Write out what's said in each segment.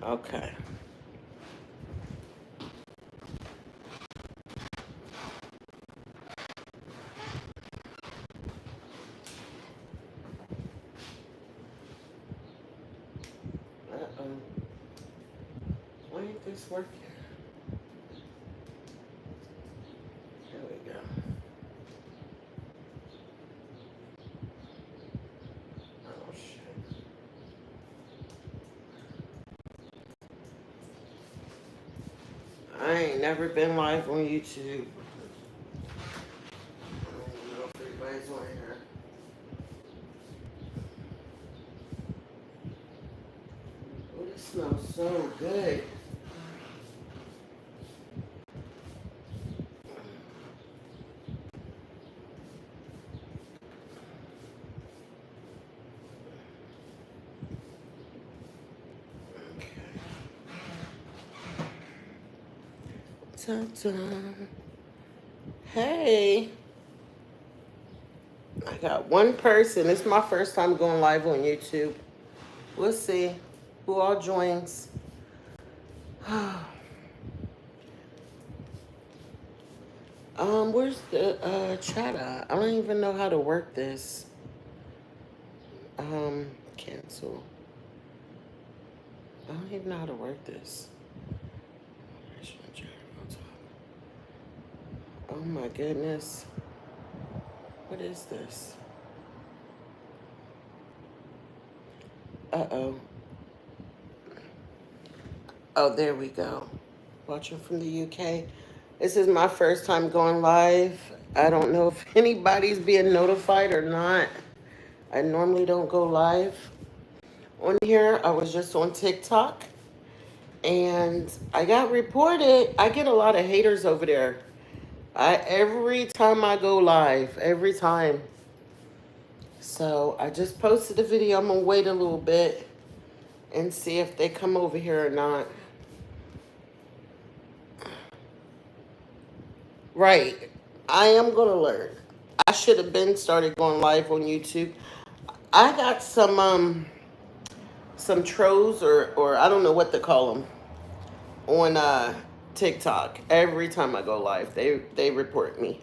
Okay. Uh-oh. Why ain't this working? There we go. Oh, shit. I ain't never been live on YouTube. I don't even know if anybody's on here. Oh, this smells so good. Ta-da. Hey, I got one person. It's my first time going live on YouTube. We'll see who all joins. Where's the chat at? I don't even know how to work this. Cancel. I don't even know how to work this. Oh my goodness. What is this? Uh-oh. Oh, there we go. Watching from the UK. This is my first time going live. I don't know if anybody's being notified or not. I normally don't go live on here. I was just on TikTok. And I got reported. I get a lot of haters over there. Every time I go live. Every time. So I just posted a video. I'm going to wait a little bit and see if they come over here or not. Right. I am going to learn. I should have been started going live on YouTube. I got some trolls or I don't know what to call them on TikTok. Every time I go live, they report me.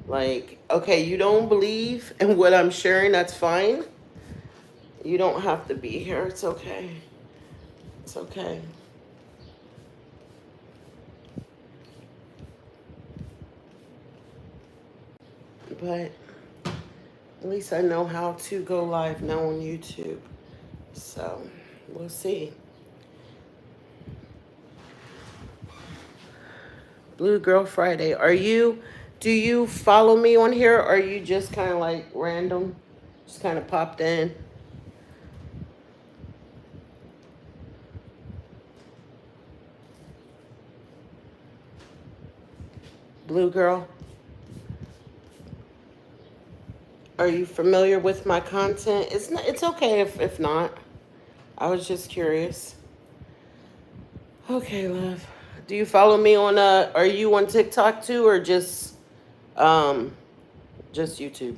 Like, okay, you don't believe in what I'm sharing, that's fine. You don't have to be here. It's okay. It's okay. But at least I know how to go live now on YouTube. So, we'll see. Blue Girl Friday. Do you follow me on here, or are you just kind of like random? Just kind of popped in? Blue Girl? Are you familiar with my content? It's okay if not. I was just curious. Okay, love. Do you follow me on are you on TikTok too, or just YouTube?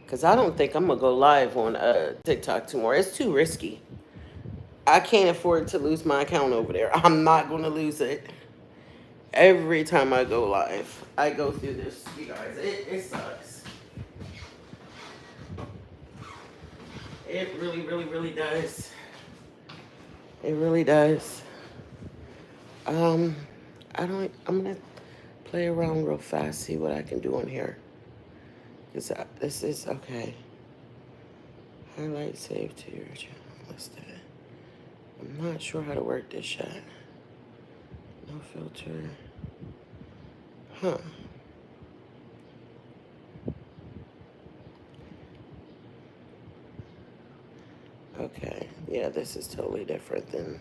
Cause I don't think I'm gonna go live on TikTok tomorrow. It's too risky. I can't afford to lose my account over there. I'm not gonna lose it. Every time I go live, I go through this, you guys. It sucks. It really, really, really does. It really does. I'm gonna play around real fast, see what I can do on here. Cause this is okay. Highlight save to your channel listed. I'm not sure how to work this yet. No filter. Huh. Okay. Yeah, this is totally different than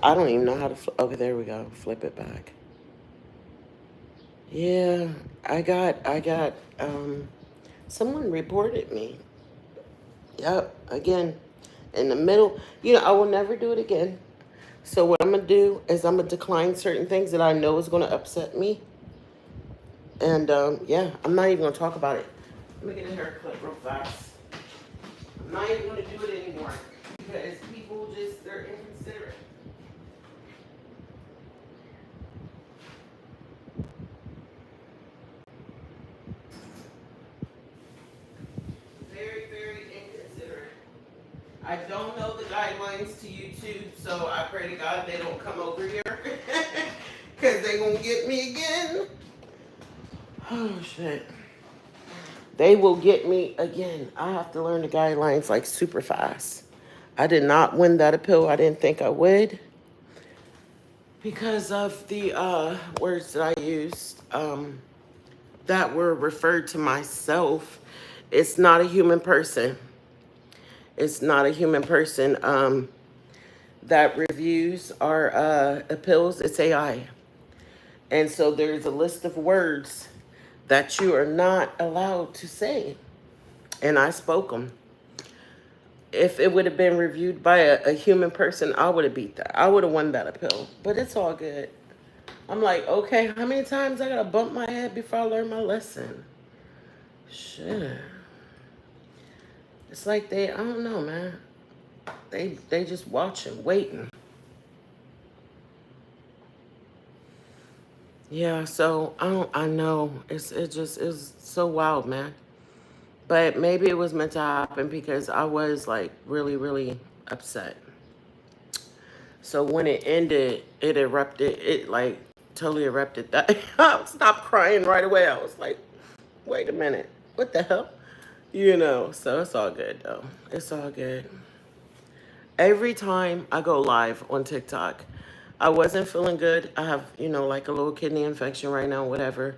I don't even know how to okay, there we go. Flip it back. Yeah, I got someone reported me. Yep, again, in the middle. I will never do it again. So what I'm going to do is I'm going to decline certain things that I know is going to upset me. And, yeah, I'm not even going to talk about it. Let me get a haircut real fast. I'm I'm not even going to do it anymore because people just, they're inconsiderate. Very, very inconsiderate. I don't know the guidelines to YouTube, so I pray to God they don't come over here because they going to get me again. Oh, shit. They will get me again. I have to learn the guidelines like super fast. I did not win that appeal. I didn't think I would because of the words that I used that were referred to myself. It's not a human person. It's not a human person that reviews our appeals. It's AI. And so there's a list of words that you are not allowed to say. And I spoke them. If it would have been reviewed by a human person, I would have beat that. I would have won that appeal. But it's all good. I'm like, okay, how many times I gotta bump my head before I learn my lesson? Shit. It's like I don't know, man. They just watching, waiting. Yeah, so I know. It's so wild, man. But maybe it was meant to happen because I was like really, really upset. So when it ended, it erupted. It like totally erupted. That I stopped crying right away. I was like, wait a minute, what the hell? So it's all good though. It's all good. Every time I go live on TikTok, I wasn't feeling good. I have, like a little kidney infection right now, whatever.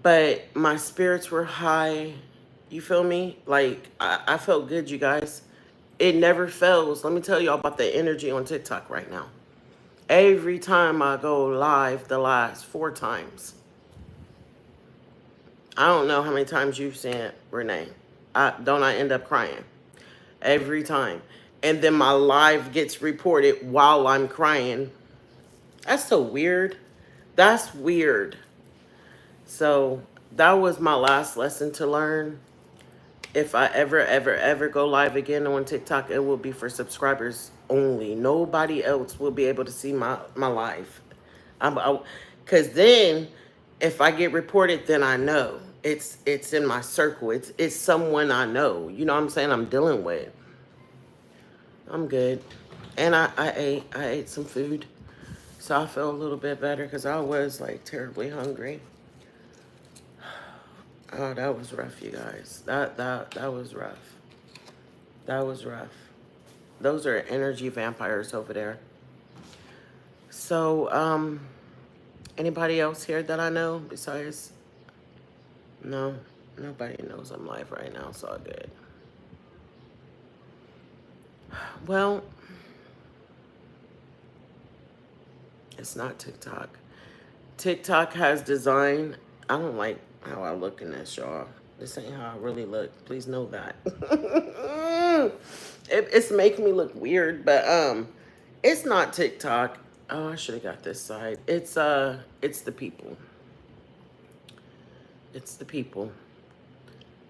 But my spirits were high. You feel me? Like, I felt good, you guys. It never fails. Let me tell y'all about the energy on TikTok right now. Every time I go live, the last 4 times, I don't know how many times you've seen it, Renee. Don't I end up crying? Every time. And then my live gets reported while I'm crying. That's so weird. That's weird. So that was my last lesson to learn. If I ever go live again on TikTok, it will be for subscribers only. Nobody else will be able to see my live. Because then if I get reported, then I know it's in my circle. It's someone I know. You know what I'm saying? I'm dealing with. I'm good. And I ate some food. So I feel a little bit better because I was like terribly hungry. Oh, that was rough, you guys. That was rough. That was rough. Those are energy vampires over there. So, anybody else here that I know besides? No, nobody knows I'm live right now. It's all good. Well, it's not TikTok. TikTok has design. I don't like how I look in this, y'all. This ain't how I really look. Please know that. It's making me look weird, but it's not TikTok. Oh, I should have got this side. It's the people. It's the people.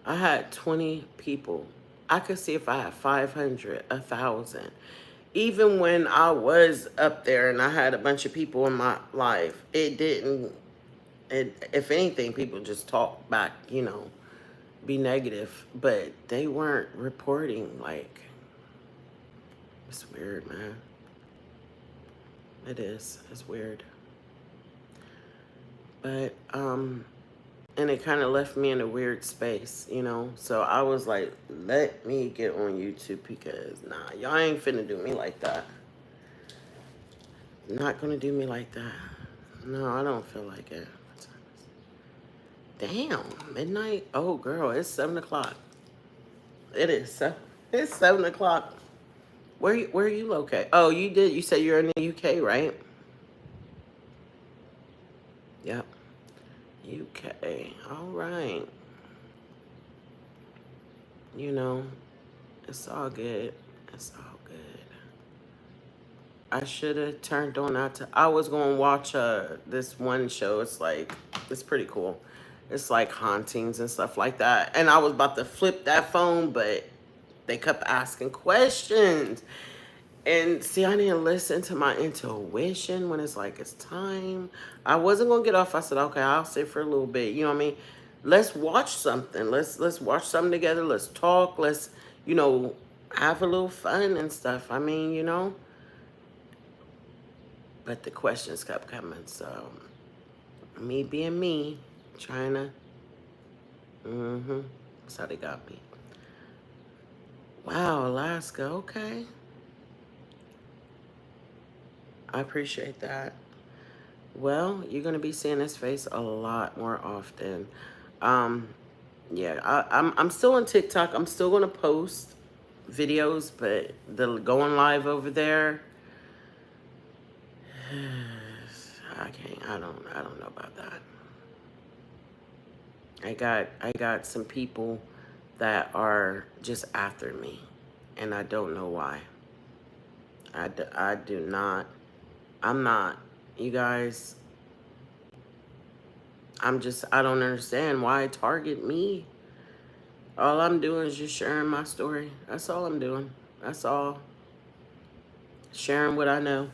I had 20 people. I could see if I had 500, 1,000. Even when I was up there and I had a bunch of people in my life, it didn't. If anything, people just talk back, be negative, but they weren't reporting. Like, it's weird, man. It is. It's weird. But and it kind of left me in a weird space, so I was like, let me get on YouTube because nah, y'all ain't finna do me like that. Not gonna do me like that. No, I don't feel like it. Damn, midnight. Oh girl, it's 7 o'clock. It is. It's 7 o'clock. Where are you located? Oh, you said you're in the UK, right? Yep. UK. All right. It's all good. It's all good. I should have turned on I was going to watch this one show. It's pretty cool. It's like hauntings and stuff like that. And I was about to flip that phone, but They kept asking questions. And see, I didn't listen to my intuition when it's like, it's time. I wasn't gonna get off. I said, okay, I'll sit for a little bit. You know what I mean? Let's watch something. Let's watch something together. Let's talk. Let's, you know, have a little fun and stuff. I mean, you know. But the questions kept coming. So me being me, trying to, that's how they got me. Wow, Alaska, okay. I appreciate that. Well, you're gonna be seeing this face a lot more often. Um, yeah, I'm still on TikTok. I'm still gonna post videos, but the going live over there, I can't. I don't know about that. I got some people that are just after me, and I don't know why. I do not. I'm not. You guys, I don't understand why target me. All I'm doing is just sharing my story. That's all I'm doing. That's all. Sharing what I know.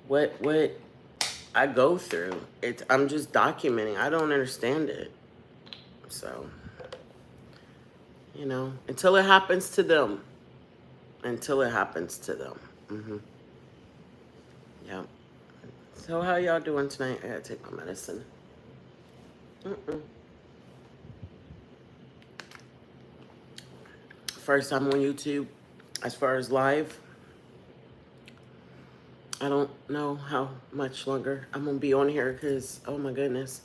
What I go through. I'm just documenting. I don't understand it. So, you know, until it happens to them. Until it happens to them. Yeah. So how y'all doing tonight? I gotta take my medicine. First time on YouTube, as far as live. I don't know how much longer I'm gonna be on here because, oh my goodness,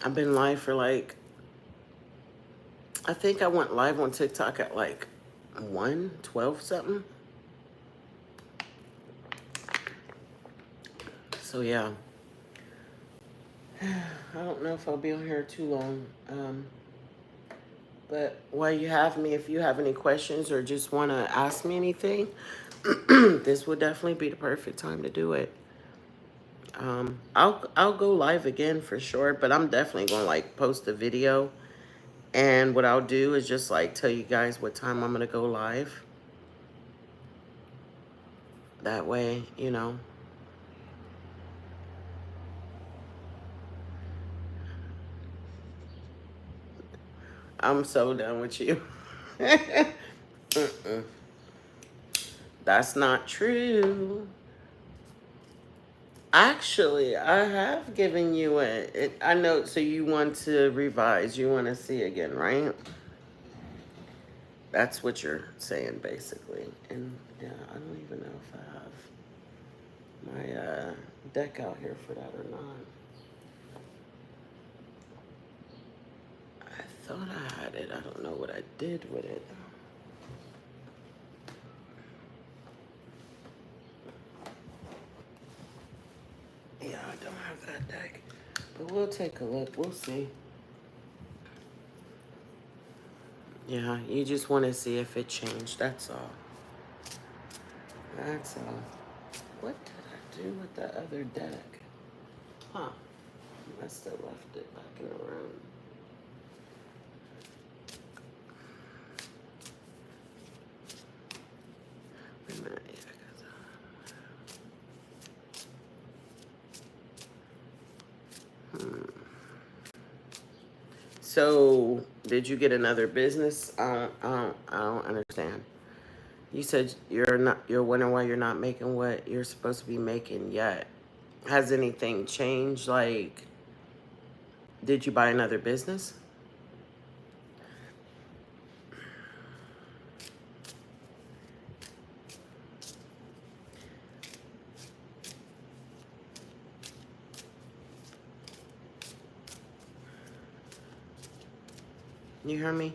I've been live for like, I think I went live on TikTok at like 1:12 something. So yeah, I don't know if I'll be on here too long. But while you have me, if you have any questions or just want to ask me anything, this would definitely be the perfect time to do it. I'll go live again for sure, but I'm definitely gonna like post a video, and what I'll do is just like tell you guys what time I'm gonna go live. That way, you know. I'm so done with you. That's not true. Actually, I have given you I know, so you want to revise, you want to see again, right? That's what you're saying, basically. And yeah, I don't even know if I have my deck out here for that or not. I thought I had it. I don't know what I did with it. Yeah, I don't have that deck. But we'll take a look. We'll see. Yeah, you just want to see if it changed. That's all. That's all. What did I do with that other deck? Huh. I must have left it back in the room. Wait a minute. So, did you get another business? I don't understand. You said you're wondering why you're not making what you're supposed to be making yet. Has anything changed? Like, did you buy another business? You hear me?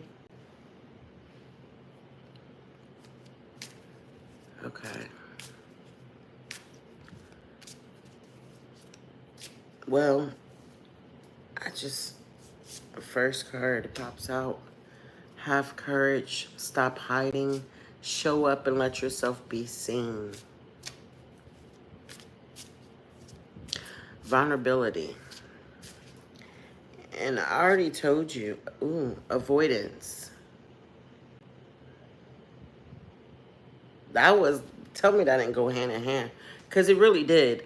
Okay. Well, first card pops out. Have courage, stop hiding, show up and let yourself be seen. Vulnerability. And I already told you, avoidance. That was, tell me that didn't go hand in hand. Because it really did.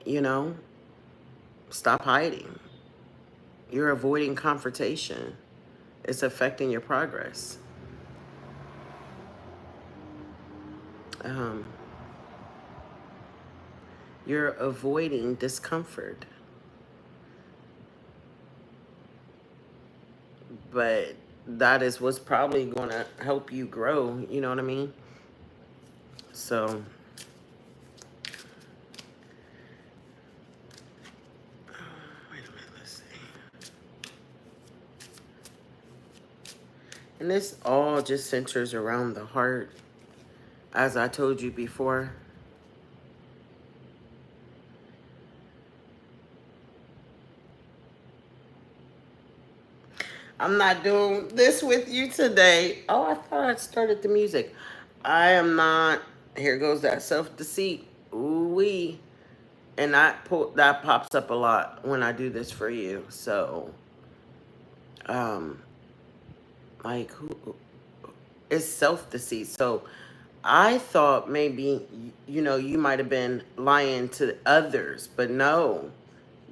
You know, stop hiding. You're avoiding confrontation. It's affecting your progress. Um, you're avoiding discomfort. But that is what's probably going to help you grow. You know what I mean? So, wait a minute, let's see. And this all just centers around the heart, as I told you before. I'm not doing this with you today. Oh, I thought I started the music. I am not. Here goes that self-deceit. Ooh-wee. And that pops up a lot when I do this for you. So, um, like, it's self-deceit. So I thought maybe, you know, you might have been lying to others, but no,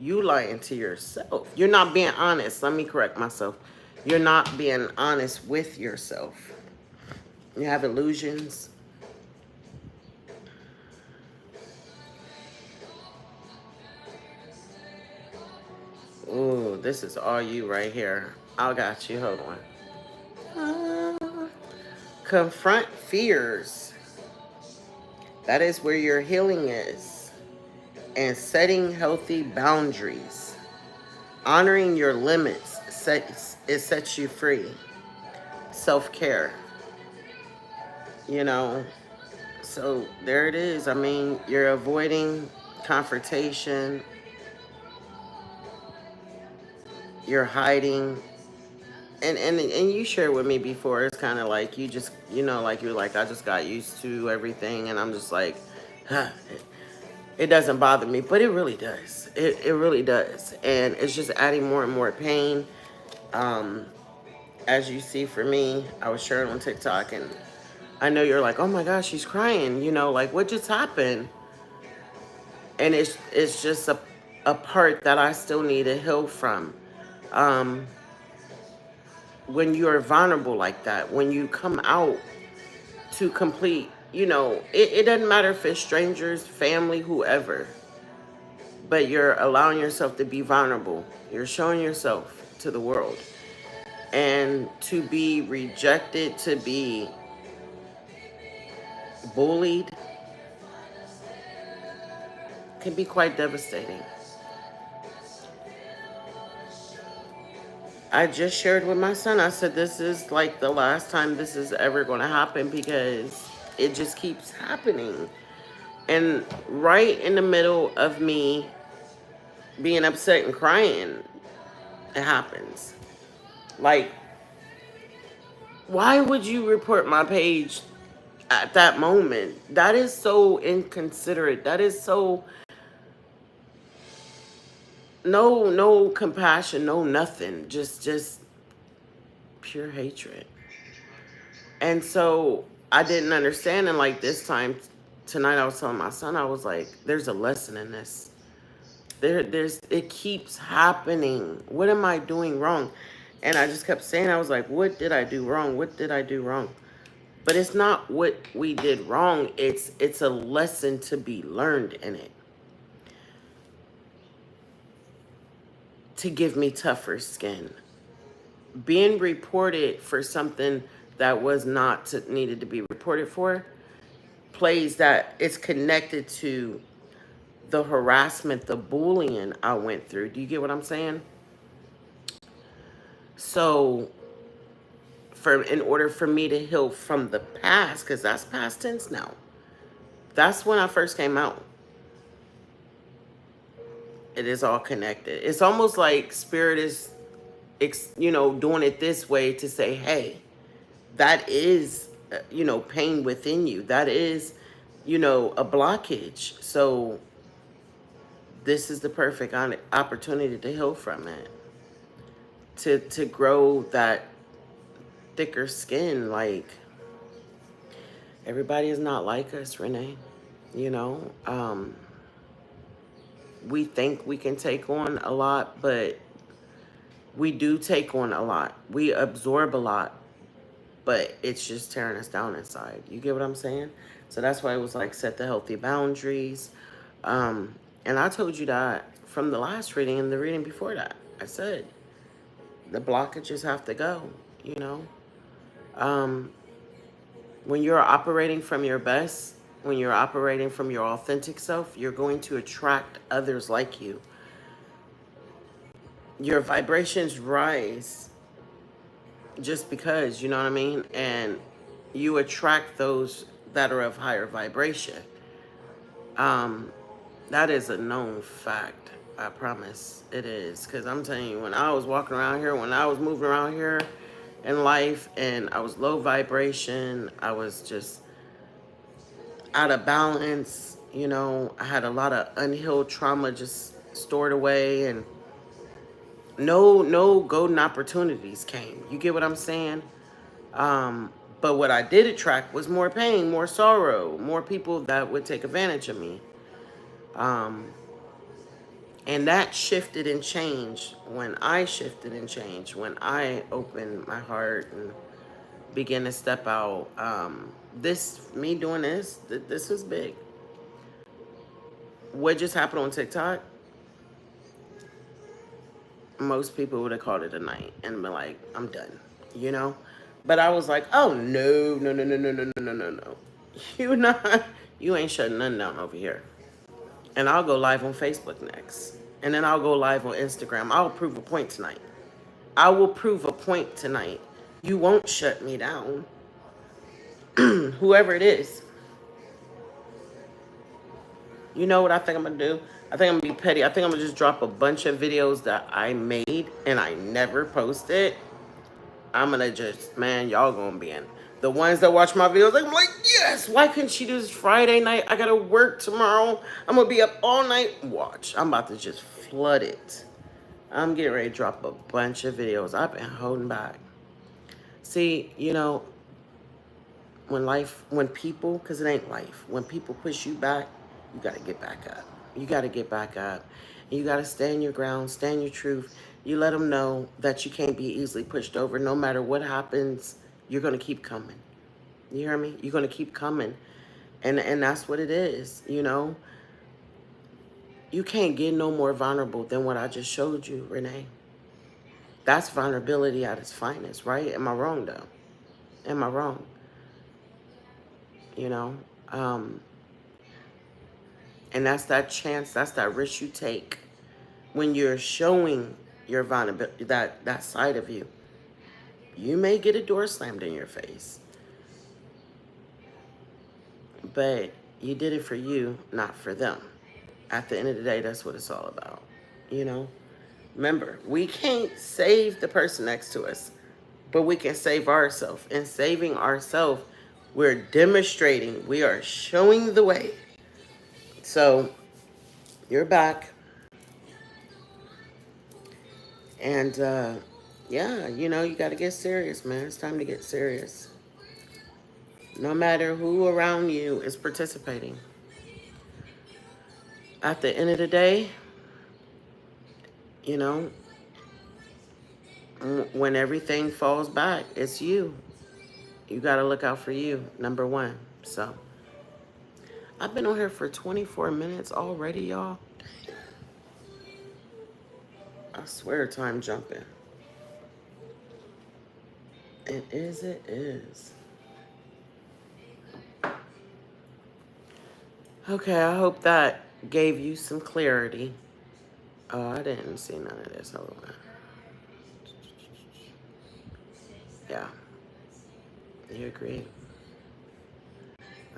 you lying to yourself. You're not being honest. Let me correct myself. You're not being honest with yourself. You have illusions. Ooh, this is all you right here. I got you. Hold on. Confront fears. That is where your healing is. And setting healthy boundaries. Honoring your limits it sets you free. Self-care. You know, so there it is. I mean, you're avoiding confrontation. You're hiding. And you shared with me before, it's kind of like you just, you know, like you're like, I just got used to everything. And I'm just like, huh, it doesn't bother me. But it really does. It really does. And it's just adding more and more pain. Um, as you see for me, I was sharing on TikTok, and I know you're like, oh my gosh, she's crying. You know, like, what just happened? And it's just a part that I still need to heal from. Um, when you're vulnerable like that, when you come out to complete, you know, it doesn't matter if it's strangers, family, whoever, but you're allowing yourself to be vulnerable. You're showing yourself to the world. And to be rejected, to be bullied, can be quite devastating. I just shared with my son, I said, this is like the last time this is ever going to happen, because it just keeps happening. And right in the middle of me being upset and crying, it happens. Like, why would you report my page at that moment? That is so inconsiderate. That is so, no compassion, no nothing. Just pure hatred. And so I didn't understand. And like this time tonight, I was telling my son, I was like, there's a lesson in this. It keeps happening. What am I doing wrong? And I just kept saying, I was like, what did I do wrong? What did I do wrong? But it's not what we did wrong. It's a lesson to be learned in it, to give me tougher skin. Being reported for something that was not needed to be reported for, plays that it's connected to the harassment, the bullying I went through. Do you get what I'm saying? So in order for me to heal from the past, because that's past tense now, that's when I first came out. It is all connected. It's almost like spirit is, you know, doing it this way to say, hey, that is, you know, pain within you. That is, you know, a blockage. So this is the perfect opportunity to heal from it, to grow that thicker skin. Like, Everybody is not like us, Renee. You know, we think we can take on a lot, but we do take on a lot. We absorb a lot, but it's just tearing us down inside. You get what I'm saying? So that's why it was like set the healthy boundaries. And I told you that from the last reading and the reading before that. I said the blockages have to go, you know? Um, when you're operating from your best, when you're operating from your authentic self, you're going to attract others like you. Your vibrations rise just because, you know what I mean? And you attract those that are of higher vibration. Um, that is a known fact. I promise it is. Because I'm telling you, when I was walking around here, when I was moving around here in life, and I was low vibration, I was just out of balance. You know, I had a lot of unhealed trauma just stored away, and no golden opportunities came. You get what I'm saying? But what I did attract was more pain, more sorrow, more people that would take advantage of me. And that shifted and changed when I shifted and changed, when I opened my heart and began to step out. Me doing this was big. What just happened on TikTok, most people would have called it a night and been like, I'm done, you know? But I was like, oh, no, no, no, no, no, no, no, no, no, no. You ain't shutting nothing down over here. And I'll go live on Facebook next. And then I'll go live on Instagram. I'll prove a point tonight. I will prove a point tonight. You won't shut me down. Whoever it is. You know what I think I'm going to do? I think I'm going to be petty. I think I'm going to just drop a bunch of videos that I made and I never posted. I'm going to just, man, y'all going to be in. The ones that watch my videos, I'm like, yes, why couldn't she do this Friday night? I got to work tomorrow. I'm going to be up all night. Watch. I'm about to just flood it. I'm getting ready to drop a bunch of videos. I've been holding back. See, you know, when people, because it ain't life, when people push you back, you got to get back up. You got to get back up. And you got to stand your ground, stand your truth. You let them know that you can't be easily pushed over. No matter what happens, you're going to keep coming. You hear me? You're going to keep coming. And that's what it is, you know. You can't get no more vulnerable than what I just showed you, Renee. That's vulnerability at its finest, right? Am I wrong, though? Am I wrong? You know? And that's that chance, that's that risk you take when you're showing your vulnerability, that side of you. You may get a door slammed in your face, but you did it for you, not for them. At the end of the day, that's what it's all about, you know? Remember, we can't save the person next to us, but we can save ourselves. And saving ourselves, we're demonstrating, we are showing the way. So, you're back. And, yeah, you know, you got to get serious, man. It's time to get serious. No matter who around you is participating. At the end of the day, you know, when everything falls back, it's you. You got to look out for you, number one. So, I've been on here for 24 minutes already, y'all. I swear time jumping. It is. Okay, I hope that gave you some clarity. Oh, I didn't see none of this. Hold on. Yeah. You agree?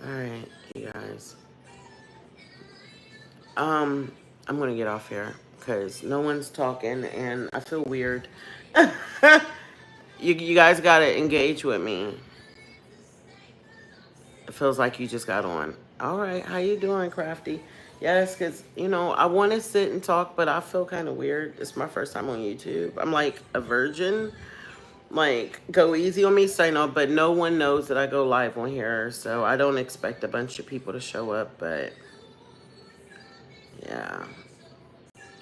All right, you guys. I'm gonna get off here because no one's talking and I feel weird. You guys gotta engage with me. It feels like you just got on. All right, how you doing, Crafty? Yes, because, you know, I want to sit and talk, but I feel kind of weird. It's my first time on YouTube. I'm like a virgin. like, go easy on me, say no, but no one knows that I go live on here, so I don't expect a bunch of people to show up, but yeah,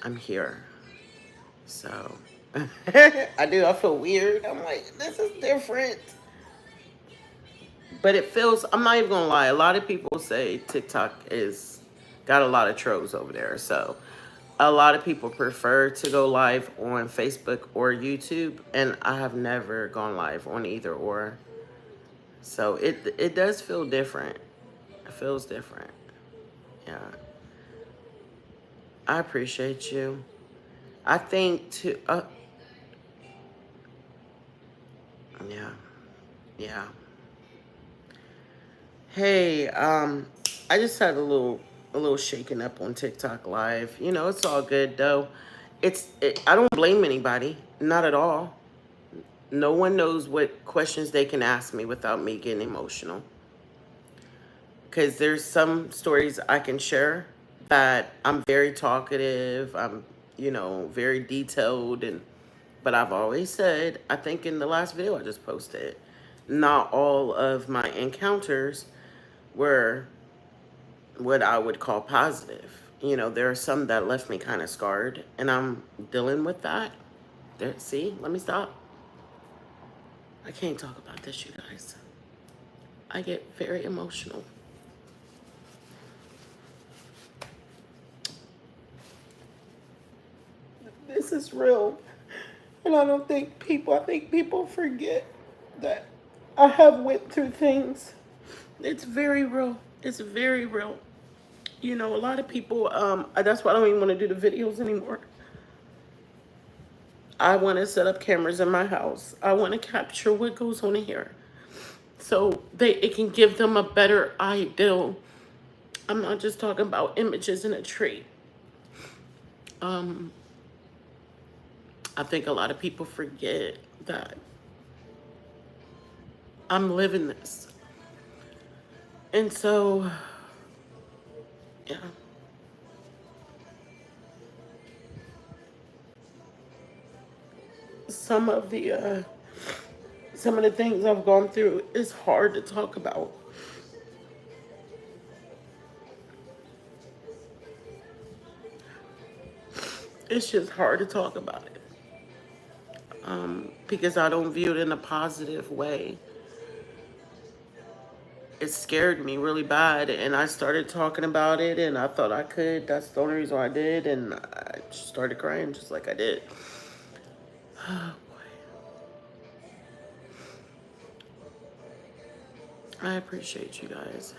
I'm here. So I feel weird. I'm like, this is different. But it feels, I'm not even gonna lie, a lot of people say TikTok is got a lot of trolls over there. So a lot of people prefer to go live on Facebook or YouTube, and I have never gone live on either or. So it does feel different. It feels different. Yeah. I appreciate you. I think to yeah. Yeah. Hey, I just had a little shaking up on TikTok live. You know, it's all good though. I don't blame anybody, not at all. No one knows what questions they can ask me without me getting emotional. Because there's some stories I can share that I'm very talkative. I'm, very detailed, but I've always said, I think in the last video I just posted, not all of my encounters were what I would call positive. There are some that left me kind of scarred, and I'm dealing with that. There, see, let me stop. I can't talk about this, you guys. I get very emotional. This is real. And I think people forget that I have went through things. It's very real. It's very real. A lot of people, that's why I don't even want to do the videos anymore. I want to set up cameras in my house. I want to capture what goes on in here, so it can give them a better idea. I'm not just talking about images in a tree. I think a lot of people forget that I'm living this. And so, yeah. Some of the things I've gone through is hard to talk about. It's just hard to talk about it, because I don't view it in a positive way. It scared me really bad, and I started talking about it, and I thought I could. That's the only reason I did, and I just started crying just like I did. Oh, boy. I appreciate you guys.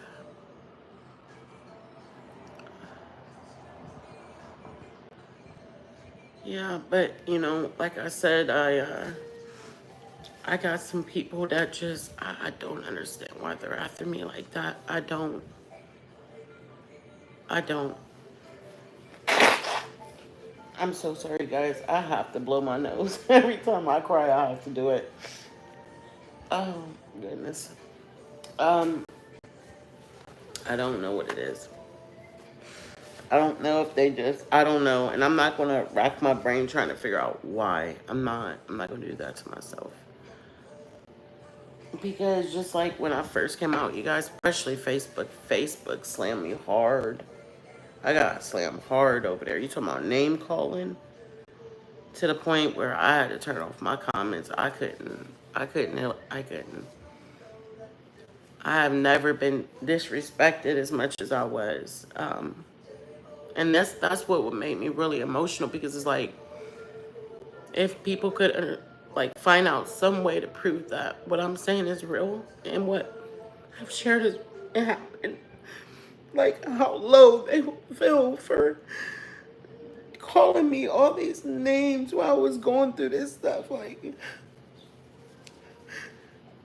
Yeah, but like I said, I got some people that just I don't understand why they're after me like that. I don't. I don't. I'm so sorry, guys. I have to blow my nose every time I cry. I have to do it. Oh goodness. Um, I don't know what it is. I don't know if they just. I don't know, and I'm not gonna rack my brain trying to figure out why. I'm not. I'm not gonna do that to myself. Because just like when I first came out, you guys, especially Facebook slammed me hard. I got slammed hard over there. You talking about name calling? To the point where I had to turn off my comments. I couldn't. I have never been disrespected as much as I was. And that's what would make me really emotional, because it's like, if people could like find out some way to prove that what I'm saying is real and what I've shared is it happened, like how low they feel for calling me all these names while I was going through this stuff. Like,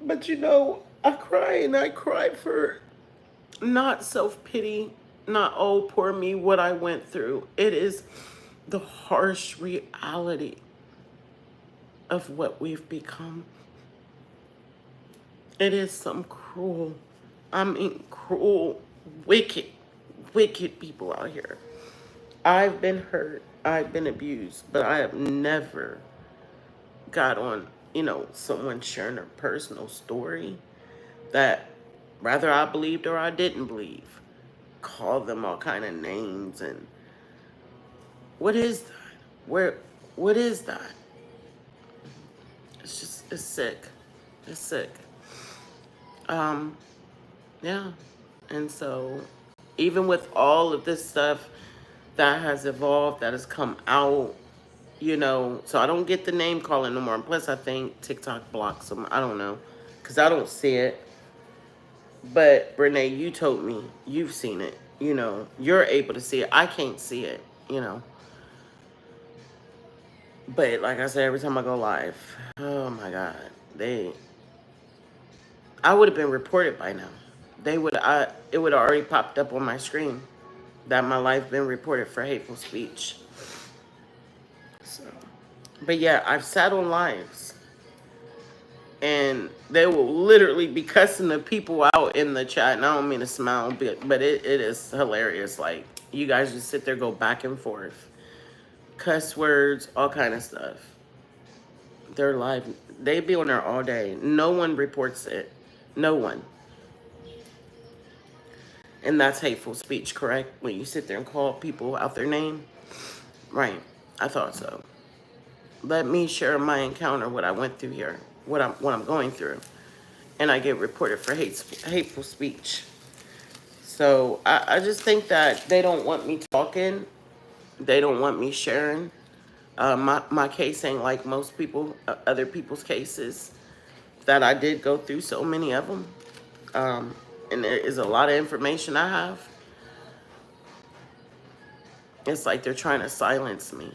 but I cry for not self-pity, not, oh, poor me, what I went through. It is the harsh reality of what we've become. It is some cruel, I mean, cruel, wicked, wicked people out here. I've been hurt, I've been abused, but I have never got on you know, someone sharing a personal story that rather I believed or I didn't believe. Call them all kind of names, and what is that? Where, what is that? It's just, it's sick. It's sick. Um, yeah. And so, even with all of this stuff that has evolved, that has come out, you know, so I don't get the name calling no more. And plus, I think TikTok blocks them. I don't know, because I don't see it. But Renee, you told me you've seen it. You know, you're able to see it. I can't see it, you know. But like I said, every time I go live, oh my God, I would have been reported by now. It would have already popped up on my screen that my life been reported for hateful speech. So, but yeah, I've sat on lives, and they will literally be cussing the people out in the chat. And I don't mean to smile, but it is hilarious. Like, you guys just sit there, go back and forth, cuss words, all kind of stuff. They're live. They be on there all day. No one reports it. No one. And that's hateful speech, correct? When you sit there and call people out their name? Right. I thought so. Let me share my encounter, what I went through here, what I'm going through. And I get reported for hateful speech. So I just think that they don't want me talking. They don't want me sharing. My case ain't like most people, other people's cases, that I did go through so many of them. And there is a lot of information I have. It's like they're trying to silence me.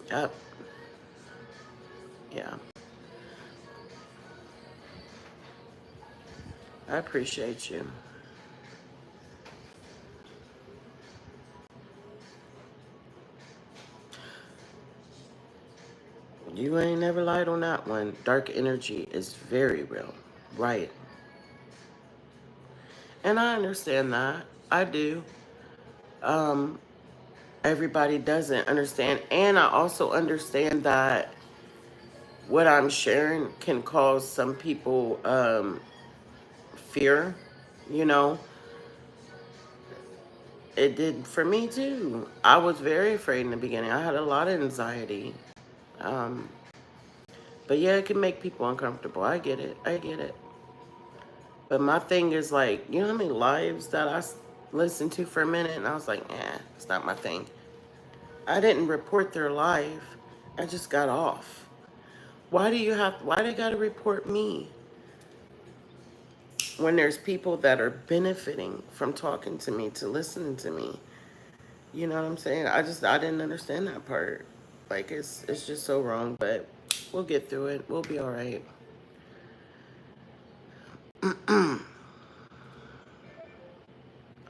Yep. Yeah. I appreciate you. You ain't never lied on that one. Dark energy is very real. Right. And I understand that. I do. Um, Everybody doesn't understand. And I also understand that what I'm sharing can cause some people fear. You know, it did for me too. I was very afraid in the beginning. I had a lot of anxiety. Um, but yeah, it can make people uncomfortable. I get it. I get it. But my thing is, like, you know how many lives that listened to for a minute, and I was like, it's not my thing. I didn't report their life. I just got off. Why they gotta report me when there's people that are benefiting from talking to me, to listening to me? You know what I'm saying? I didn't understand that part. Like, it's just so wrong, but we'll get through it. We'll be all right.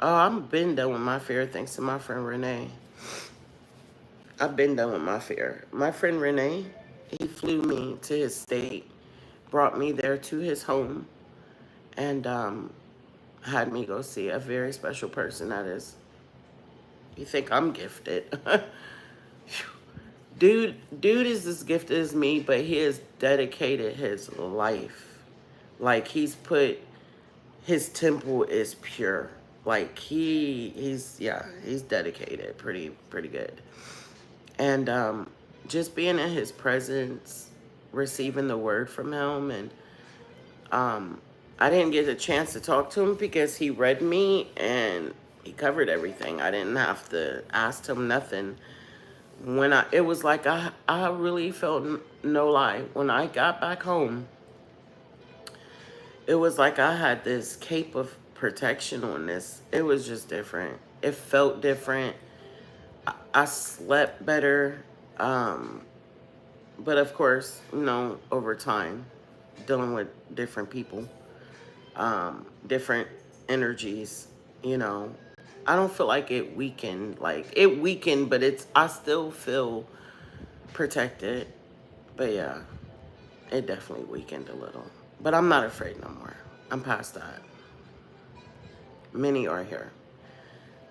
Oh, I'm been done with my fear thanks to my friend Renee. I've been done with my fear. My friend Renee, he flew me to his state, brought me there to his home, and had me go see a very special person that is, you think I'm gifted. Dude is as gifted as me, but he has dedicated his life. Like, he's put, his temple is pure. Like, he's dedicated pretty good. And just being in his presence, receiving the word from him, and I didn't get a chance to talk to him because he read me and he covered everything. I didn't have to ask him nothing. It was like I really felt, no lie, when I got back home, it was like I had this cape of protection on this. It was just different. It felt different. I slept better. But of course, you know, over time, dealing with different people, different energies, you know, I don't feel like it weakened. Like, it weakened, but I still feel protected. But yeah, it definitely weakened a little. But I'm not afraid no more. I'm past that. Many are here.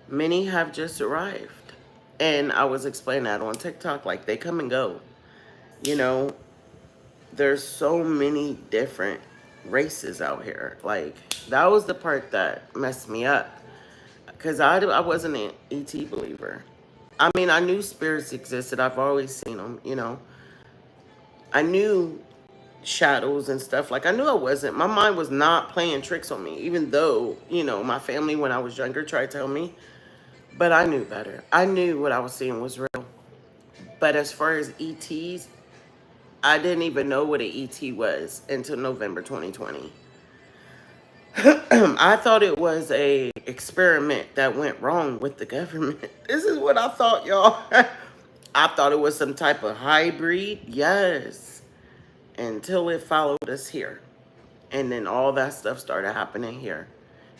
Many have just arrived. And I was explaining that on TikTok, like, they come and go. You know, there's so many different races out here. Like, that was the part that messed me up. Because I wasn't an ET believer. I mean, I knew spirits existed. I've always seen them, you know. I knew shadows and stuff. Like, I knew I wasn't. My mind was not playing tricks on me, even though, you know, my family, when I was younger, tried to tell me. But I knew better. I knew what I was seeing was real. But as far as ETs, I didn't even know what an ET was until November 2020. I thought it was a experiment that went wrong with the government. This is what I thought, y'all. I thought it was some type of hybrid. Yes. Until it followed us here. And then all that stuff started happening here.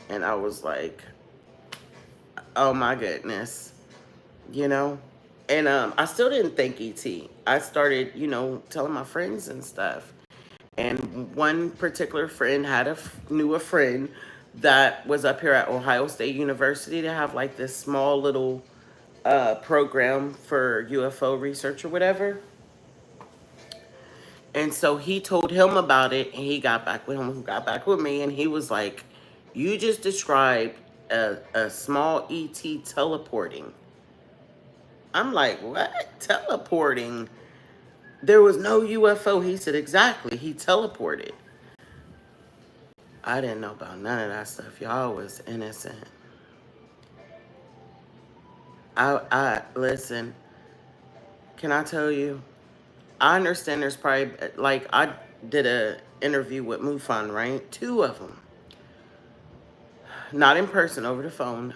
And I was like, oh my goodness. You know? And I still didn't think ET. I started, you know, telling my friends and stuff. And one particular friend knew a friend that was up here at Ohio State University to have like this small little program for UFO research or whatever. And so he told him about it, and he got back with him, who got back with me, and he was like, you just described a small ET teleporting. I'm like, what? Teleporting? There was no UFO. He said, exactly. He teleported. I didn't know about none of that stuff. Y'all was innocent. Listen, can I tell you? I understand there's probably, like, I did a interview with MUFON, right? 2 of them. Not in person, over the phone.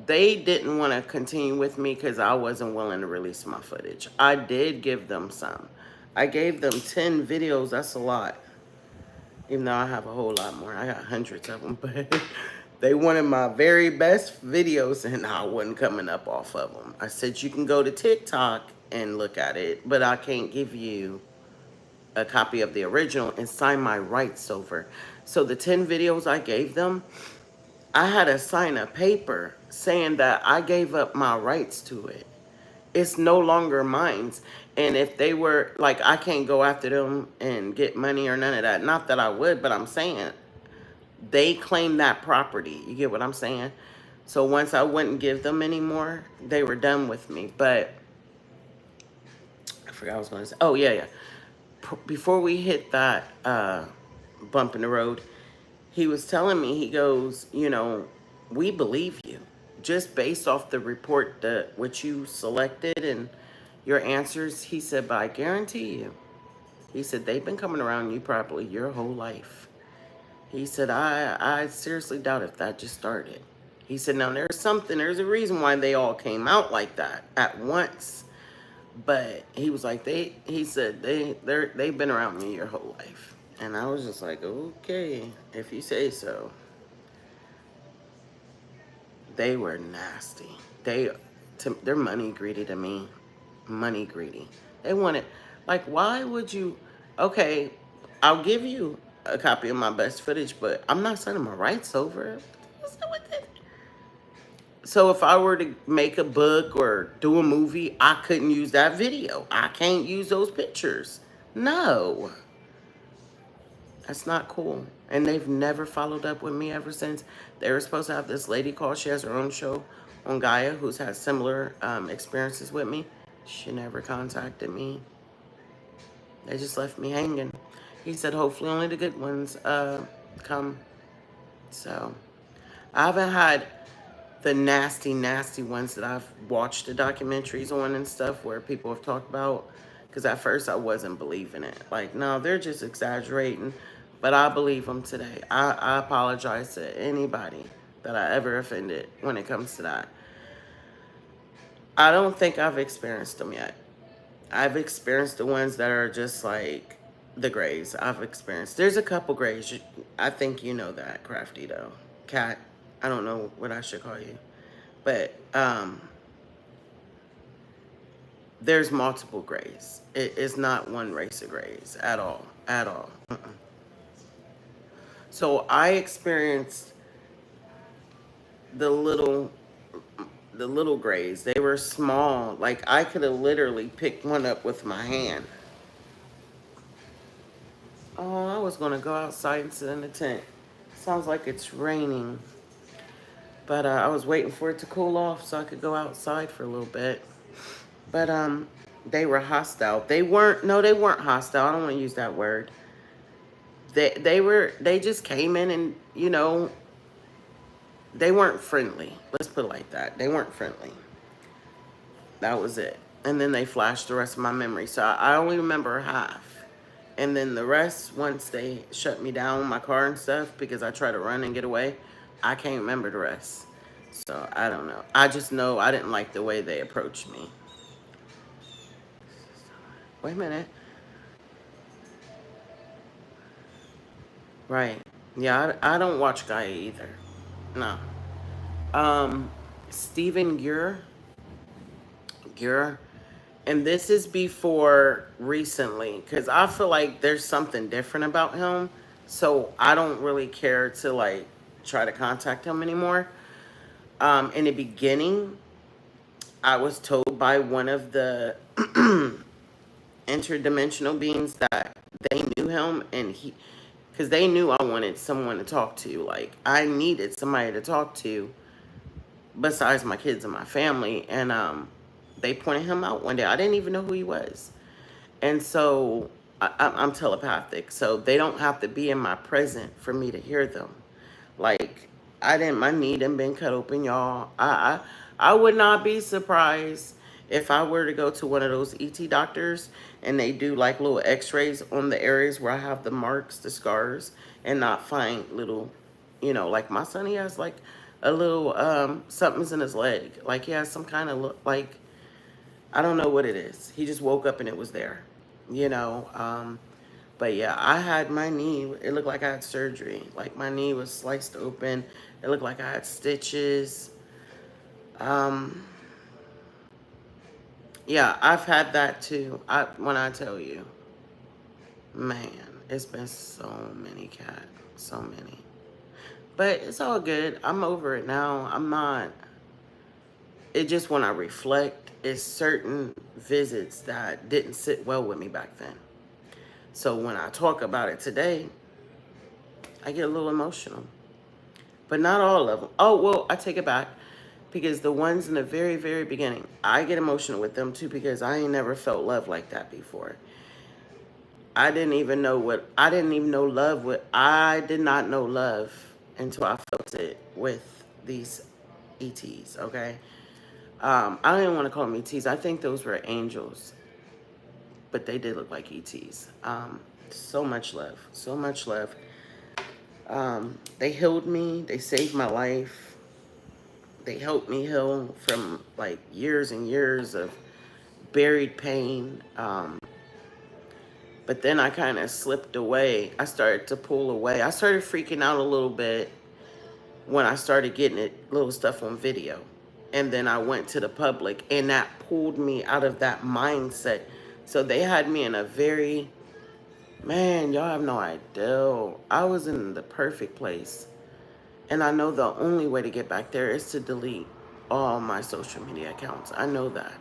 They didn't want to continue with me because I wasn't willing to release my footage. I did give them some. I gave them 10 videos. That's a lot. Even though I have a whole lot more. I got hundreds of them. But they wanted my very best videos, and I wasn't coming up off of them. I said, you can go to TikTok and look at it, but I can't give you a copy of the original and sign my rights over. So the 10 videos I gave them, I had to sign a paper saying that I gave up my rights to it. It's no longer mine. And if they were, like, I can't go after them and get money or none of that. Not that I would, but I'm saying they claim that property. You get what I'm saying? So once I wouldn't give them anymore, they were done with me. But I forgot what I was going to say. Oh, yeah. Before we hit that bump in the road, he was telling me, he goes, you know, we believe you. Just based off the report, what you selected and your answers, he said, but I guarantee you, he said, they've been coming around you probably your whole life. He said, I seriously doubt if that just started. He said, now there's a reason why they all came out like that at once. But he was like, he said, they've been around me your whole life. And I was just like, okay, if you say so. They were nasty. They're money greedy to me. Money greedy. They wanted, like, why would you, okay, I'll give you a copy of my best footage, but I'm not sending my rights over. So if I were to make a book or do a movie, I couldn't use that video. I can't use those pictures. No. That's not cool. And they've never followed up with me ever since. They were supposed to have this lady called. She has her own show on Gaia who's had similar experiences with me. She never contacted me. They just left me hanging. He said hopefully only the good ones come. So I haven't had the nasty, nasty ones that I've watched the documentaries on and stuff where people have talked about. Because at first I wasn't believing it. Like, no, they're just exaggerating. But I believe them today. I apologize to anybody that I ever offended when it comes to that. I don't think I've experienced them yet. I've experienced the ones that are just like the grays. I've experienced. There's a couple grays. I think you know that, Crafty, though. Cat. I don't know what I should call you. But there's multiple grays. It's not one race of grays at all. At all. So I experienced the little grays. They were small. Like, I could have literally picked one up with my hand. was going to go outside and sit in the tent. Sounds like it's raining. But I was waiting for it to cool off so I could go outside for a little bit. But they were hostile. They weren't, no, they weren't hostile. I don't want to use that word. They just came in and, you know, they weren't friendly. Let's put it like that. They weren't friendly. That was it. And then they flashed the rest of my memory. So I only remember half. And then the rest, once they shut me down in my car and stuff, because I tried to run and get away, I can't remember the rest. So I don't know. I just know I didn't like the way they approached me. Wait a minute. Right. Yeah, I don't watch Gaia either. No. Stephen Gure. And this is before recently, because I feel like there's something different about him. So I don't really care to like try to contact him anymore. In the beginning, I was told by one of the interdimensional beings that they knew him, and because they knew I wanted someone to talk to. Like, I needed somebody to talk to besides my kids and my family. And they pointed him out one day. I didn't even know who he was. And so I'm telepathic. So they don't have to be in my present for me to hear them. Like, my knee done been cut open, y'all. I would not be surprised if I were to go to one of those ET doctors and they do like little x-rays on the areas where I have the marks, the scars, and not find little, you know, like my son, he has like a little, something's in his leg. Like he has some kind of, like, I don't know what it is. He just woke up and it was there, you know. But yeah, I had my knee, it looked like I had surgery. Like my knee was sliced open. It looked like I had stitches. Yeah, I've had that too. When I tell you, man, it's been so many, Cat. So many. But it's all good. I'm over it now. I'm not. It just, when I reflect, it's certain visits that didn't sit well with me back then. So when I talk about it today, I get a little emotional. But not all of them. Oh, well, I take it back. Because the ones in the very, very beginning, I get emotional with them too, because I ain't never felt love like that before. I didn't even know love. I did not know love until I felt it with these ETs, okay? I don't even want to call them ETs. I think those were angels. But they did look like ETs. So much love. So much love. They healed me. They saved my life. They helped me heal from like years and years of buried pain. But then I kind of slipped away. I started to pull away. I started freaking out a little bit when I started getting little stuff on video. And then I went to the public, and that pulled me out of that mindset. So they had me in a very, man, y'all have no idea. I was in the perfect place. And I know the only way to get back there is to delete all my social media accounts. I know that.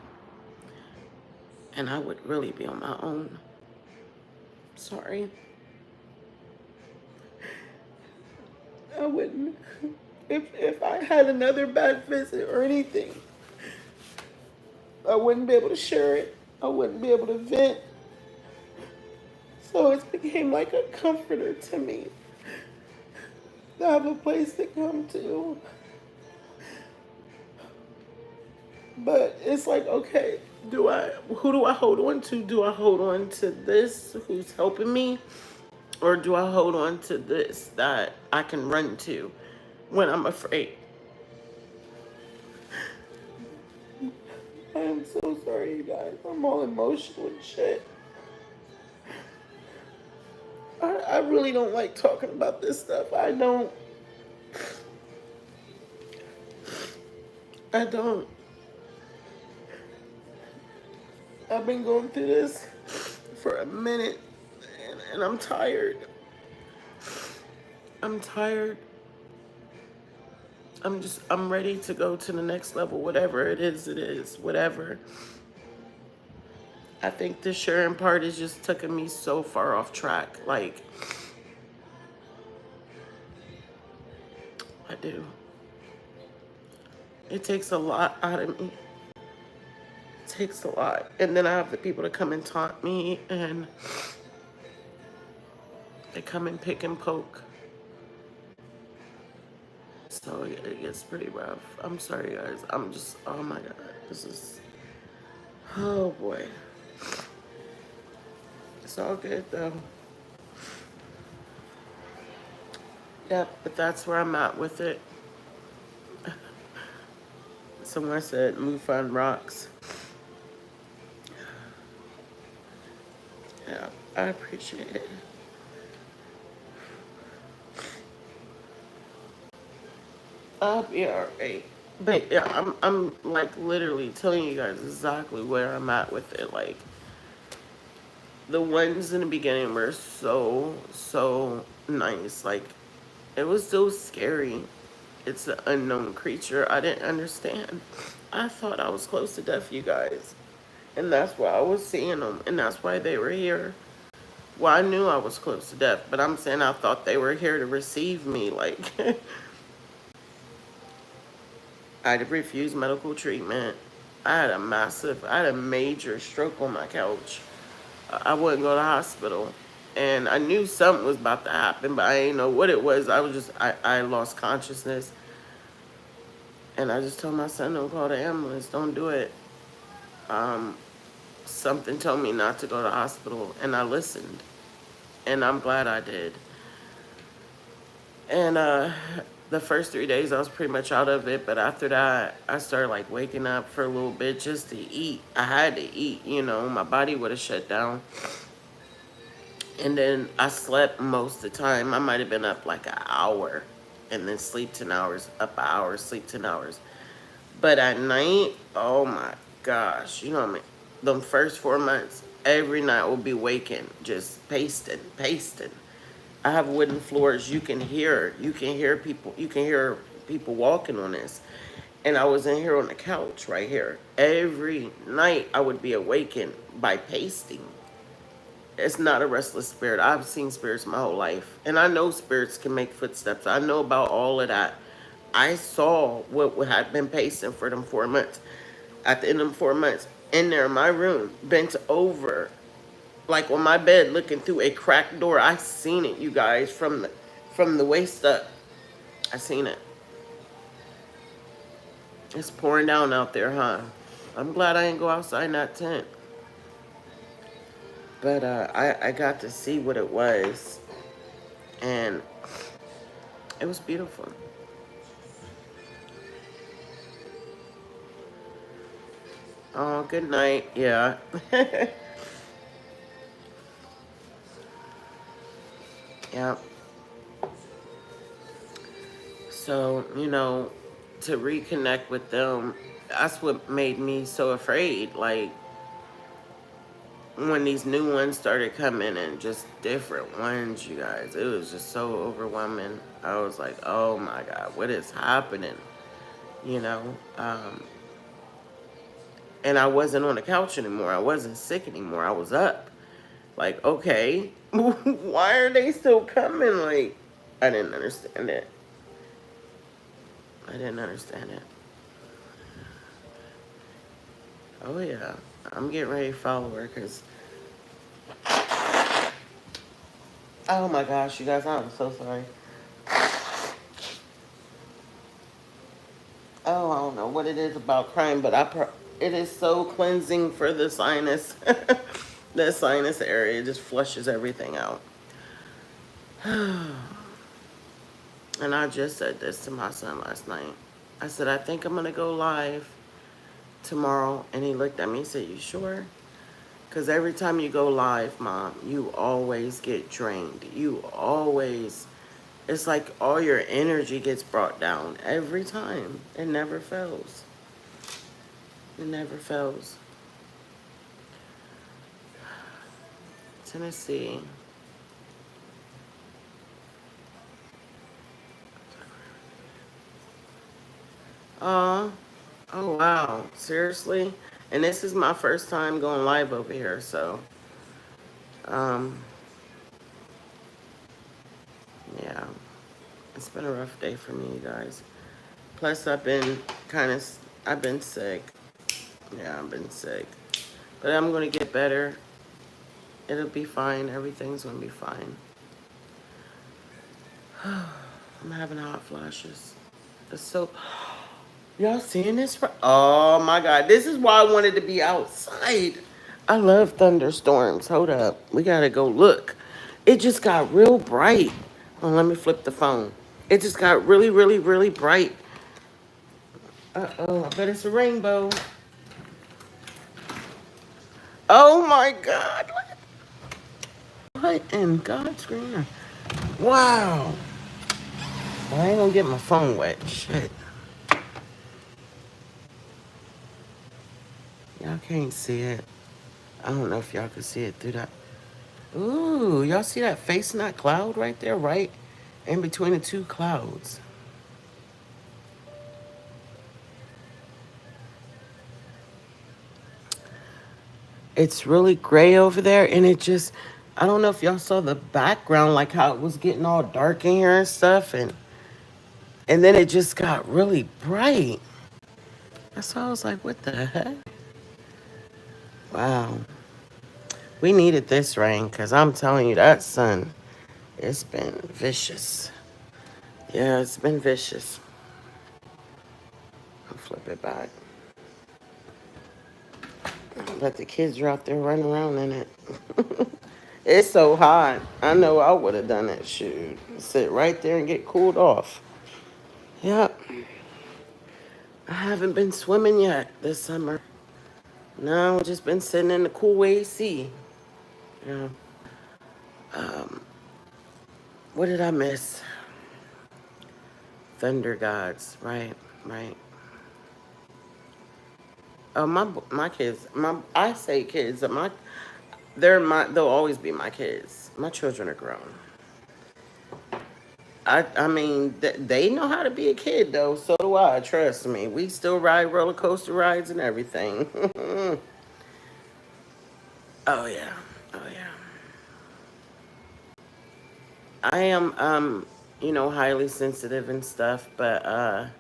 And I would really be on my own. Sorry. I wouldn't. If I had another bad visit or anything, I wouldn't be able to share it. I wouldn't be able to vent. So it became like a comforter to me to have a place to come to. But it's like, okay, who do I hold on to? Do I hold on to this who's helping me? Or do I hold on to this that I can run to when I'm afraid? I am so sorry, you guys. I'm all emotional and shit. I really don't like talking about this stuff. I don't. I've been going through this for a minute, and I'm tired. I'm tired. I'm ready to go to the next level. Whatever it is. Whatever. I think the sharing part is just taking me so far off track. Like, I do. It takes a lot out of me. It takes a lot. And then I have the people to come and taunt me, and they come and pick and poke. So it gets pretty rough. I'm sorry, guys. I'm just, oh my God. This is, oh boy. It's all good though. Yep, but that's where I'm at with it. Someone said MUFON rocks. Yeah, I appreciate it. I'll be alright. But yeah, I'm like literally telling you guys exactly where I'm at with it. Like, the ones in the beginning were so nice. Like, it was so scary. It's an unknown creature. I didn't understand. I thought I was close to death, you guys. And that's why I was seeing them. And that's why they were here. Well, I knew I was close to death. But I'm saying I thought they were here to receive me. Like, I had refused medical treatment. I had a major stroke on my couch. I wouldn't go to the hospital. And I knew something was about to happen, but I didn't know what it was. I lost consciousness. And I just told my son, don't call the ambulance, don't do it. Something told me not to go to the hospital, and I listened. And I'm glad I did. And the first 3 days, I was pretty much out of it. But after that, I started like waking up for a little bit just to eat. I had to eat, you know, my body would have shut down. And then I slept most of the time. I might have been up like an hour and then sleep 10 hours, up an hour, sleep 10 hours. But at night, oh my gosh, you know what I mean? The first 4 months, every night will be waking, just pasting. I have wooden floors. You can hear people walking on this. And I was in here on the couch right here. Every night I would be awakened by pasting. It's not a restless spirit. I've seen spirits my whole life. And I know spirits can make footsteps. I know about all of that. I saw what had been pacing for them 4 months. At the end of them 4 months, in there in my room, bent over, like on my bed, looking through a cracked door. I seen it, you guys, from the waist up. I seen it. It's pouring down out there, huh? I'm glad I didn't go outside in that tent. But I got to see what it was, and it was beautiful. Oh, good night. Yeah. Yeah. So, you know, to reconnect with them, that's what made me so afraid. Like, when these new ones started coming and just different ones, you guys, it was just so overwhelming. I was like, oh my God, what is happening? You know? And I wasn't on the couch anymore. I wasn't sick anymore. I was up. Like, okay, why are they still coming? Like, I didn't understand it. I didn't understand it. Oh yeah, I'm getting ready to follow her because, oh my gosh, you guys, I'm so sorry. Oh, I don't know what it is about crying, but it is so cleansing for the sinus. The sinus area, it just flushes everything out. And I just said this to my son last night. I said, I think I'm going to go live tomorrow. And he looked at me and said, you sure? Because every time you go live, Mom, you always get drained. You always, it's like all your energy gets brought down every time. It never fails. It never fails. Tennessee. Oh, oh wow. Seriously? And this is my first time going live over here, so um yeah. It's been a rough day for me, you guys. Plus, I've been sick. Yeah, I've been sick. But I'm going to get better. It'll be fine. Everything's going to be fine. I'm having hot flashes. It's so... Y'all seeing this? Oh my God. This is why I wanted to be outside. I love thunderstorms. Hold up. We got to go look. It just got real bright. Oh, let me flip the phone. It just got really, really, really bright. Uh-oh. I bet it's a rainbow. Oh my God. What in God's green? Wow. I ain't gonna get my phone wet. Shit. Y'all can't see it. I don't know if y'all can see it through that. Ooh, y'all see that face in that cloud right there, right in between the two clouds? It's really gray over there, and it just, I don't know if y'all saw the background, like how it was getting all dark in here and stuff, and then it just got really bright. That's why I was like, what the heck? Wow. We needed this rain, because I'm telling you, that sun, it's been vicious. Yeah, it's been vicious. I'll flip it back. But the kids are out there running around in it. It's so hot. I know I would have done that. Shoot. Sit right there and get cooled off. Yep. I haven't been swimming yet this summer. No, I've just been sitting in the cool AC. Yeah. Um, what did I miss? Thunder gods. Right, right. Oh, my kids. I say kids. They'll always be my kids. My children are grown. I mean, they know how to be a kid, though. So do I. Trust me. We still ride roller coaster rides and everything. Oh, yeah. Oh, yeah. I am, highly sensitive and stuff, but, I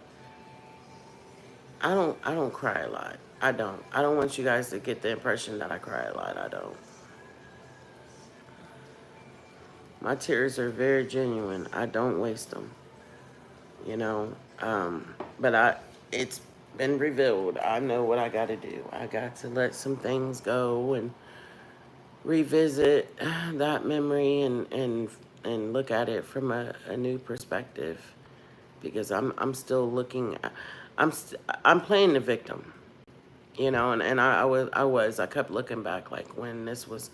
don't cry a lot. I don't. I don't want you guys to get the impression that I cry a lot. I don't. My tears are very genuine. I don't waste them, you know. But it's been revealed. I know what I got to do. I got to let some things go and revisit that memory and look at it from a new perspective, because I'm still looking. I'm playing the victim, and I kept looking back, like when this was,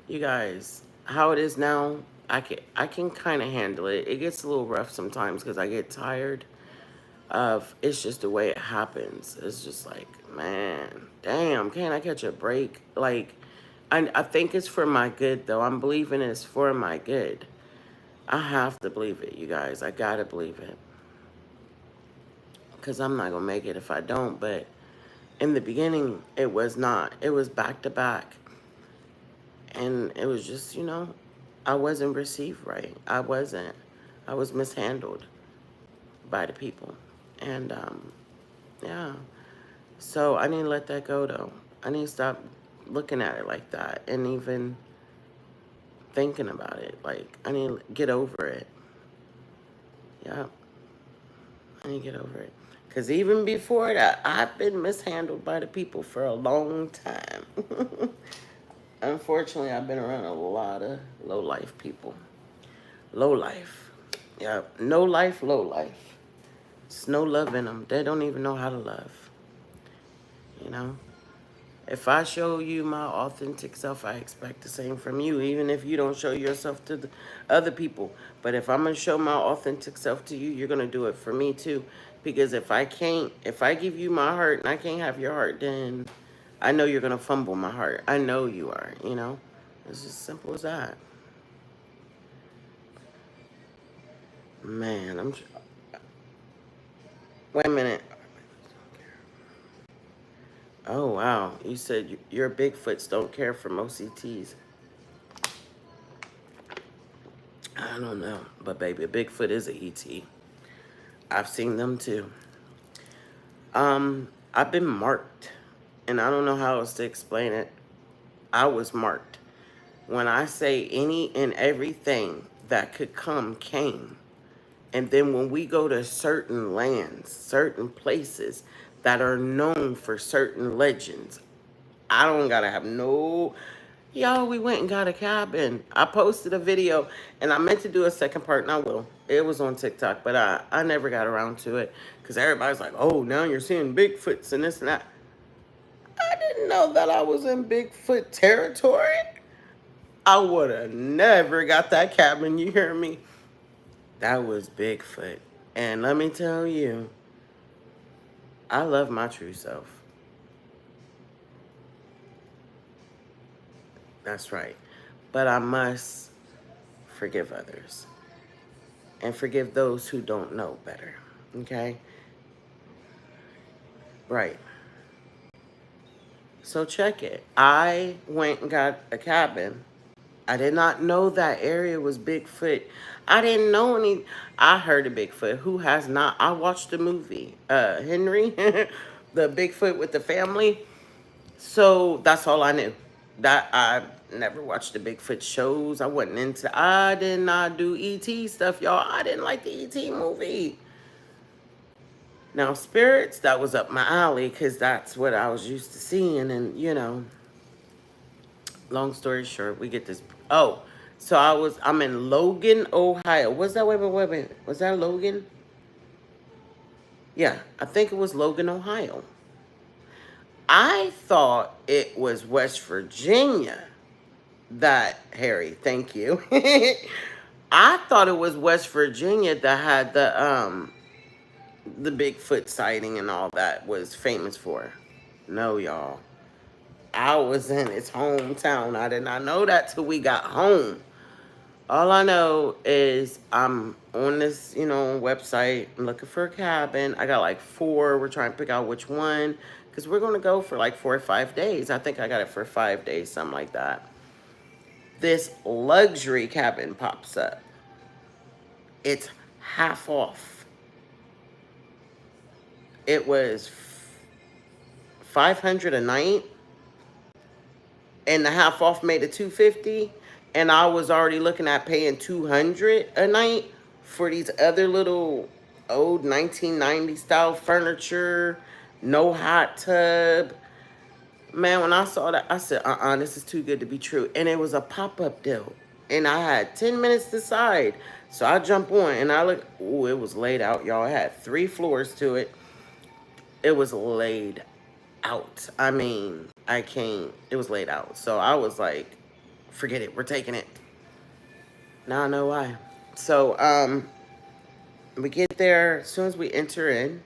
you guys, how it is now. I can kind of handle it. It gets a little rough sometimes because I get tired of, it's just the way it happens. It's just like, man, damn, can't I catch a break? Like, I think it's for my good, though. I'm believing it's for my good. I have to believe it, you guys. I gotta believe it, because I'm not gonna make it if I don't. But in the beginning, it was not. It was back to back, and it was just, I wasn't received right. I wasn't. I was mishandled by the people, and yeah. So I need to let that go, though. I need to stop looking at it like that and even thinking about it. Like, I need to get over it. Yeah, I need to get over it. Because even before that, I've been mishandled by the people for a long time. Unfortunately, I've been around a lot of low-life people. Low life. Yeah, no life, low life. There's no love in them. They don't even know how to love, you know? If I show you my authentic self, I expect the same from you, even if you don't show yourself to the other people. But if I'm going to show my authentic self to you, you're going to do it for me too. Because if I give you my heart and I can't have your heart, then I know you're going to fumble my heart. I know you are. It's just simple as that. Man, wait a minute. Oh, wow. You said your Bigfoots don't care for OCTs. I don't know. But baby, a Bigfoot is a ET. I've seen them too. I've been marked. And I don't know how else to explain it. I was marked. When I say any and everything that could come, came. And then when we go to certain lands, certain places that are known for certain legends, I don't gotta have no, yo, we went and got a cabin. I posted a video and I meant to do a second part and I will. It was on TikTok, but I never got around to it because everybody's like, oh, now you're seeing Bigfoots and this and that. I didn't know that I was in Bigfoot territory. I would have never got that cabin, you hear me? That was Bigfoot. And let me tell you, I love my true self. That's right. But I must forgive others and forgive those who don't know better. Okay? Right. So check it. I went and got a cabin. I did not know that area was Bigfoot. I didn't know any. I heard of Bigfoot. Who has not? I watched the movie, Henry, the Bigfoot with the family. So that's all I knew. That I never watched the Bigfoot shows. I wasn't into. I did not do ET stuff, y'all. I didn't like the ET movie. Now spirits, that was up my alley because that's what I was used to seeing, and you know. Long story short, we get this. Oh, so I'm in Logan, Ohio. Was that, wait a minute. Was that Logan? Yeah, I think it was Logan, Ohio. I thought it was West Virginia that, Harry, thank you. I thought it was West Virginia that had the Bigfoot sighting and all that was famous for. No, y'all. I was in its hometown. I did not know that till we got home. All I know is I'm on this, website. I'm looking for a cabin. I got like 4. We're trying to pick out which one because we're going to go for like 4 or 5 days. I think I got it for 5 days, something like that. This luxury cabin pops up. It's half off. It was $500 a night, and the half off made it $250. And I was already looking at paying $200 a night for these other little old 1990 style furniture, no hot tub. Man, when I saw that, I said, this is too good to be true. And it was a pop-up deal. And I had 10 minutes to decide. So I jump on and I look, ooh, it was laid out, y'all. It had 3 floors to it. It was laid out. I mean, it was laid out. So I was like, forget it, we're taking it. Now I know why. So we get there. As soon as we enter in,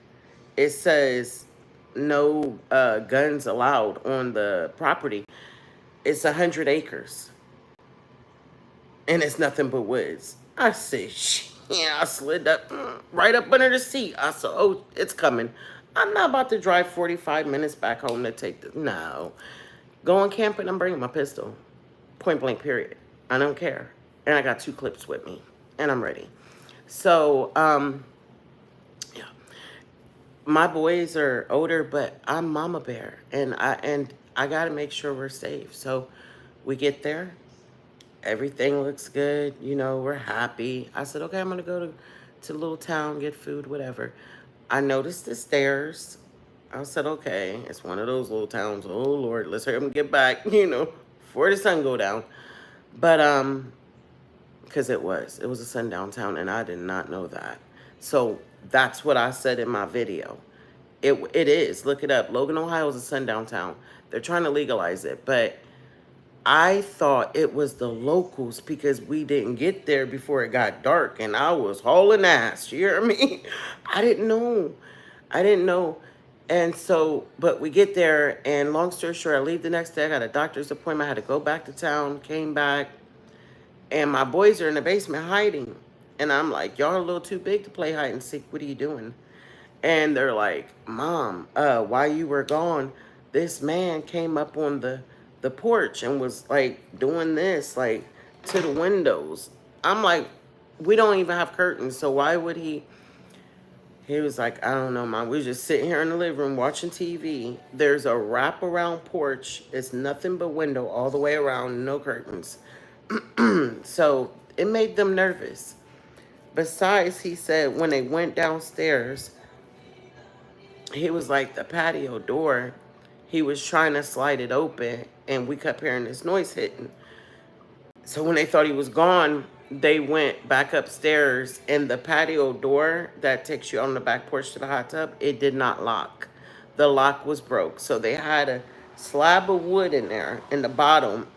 it says no guns allowed on the property. It's 100 acres, and it's nothing but woods. I said, yeah, I slid up right up under the seat. I said, oh, it's coming. I'm not about to drive 45 minutes back home to take this. No. Going camping, I'm bringing my pistol. Point blank, period. I don't care. And I got 2 clips with me. And I'm ready. So, yeah. My boys are older, but I'm mama bear. And I got to make sure we're safe. So, we get there. Everything looks good. We're happy. I said, okay, I'm going to go to the little town, get food, whatever. I noticed the stairs. I said, okay, it's one of those little towns. Oh, Lord, let's hurry up and get back, before the sun go down. But, because it was a sundown town, and I did not know that. So that's what I said in my video. It is. Look it up. Logan, Ohio is a sundown town. They're trying to legalize it, but I thought it was the locals because we didn't get there before it got dark, and I was hauling ass. You hear me? I didn't know. And so, but we get there, and long story short, I leave the next day. I got a doctor's appointment. I had to go back to town, came back, and my boys are in the basement hiding. And I'm like, y'all are a little too big to play hide and seek. What are you doing? And they're like, Mom, while you were gone, this man came up on the porch and was like doing this, like to the windows. I'm like, We don't even have curtains, so why would he? He was like, I don't know, Mom. We were just sitting here in the living room watching TV. There's a wraparound porch. It's nothing but window all the way around, no curtains. So it made them nervous. Besides, he said when they went downstairs, he was like, the patio door, he was trying to slide it open, and we kept hearing this noise hitting. So when they thought he was gone, they went back upstairs, and the patio door that takes you on the back porch to the hot tub, it did not lock. The lock was broke. So they had a slab of wood in there in the bottom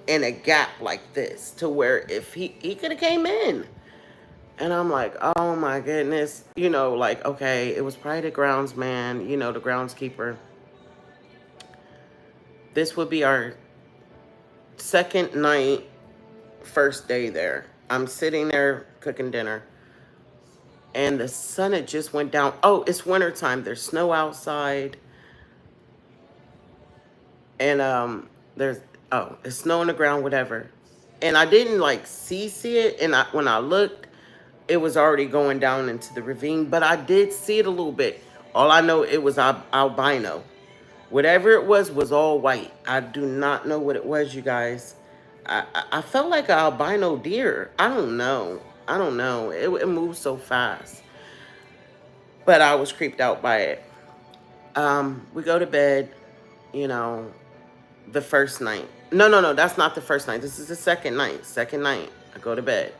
and a gap like this to where if he could have came in. And I'm like, oh my goodness. You know, like, okay, it was probably the groundsman, you know, the groundskeeper. This would be our second night, first day there. I'm sitting there cooking dinner, and the sun had just went down. Oh, it's wintertime. There's snow outside, and there's it's snow on the ground, whatever. And I didn't like see it, and when I looked, it was already going down into the ravine. But I did see it a little bit. All I know, it was albino. Whatever it was all white. I do not know what it was, you guys. I felt like an albino deer. I don't know. I don't know. It moved so fast. But I was creeped out by it. We go to bed, you know, the first night. No, that's not the first night. This is the second night. Second night, I go to bed.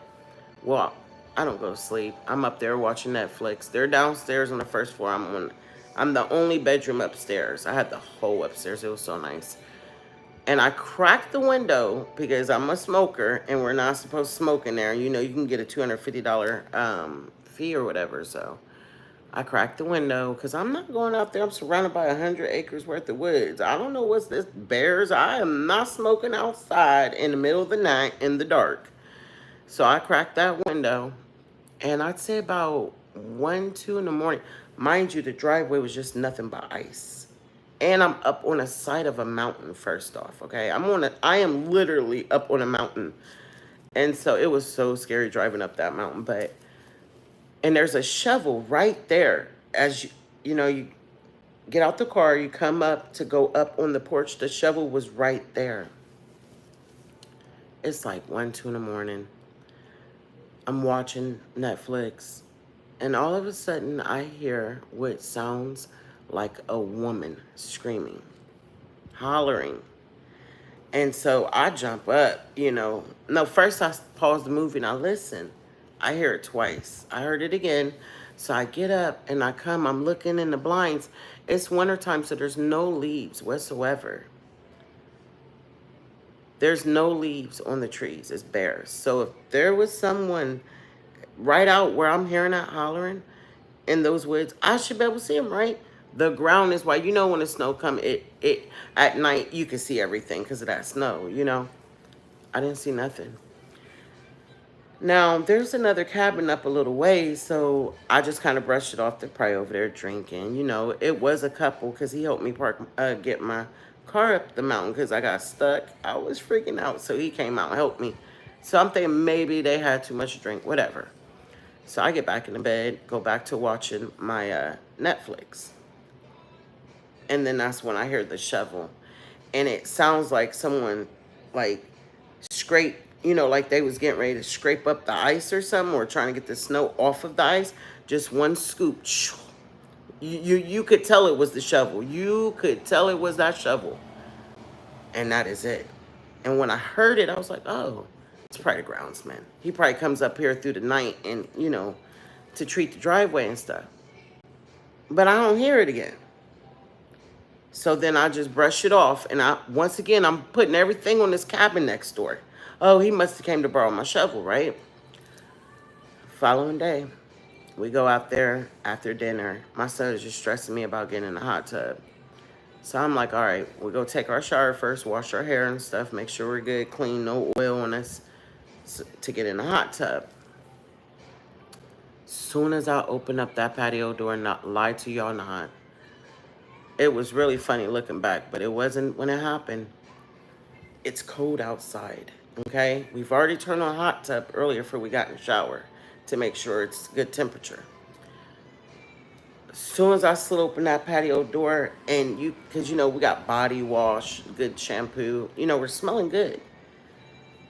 Well, I don't go to sleep. I'm up there watching Netflix. They're downstairs on the first floor. I'm the only bedroom upstairs. I had the whole upstairs. It was so nice. And I cracked the window because I'm a smoker and we're not supposed to smoke in there. You know, you can get a $250 fee or whatever. So I cracked the window because I'm not going out there. I'm surrounded by 100 acres worth of woods. I don't know what's this, bears. I am not smoking outside in the middle of the night in the dark. So I cracked that window, and I'd say about 1, 2 in the morning. Mind you, the driveway was just nothing but ice. And I'm up on the side of a mountain, first off, okay? I am literally up on a mountain. And so it was so scary driving up that mountain. And there's a shovel right there. As you know, you get out the car, you come up to go up on the porch. The shovel was right there. It's like 1, 2 in the morning. I'm watching Netflix, and all of a sudden I hear what sounds like a woman screaming, hollering. And so I jump up, you know. No, first I pause the movie and I listen. I hear it twice. I heard it again. So I get up and I'm looking in the blinds. It's wintertime, so there's no leaves whatsoever. There's no leaves on the trees. It's bare. So if there was someone right out where I'm hearing that hollering in those woods, I should be able to see them, right? The ground is white. You know when the snow come, it at night you can see everything because of that snow, you know. I didn't see nothing. Now, there's another cabin up a little ways, so I just kind of brushed it off. They're probably over there drinking. You know, it was a couple because he helped me get my car up the mountain because I got stuck. I was freaking out, so he came out and helped me. So I'm thinking maybe they had too much to drink, whatever. So I get back in the bed, go back to watching my Netflix. And then that's when I hear the shovel. And it sounds like someone, like, scrape, you know, like they was getting ready to scrape up the ice or something, or trying to get the snow off of the ice. Just one scoop. You could tell it was the shovel. You could tell it was that shovel. And that is it. And when I heard it, I was like, oh, it's probably the groundsman. He probably comes up here through the night and, you know, to treat the driveway and stuff. But I don't hear it again. So then I just brush it off. And once again, I'm putting everything on this cabin next door. Oh, he must have came to borrow my shovel, right? Following day, we go out there after dinner. My son is just stressing me about getting in the hot tub. So I'm like, all right, we'll go take our shower first, wash our hair and stuff, make sure we're good, clean, no oil on us to get in the hot tub. Soon as I open up that patio door, not lie to y'all not, it was really funny looking back, but it wasn't when it happened. It's cold outside, okay? We've already turned on a hot tub earlier before we got in the shower. to make sure it's good temperature. As soon as I slid open that patio door, and because we got body wash, good shampoo, we're smelling good.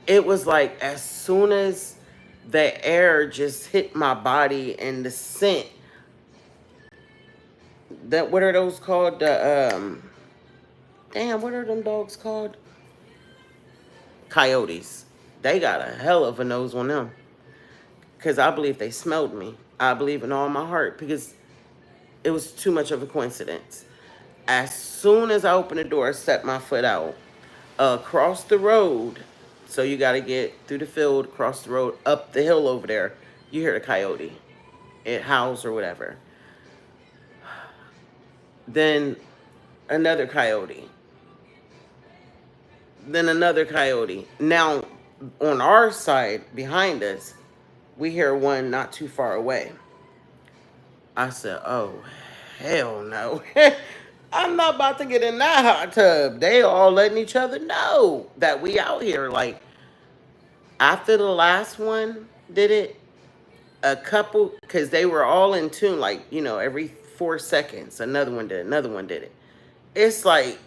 It was like as soon as the air just hit my body and the scent, that what are those called? Damn, what are them dogs called? Coyotes. They got a hell of a nose on them. Because I believe they smelled me. I believe in all my heart because it was too much of a coincidence. As soon as I opened the door, set my foot out, across the road, so you got to get through the field, across the road, up the hill over there, you hear the coyote. It howls or whatever. Then another coyote. Then another coyote. Now, on our side, behind us, we hear one not too far away. I said, oh, hell no. I'm not about to get in that hot tub. They all letting each other know that we out here. Like, after the last one did it, a couple, because they were all in tune, like, every 4 seconds, another one did it, another one did it. It's like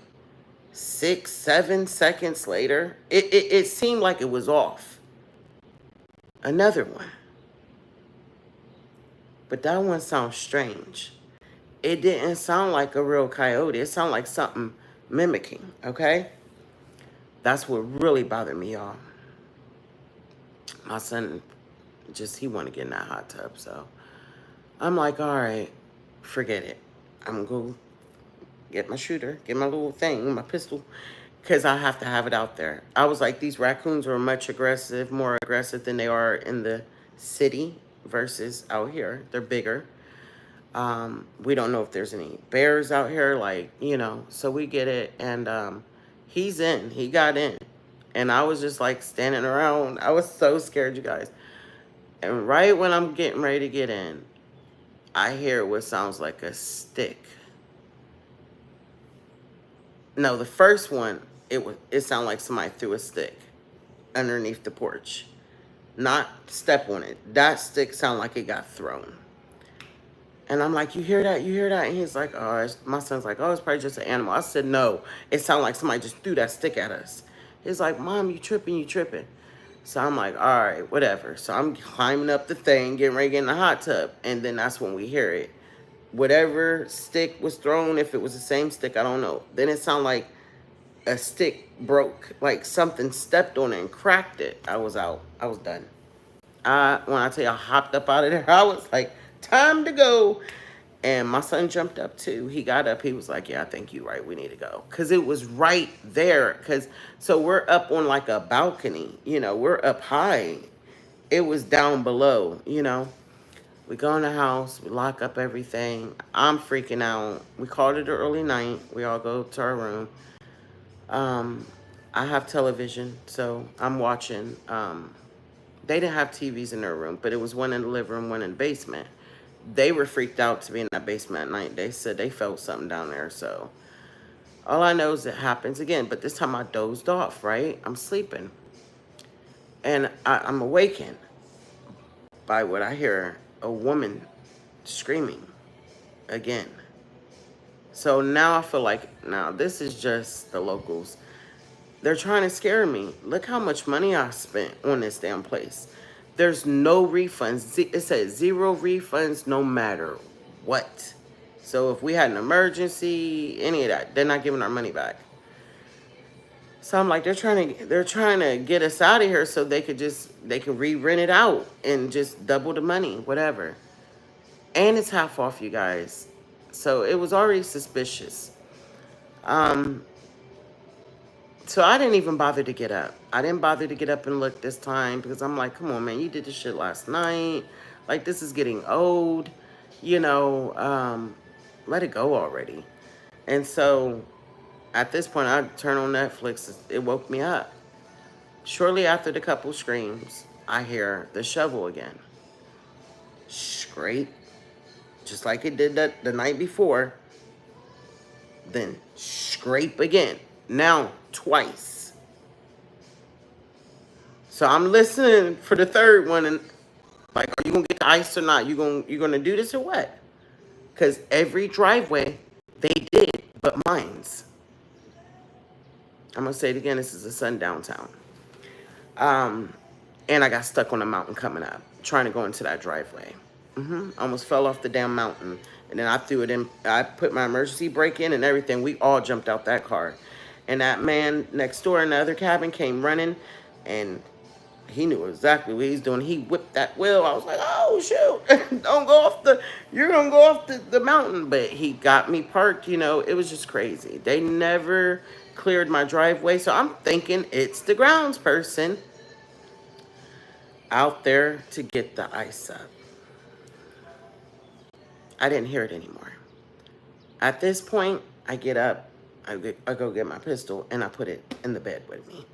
6, 7 seconds later, it seemed like it was off. Another one. But that one sounds strange. It didn't sound like a real coyote. It sounded like something mimicking, okay? That's what really bothered me, y'all. My son, he want to get in that hot tub, so I'm like, all right, forget it. I'm going to go get my shooter, get my little thing, my pistol, because I have to have it out there. I was like, these raccoons are more aggressive than they are in the city versus out here. They're bigger. We don't know if there's any bears out here, so we get it. And he got in. And I was just like standing around. I was so scared, you guys. And right when I'm getting ready to get in, I hear what sounds like a stick. No, the first one, it sounded like somebody threw a stick underneath the porch. Not step on it. That stick sounded like it got thrown. And I'm like, you hear that? You hear that? And he's like, my son's like, oh, it's probably just an animal. I said, no, it sounded like somebody just threw that stick at us. He's like, Mom, you tripping. So I'm like, all right, whatever. So I'm climbing up the thing, getting ready to get in the hot tub. And then that's when we hear it. Whatever stick was thrown, if it was the same stick, I don't know. Then it sounded like a stick broke, like something stepped on it and cracked it. I was out. I was done. When I tell you I hopped up out of there, I was like, time to go. And my son jumped up too. He got up. He was like, yeah, I think you're right. We need to go. Because it was right there. So we're up on like a balcony. We're up high. It was down below, We go in the house. We lock up everything. I'm freaking out. We called it an early night. We all go to our room. I have television, so I'm watching. They didn't have TVs in their room, but it was one in the living room, one in the basement. They were freaked out to be in that basement at night. They said they felt something down there. So all I know is it happens again. But this time I dozed off, right? I'm sleeping. And I'm awakened by what I hear, a woman screaming again. So now I feel like, now this is just the locals. They're trying to scare me. Look how much money I spent on this damn place. There's no refunds. It says 0 refunds no matter what. So if we had an emergency, any of that, they're not giving our money back. So I'm like, they're trying to get us out of here so they can re-rent it out and just double the money, whatever. And it's half off, you guys. So it was already suspicious. So I didn't even bother to get up. I didn't bother to get up and look this time because I'm like, come on, man, you did this shit last night. Like, this is getting old, let it go already. And so at this point, I turned on Netflix. It woke me up. Shortly after the couple screams, I hear the shovel again. Scrape, just like it did the night before. Then scrape again. Now twice. So I'm listening for the third one, and Like, are you gonna get the ice or not? You gonna do this or what? Because every driveway they did, but mine's. I'm gonna say it again. This is a sundown town. And I got stuck on a mountain coming up, trying to go into that driveway. Almost fell off the damn mountain. And then I threw it in. I put my emergency brake in and everything. We all jumped out that car. And that man next door in the other cabin came running, and he knew exactly what he's doing. He whipped that wheel. I was like, oh, shoot. Don't go off you're going to go off the mountain. But he got me parked, you know. It was just crazy. They never cleared my driveway. So I'm thinking it's the grounds person out there to get the ice up. I didn't hear it anymore. At this point, I get up, I go get my pistol, and I put it in the bed with me.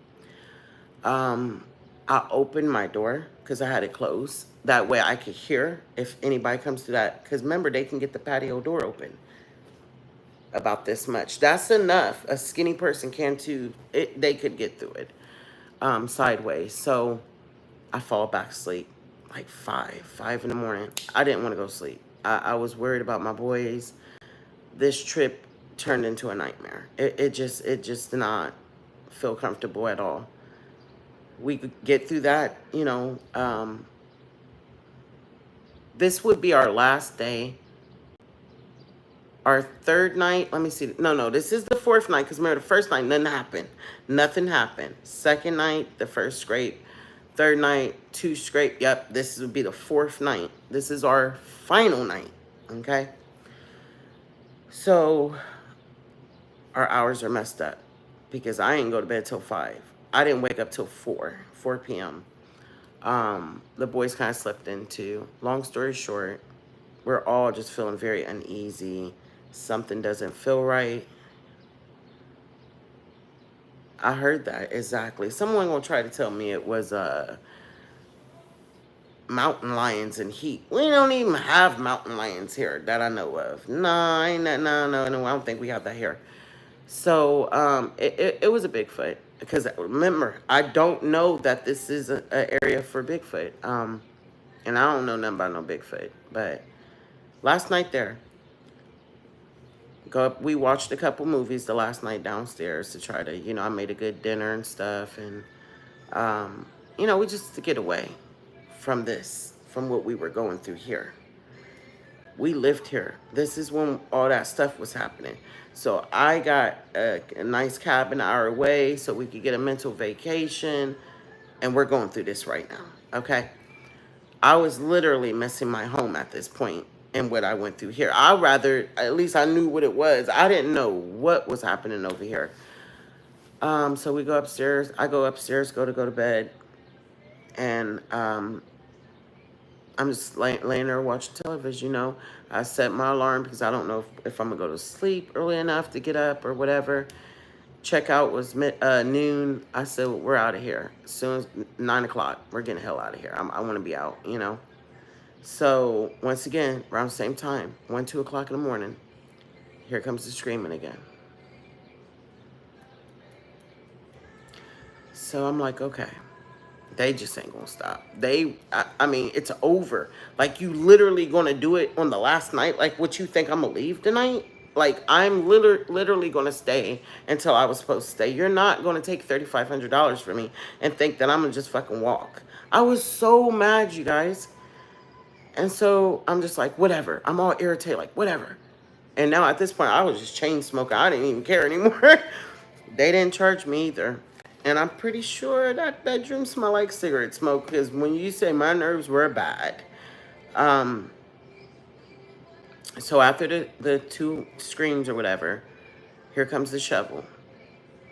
I opened my door because I had it closed. That way I could hear if anybody comes to that. Because remember, they can get the patio door open about this much. That's enough. A skinny person can too. They could get through it sideways. So I fall back asleep like 5 in the morning. I didn't want to go to sleep. I was worried about my boys. This trip turned into a nightmare. It just did not feel comfortable at all. We could get through that, you know. This would be our last day. Our third night, let me see. No, this is the fourth night, because remember the first night, Nothing happened. Second night, the first scrape. Third night, 2 scrape. Yep, this would be the fourth night. This is our final night, okay? So, our hours are messed up, because I didn't go to bed till 5. I didn't wake up till 4 p.m. The boys kind of slept in too. Long story short, we're all just feeling very uneasy. Something doesn't feel right. I heard that, exactly. Someone will try to tell me it was mountain lions and heat. We don't even have mountain lions here that I know of. No, I don't think we have that here. So it was a Bigfoot. Because remember, I don't know that this is an area for Bigfoot. And I don't know nothing about no Bigfoot. But last night there, we watched a couple movies the last night downstairs to try to, you know, I made a good dinner and stuff. And, you know, we just to get away from what we were going through here. We lived here. This is when all that stuff was happening. So I got a nice cabin an hour away so we could get a mental vacation. And we're going through this right now, okay? I was literally missing my home at this point and what I went through here. At least I knew what it was. I didn't know what was happening over here. So we go upstairs. I go upstairs, go to bed. And I'm just laying there watching television, you know. I set my alarm because I don't know if I'm going to go to sleep early enough to get up or whatever. Checkout was noon. I said, well, we're out of here. As soon as 9 o'clock, we're getting the hell out of here. I want to be out, you know. So, once again, around the same time, 1, 2 o'clock in the morning, here comes the screaming again. So, I'm like, okay. They just ain't gonna stop. I mean, it's over. Like, you literally gonna do it on the last night? Like, what, you think I'm gonna leave tonight? Like, I'm literally gonna stay until I was supposed to stay. You're not gonna take $3,500 from me and think that I'm gonna just fucking walk. I was so mad, you guys. And so, I'm just like, whatever. I'm all irritated, like, whatever. And now, at this point, I was just chain smoking. I didn't even care anymore. They didn't charge me either. And I'm pretty sure that bedroom smelled like cigarette smoke, because when you say my nerves were bad. So after the 2 screams or whatever, here comes the shovel.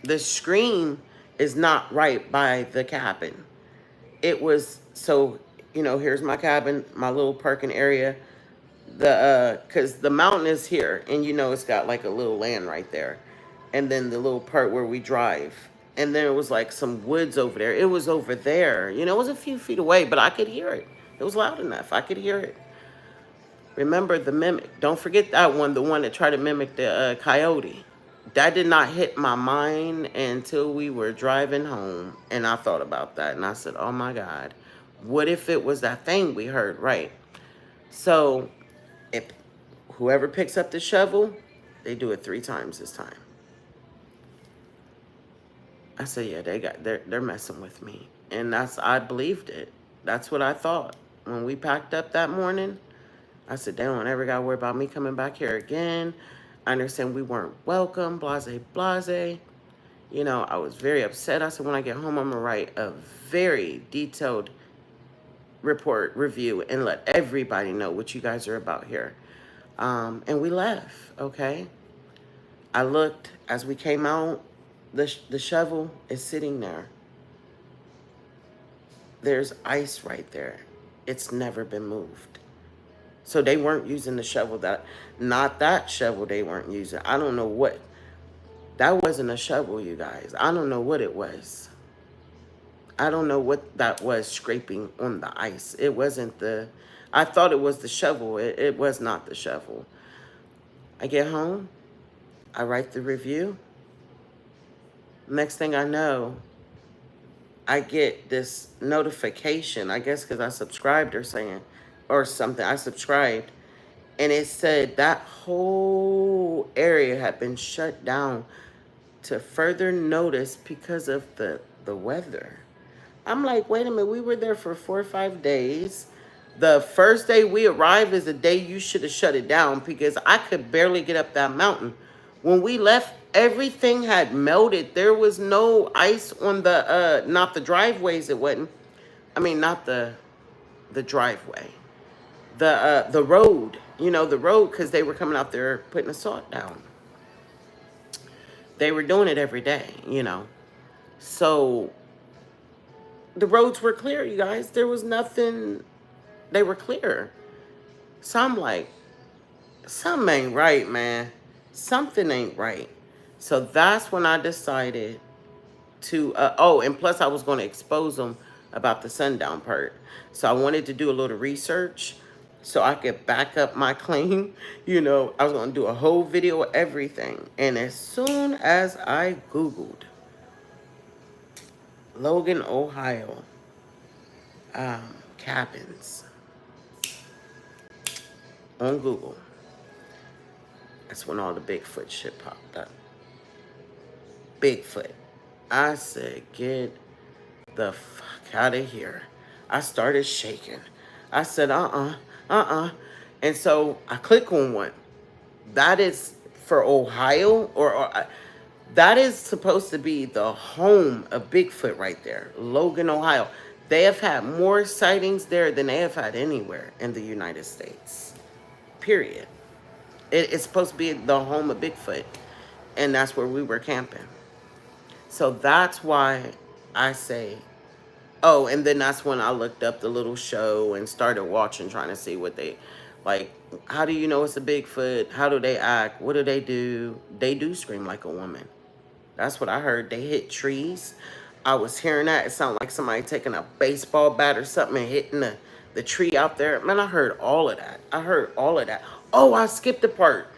The scream is not right by the cabin. It was, so, you know, here's my cabin, my little parking area. Because the mountain is here, and you know it's got like a little land right there. And then the little part where we drive. And then it was like some woods over there. It was over there. You know, it was a few feet away, but I could hear it. It was loud enough. I could hear it. Remember the mimic. Don't forget that one, the one that tried to mimic the coyote. That did not hit my mind until we were driving home. And I thought about that. And I said, oh, my God. What if it was that thing we heard, right? So if whoever picks up the shovel, they do it 3 times this time. I said, yeah, they're messing with me. And I believed it. That's what I thought. When we packed up that morning, I said, they don't ever got to worry about me coming back here again. I understand we weren't welcome, blase, blase. You know, I was very upset. I said, when I get home, I'm going to write a very detailed report, review, and let everybody know what you guys are about here. And we left, okay? I looked as we came out, the shovel is sitting there. There's ice right there. It's never been moved. So they weren't using the shovel not that shovel they weren't using. I don't know what, that wasn't a shovel, you guys. I don't know what it was. I don't know what that was scraping on the ice. It wasn't I thought it was the shovel. It was not the shovel. I get home, I write the review. Next thing I know, I get this notification, I guess because I subscribed or something. I subscribed, and it said that whole area had been shut down to further notice because of the weather. I'm like, wait a minute, we were there for 4 or 5 days. The first day we arrived is the day you should have shut it down because I could barely get up that mountain. When we left, everything had melted. There was no ice on not the driveways, it wasn't. I mean, not the driveway. The road, you know, the road, because they were coming out there putting the salt down. They were doing it every day, you know. So the roads were clear, you guys. There was nothing, they were clear. So I'm like, something ain't right, man. Something ain't right. So that's when I decided to, oh, and plus I was going to expose them about the sundown part. So I wanted to do a little research so I could back up my claim. You know, I was going to do a whole video of everything. And as soon as I Googled Logan, Ohio, cabins on Google, that's when all the Bigfoot shit popped up. Bigfoot. I said, get the fuck out of here. I started shaking. I said, And so I click on one. That is for Ohio, that is supposed to be the home of Bigfoot right there, Logan, Ohio. They have had more sightings there than they have had anywhere in the United States. Period. It's supposed to be the home of Bigfoot, and that's where we were camping. So that's why I say, oh, and then that's when I looked up the little show and started watching, trying to see what they, like, how do you know it's a Bigfoot? How do they act? What do? They do scream like a woman. That's what I heard. They hit trees. I was hearing that. It sounded like somebody taking a baseball bat or something and hitting the tree out there. Man, I heard all of that. I heard all of that. Oh, I skipped a part.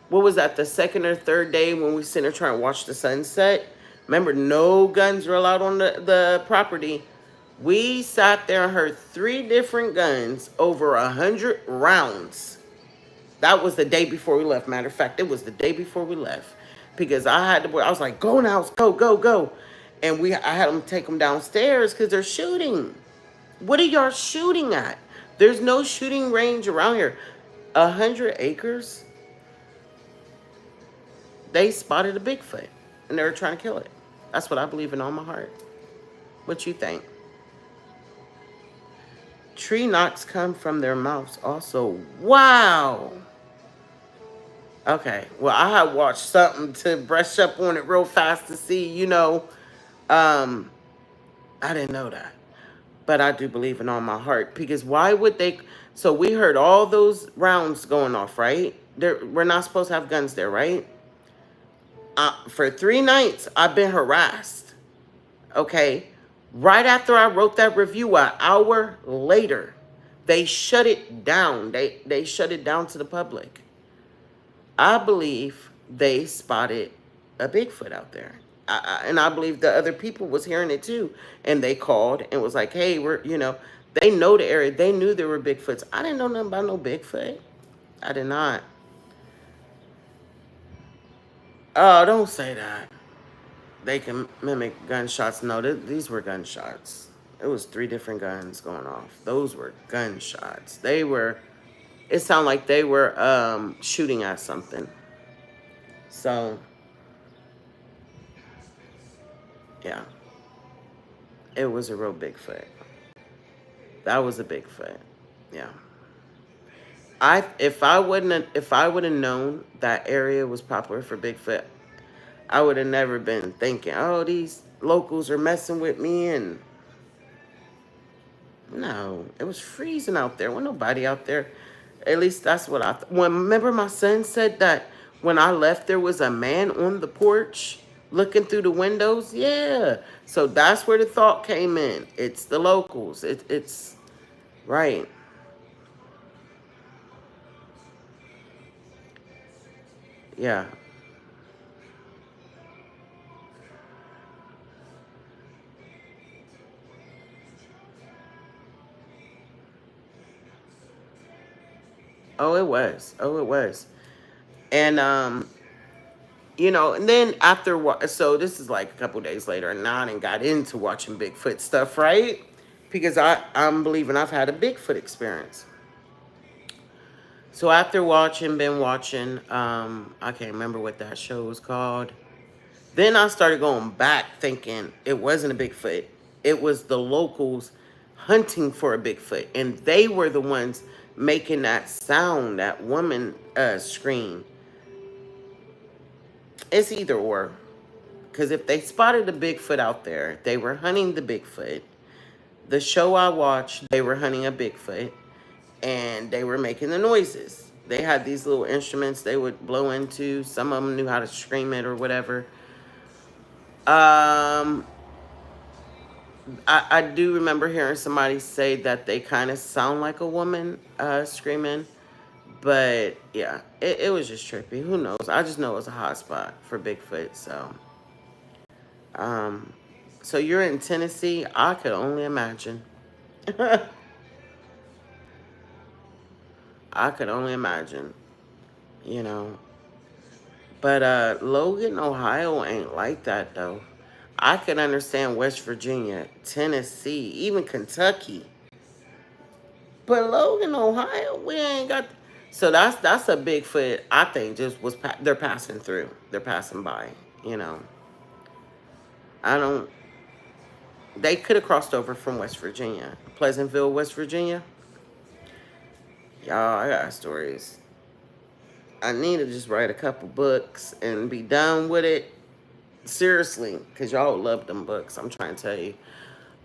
What was that, the second or third day when we sitting there trying to watch the sunset? Remember, no guns were allowed on the property. We sat there and heard 3 different guns, over 100 rounds. That was the day before we left. Matter of fact, it was the day before we left. Because I was like, go now, go, go, go. And I had them take them downstairs because they're shooting. What are y'all shooting at? There's no shooting range around here. 100 acres? They spotted a Bigfoot and they were trying to kill it. That's what I believe in all my heart. What you think? Tree knocks come from their mouths also. Wow. Okay. Well, I had watched something to brush up on it real fast to see, you know. I didn't know that. But I do believe in all my heart. Because why would they? So we heard all those rounds going off, right? We're not supposed to have guns there, right? For 3 nights, I've been harassed. Okay? Right after I wrote that review, an hour later, they shut it down. They shut it down to the public. I believe they spotted a Bigfoot out there. And I believe the other people was hearing it too. And they called and was like, hey, They know the area. They knew there were Bigfoots. I didn't know nothing about no Bigfoot. I did not. Oh, don't say that. They can mimic gunshots. No, these were gunshots. It was 3 different guns going off. Those were gunshots. They were. It sounded like they were shooting at something. So yeah, it was a real Bigfoot. That was a Bigfoot. Yeah. If I would have known that area was popular for Bigfoot, I would have never been thinking, oh, these locals are messing with me. And no, it was freezing out there. Wasn't nobody out there. At least that's what I when remember my son said that when I left there was a man on the porch looking through the windows. Yeah. So that's where the thought came in. It's the locals. It's right. Yeah. Oh, it was. Oh, it was. And and then after so this is like a couple days later, and now I done got into watching Bigfoot stuff, right? Because I'm believing I've had a Bigfoot experience. So after been watching, I can't remember what that show was called. Then I started going back thinking it wasn't a Bigfoot. It was the locals hunting for a Bigfoot. And they were the ones making that sound, that woman scream. It's either or. Because if they spotted a Bigfoot out there, they were hunting the Bigfoot. The show I watched, they were hunting a Bigfoot. And they were making the noises. They had these little instruments they would blow into. Some of them knew how to scream it or whatever. Um, I do remember hearing somebody say that they kind of sound like a woman screaming. But yeah, it was just trippy. Who knows? I just know it was a hot spot for Bigfoot. Um, so you're in Tennessee. I could only imagine. I could only imagine, you know. But Logan, Ohio ain't like that though. I could understand West Virginia, Tennessee, even Kentucky. But Logan, Ohio, we ain't got. So that's a Bigfoot. I think just they're passing through. They're passing by. You know, I don't. They could have crossed over from West Virginia, Pleasantville, West Virginia. Y'all, I got stories. I need to just write a couple books and be done with it. Seriously, because y'all love them books. I'm trying to tell you.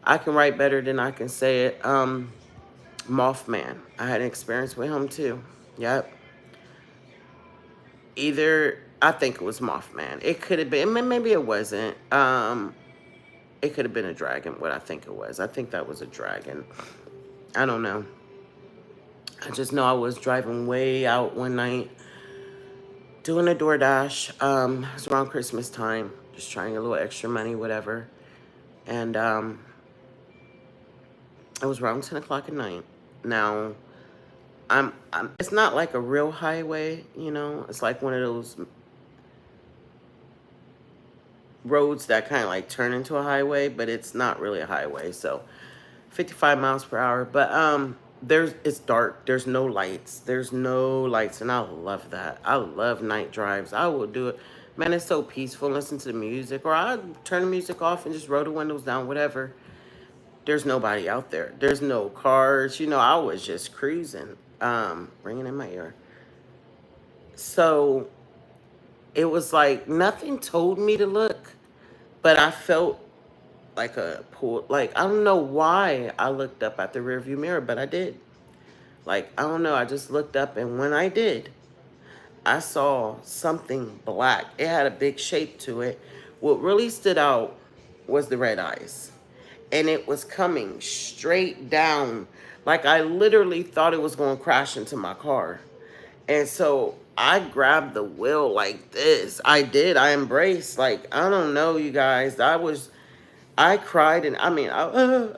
I can write better than I can say it. Mothman. I had an experience with him too. Yep. Either I think it was Mothman. It could have been. Maybe it wasn't. It could have been a dragon. What I think it was. I think that was a dragon. I don't know. I just know I was driving way out one night doing a DoorDash. It was around Christmas time, just trying a little extra money, whatever. And it was around 10 o'clock at night. Now, it's not like a real highway, you know. It's like one of those roads that kind of like turn into a highway, but it's not really a highway. So 55 miles per hour. But it's dark. There's no lights. There's no lights, and I love that. I love night drives. I will do it. Man, it's so peaceful. Listen to the music, or I turn the music off and just roll the windows down, whatever. There's nobody out there. There's no cars. You know, I was just cruising, ringing in my ear. So it was like nothing told me to look, but I felt like a pull. Like I don't know why I looked up at the rearview mirror, but I did. Like I don't know. I just looked up, and when I did, I saw something black. It had a big shape to it. What really stood out was the red eyes. And it was coming straight down. Like I literally thought it was going to crash into my car. And so I grabbed the wheel like this. I did. I embraced. Like, I don't know, you guys. I cried, and I mean,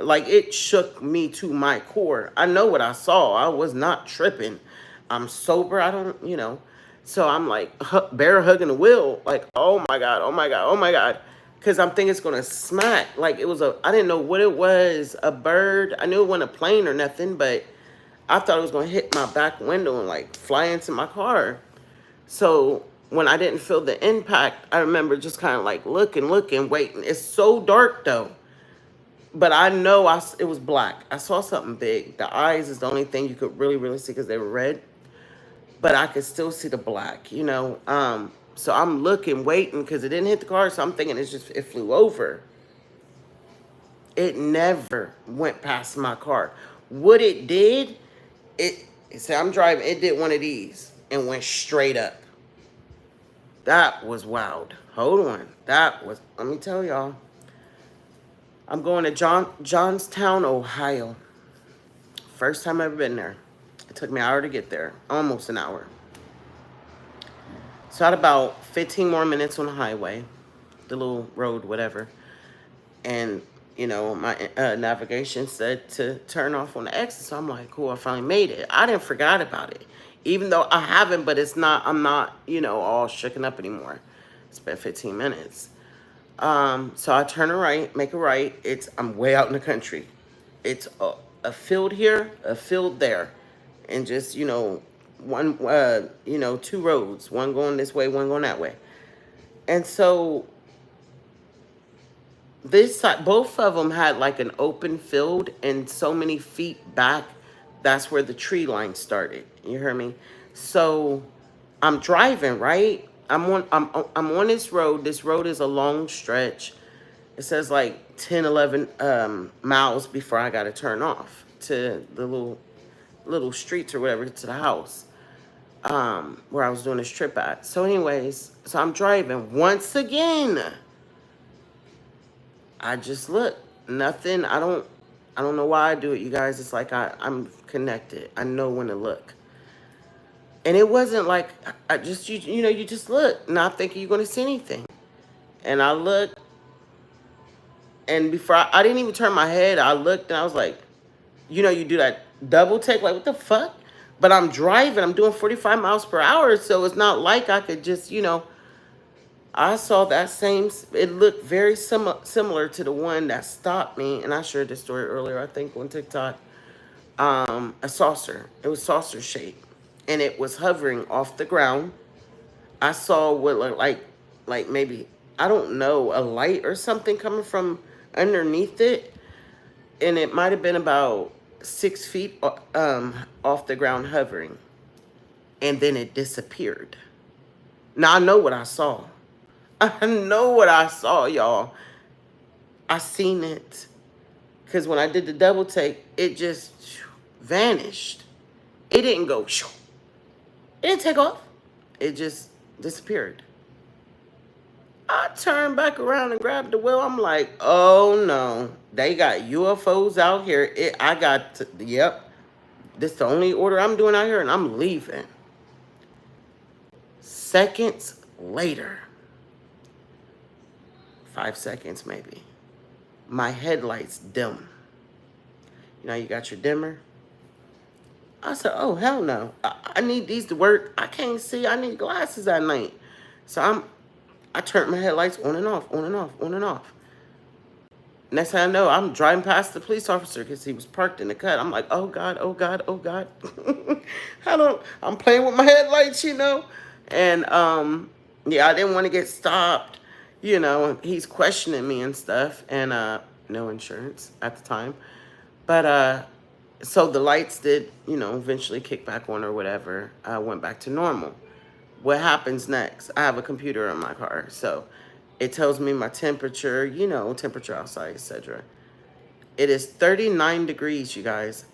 like it shook me to my core. I know what I saw. I was not tripping. I'm sober. I don't, So I'm like bear hugging the wheel, like, oh my god, oh my god, oh my god, because I'm thinking it's gonna smack. Like it was I didn't know what it was, a bird. I knew it wasn't a plane or nothing, but I thought it was gonna hit my back window and like fly into my car. So when I didn't feel the impact, I remember just kind of like looking, waiting. It's so dark though. But I know it was black. I saw something big. The eyes is the only thing you could really, really see because they were red. But I could still see the black. So I'm looking, waiting because it didn't hit the car. So I'm thinking it flew over. It never went past my car. What it did, it said I'm driving. It did one of these and went straight up. That was wild. Hold on. Let me tell y'all. I'm going to Johnstown, Ohio. First time I've ever been there. It took me an hour to get there. Almost an hour. So I had about 15 more minutes on the highway. The little road, whatever. And, my navigation said to turn off on the exit. So I'm like, cool, I finally made it. I didn't forget about it. Even though I haven't, but I'm not, all shooken up anymore. It's been 15 minutes. So I turn a right, make a right. I'm way out in the country. It's a field here, a field there. And just, one, two roads. One going this way, one going that way. And so this side, both of them had like an open field, and so many feet back, that's where the tree line started. You hear me? So I'm driving, right? I'm on this road. This road is a long stretch. It says like 10, 11 miles before I got to turn off to the little streets or whatever to the house where I was doing this trip at. So anyways, so I'm driving. Once again, I just look. Nothing. I don't know why I do it, you guys. It's like I'm connected. I know when to look. And it wasn't like I just, you just look, not thinking you're going to see anything. And I looked, and before I didn't even turn my head, I looked, and I was like, you do that double take, like, what the fuck? But I'm driving, I'm doing 45 miles per hour, so it's not like I could just, I saw that it looked very similar to the one that stopped me, and I shared this story earlier, I think, on TikTok. A saucer. It was saucer shaped, and it was hovering off the ground. I saw what looked like maybe, I don't know, a light or something coming from underneath it, and it might have been about 6 feet off the ground hovering, and then it disappeared. Now I know what I saw. I know what I saw, y'all. I seen it. Because when I did the double take, it just vanished. It didn't go. It didn't take off. It just disappeared. I turned back around and grabbed the wheel. I'm like, oh no. They got UFOs out here. Yep. This is the only order I'm doing out here, and I'm leaving. Seconds later, 5 seconds maybe, my headlights dim. You got your dimmer. I said, oh, hell no. I need these to work. I can't see. I need glasses at night. So I turned my headlights on and off, on and off, on and off. Next thing I know, I'm driving past the police officer because he was parked in the cut. I'm like, oh, God, oh, God, oh, God. I'm playing with my headlights, And, yeah, I didn't want to get stopped, and he's questioning me and stuff. And no insurance at the time. But so the lights did, eventually kick back on or whatever. I went back to normal. What happens next? I have a computer in my car, so it tells me my temperature, temperature outside, etc. It is 39 degrees, you guys.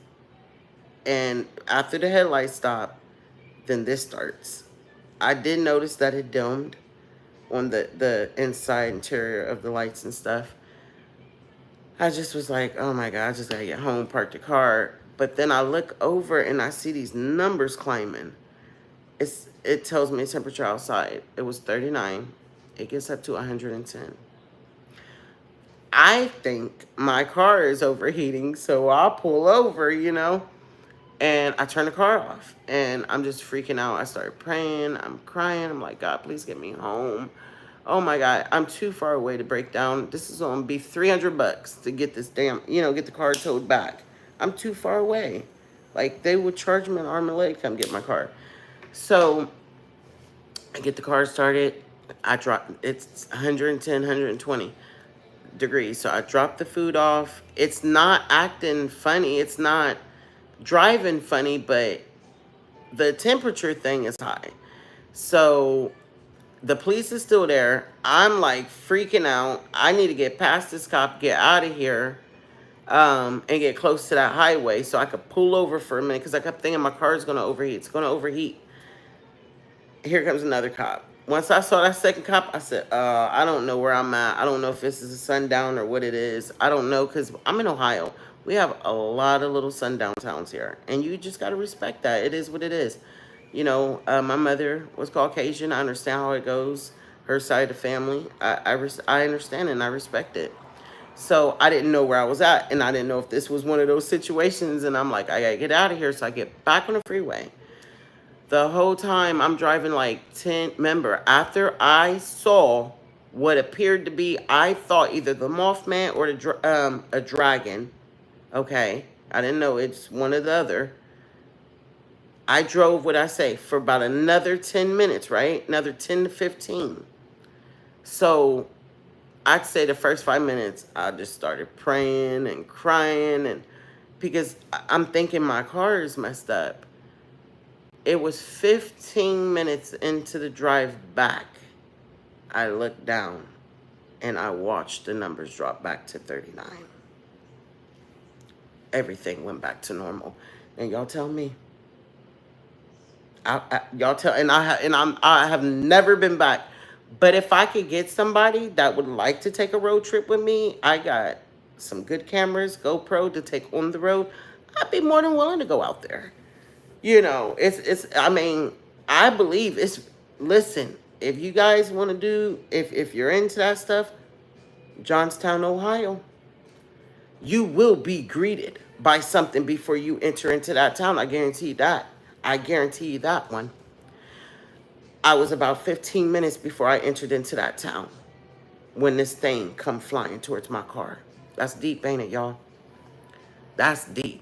And after the headlights stop, then this starts. I did notice that it dimmed on the inside interior of the lights and stuff. I just was like, oh my God, I just gotta get home, park the car. But then I look over and I see these numbers climbing. It tells me temperature outside. It was 39. It gets up to 110. I think my car is overheating, so I'll pull over, and I turn the car off. And I'm just freaking out. I start praying. I'm crying. I'm like, God, please get me home. Oh my God, I'm too far away to break down. This is going to be $300 to get this get the car towed back. I'm too far away. Like, they would charge me an arm and leg to come get my car. So I get the car started. It's 110, 120 degrees. So I drop the food off. It's not acting funny. It's not driving funny, but the temperature thing is high. So the police is still there. I'm like freaking out. I need to get past this cop, get out of here, and get close to that highway so I could pull over for a minute, because I kept thinking my car is going to overheat. It's going to overheat. Here comes another cop. Once I saw that second cop, I said, I don't know where I'm at. I don't know if this is a sundown or what it is. I don't know, because I'm in Ohio. We have a lot of little sundown towns here, and you just got to respect that. It is what it is. My mother was Caucasian. I understand how it goes. Her side of the family. I understand it, and I respect it. So I didn't know where I was at, and I didn't know if this was one of those situations, and I'm like, I got to get out of here. So I get back on the freeway. The whole time I'm driving like 10, remember, after I saw what appeared to be, I thought either the Mothman or a dragon, okay? I didn't know, it's one or the other. I drove, what I say, for about another 10 minutes, right? Another 10 to 15. So I'd say the first 5 minutes, I just started praying and crying, and because I'm thinking my car is messed up. It was 15 minutes into the drive back. I looked down and I watched the numbers drop back to 39. Everything went back to normal. And y'all tell me. I have never been back. But if I could get somebody that would like to take a road trip with me, I got some good cameras, GoPro to take on the road. I'd be more than willing to go out there. I believe listen, if you guys want to do, if you're into that stuff, Johnstown, Ohio, you will be greeted by something before you enter into that town. I guarantee that. I guarantee you that one. I was about 15 minutes before I entered into that town when this thing come flying towards my car. That's deep, ain't it, y'all? That's deep.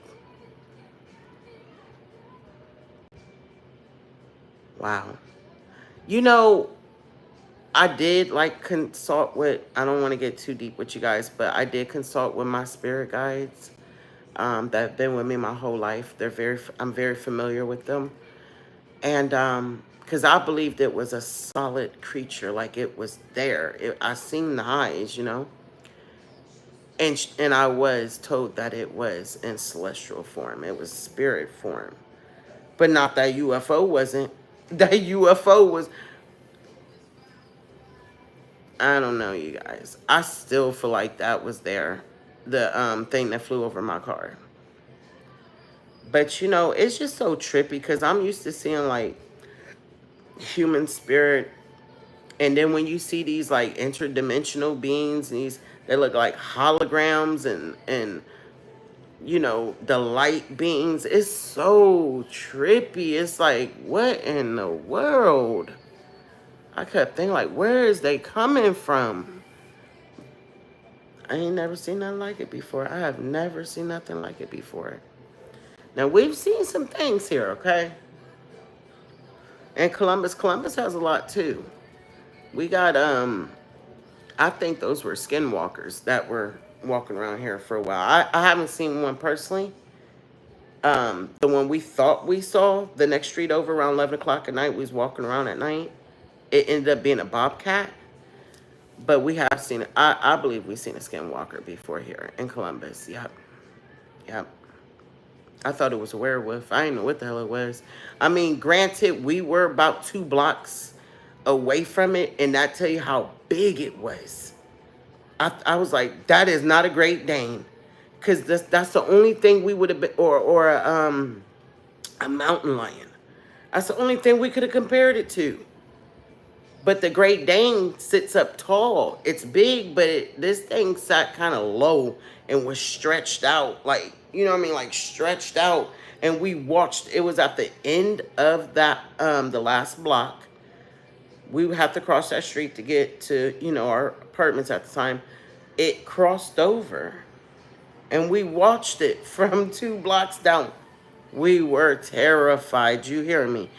Wow. I did consult with, I don't want to get too deep with you guys, but I did consult with my spirit guides that have been with me my whole life. I'm very familiar with them. And because I believed it was a solid creature, like it was there. I seen the eyes, And I was told that it was in celestial form. It was spirit form. But not that UFO wasn't. That UFO was, I don't know, you guys. I still feel like that was there. The thing that flew over my car. But it's just so trippy because I'm used to seeing like human spirit. And then when you see these like interdimensional beings, they look like holograms and the light beings, it's so trippy. It's like, what in the world? I kept thinking, like, where is they coming from? I ain't never seen nothing like it before. I have never seen nothing like it before. Now, we've seen some things here, okay? And Columbus has a lot, too. We got, I think those were skinwalkers that were walking around here for a while. I haven't seen one personally. The one we thought we saw the next street over around 11 o'clock at night, we was walking around at night. It ended up being a bobcat. But we have seen, I believe we've seen a skinwalker before here in Columbus. Yep. I thought it was a werewolf. I didn't know what the hell it was. I mean, granted, we were about 2 blocks away from it, and that tell you how big it was. I was like, that is not a Great Dane. Because that's the only thing we would have been, or a mountain lion. That's the only thing we could have compared it to. But the Great Dane sits up tall. It's big, but this thing sat kind of low and was stretched out, like, you know what I mean, like stretched out. And we watched. It was at the end of that, the last block. We would have to cross that street to get to, our apartments at the time. It crossed over, and we watched it from 2 blocks down. We were terrified. You hear me?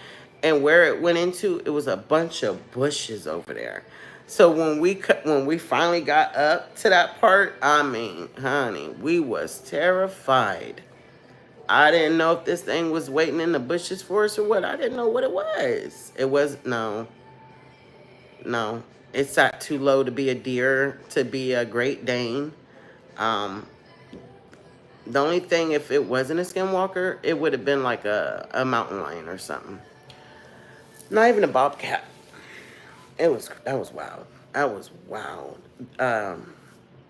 And where it went into, it was a bunch of bushes over there. So when we finally got up to that part, I mean, honey, we was terrified. I didn't know if this thing was waiting in the bushes for us or what. I didn't know what it was. It was no, no. It sat too low to be a deer, to be a Great Dane. Um, the only thing, if it wasn't a skinwalker, it would have been like a mountain lion or something. Not even a bobcat. That was wild. That was wild. Um,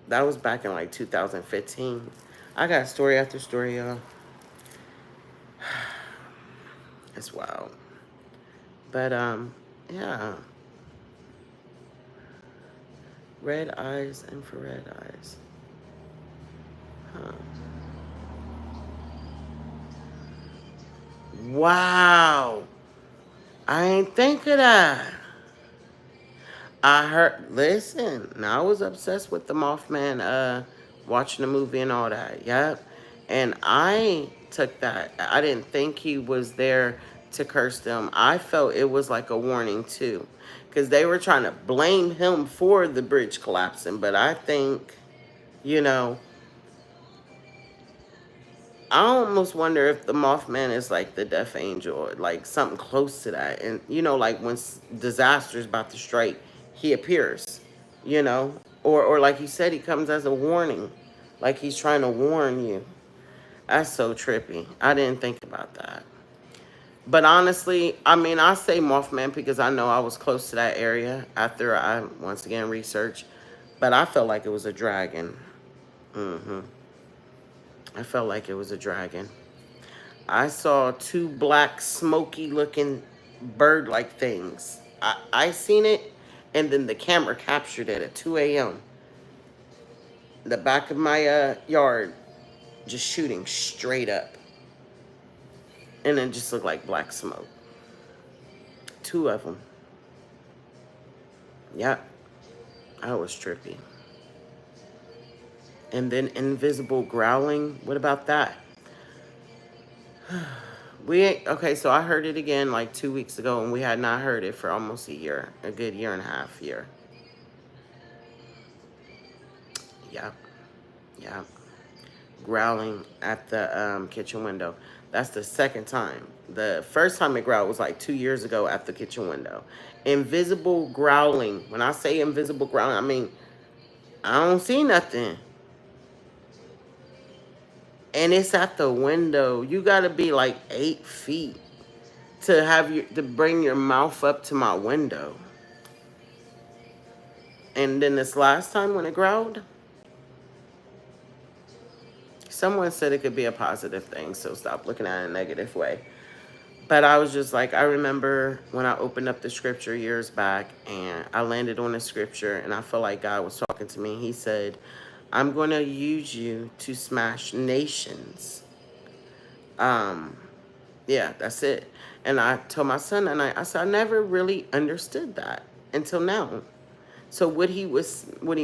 that was back in like 2015. I got story after story, y'all. It's wild. But yeah. Red eyes, infrared eyes. Huh. Wow. I ain't think of that. I heard, listen, now I was obsessed with the Mothman, watching the movie and all that. Yep. And I took that. I didn't think he was there to curse them. I felt it was like a warning too. Because they were trying to blame him for the bridge collapsing. But I think, you know, I almost wonder if the Mothman is like the death angel, or like something close to that. And, like when disaster is about to strike, he appears, you know? Or like you said, he comes as a warning. Like he's trying to warn you. That's so trippy. I didn't think about that. But honestly, I mean, I say Mothman because I know I was close to that area after I, once again, researched. But I felt like it was a dragon. Mm-hmm. I felt like it was a dragon. I saw 2 black, smoky-looking bird-like things. I seen it, and then the camera captured it at 2 a.m. The back of my yard, just shooting straight up. And it just looked like black smoke. 2 of them. Yep. I was trippy. And then invisible growling. What about that? Okay, so I heard it again like 2 weeks ago, and we had not heard it for almost a year. A good year and a half year. Yep. Yep. Growling at the kitchen window. That's the second time. The first time it growled was like 2 years ago at the kitchen window. Invisible growling. When I say invisible growling, I mean, I don't see nothing. And it's at the window. You gotta be like 8 feet to bring your mouth up to my window. And then this last time when it growled, someone said it could be a positive thing, so stop looking at it in a negative way. But I was just like, I remember when I opened up the scripture years back and I landed on the scripture and I felt like God was talking to me. He said, I'm going to use you to smash nations. Yeah, that's it. And I told my son, and I said, I never really understood that until now. So what he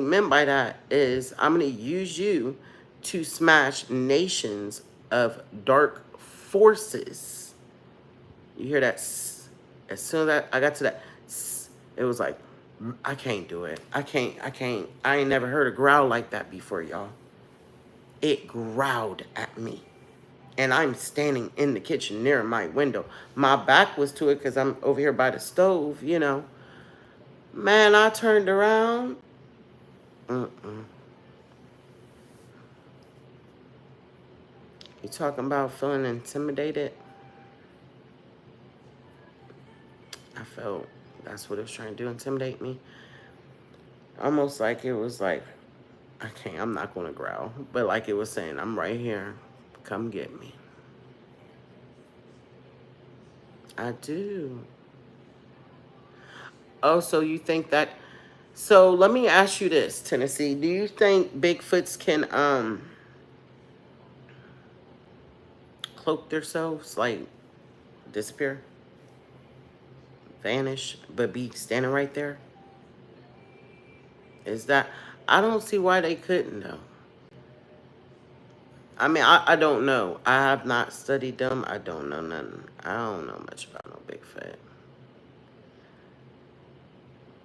meant by that is, I'm going to use you to smash nations of dark forces. You hear that? As soon as I got to that, it was like, I can't do it. I can't. I ain't never heard a growl like that before, y'all. It growled at me. And I'm standing in the kitchen near my window. My back was to it because I'm over here by the stove, you know. Man, I turned around. Mm-mm. You talking about feeling intimidated? I felt that's what it was trying to do, intimidate me. Almost like it was like, I'm not going to growl. But like it was saying, I'm right here. Come get me. I do. Oh, so you think that? So let me ask you this, Tennessee. Do you think Bigfoots can cloak themselves, like disappear, vanish, but be standing right there? Is that? I don't see why they couldn't though. I mean, I don't know. I have not studied them. I don't know nothing. I don't know much about no Bigfoot.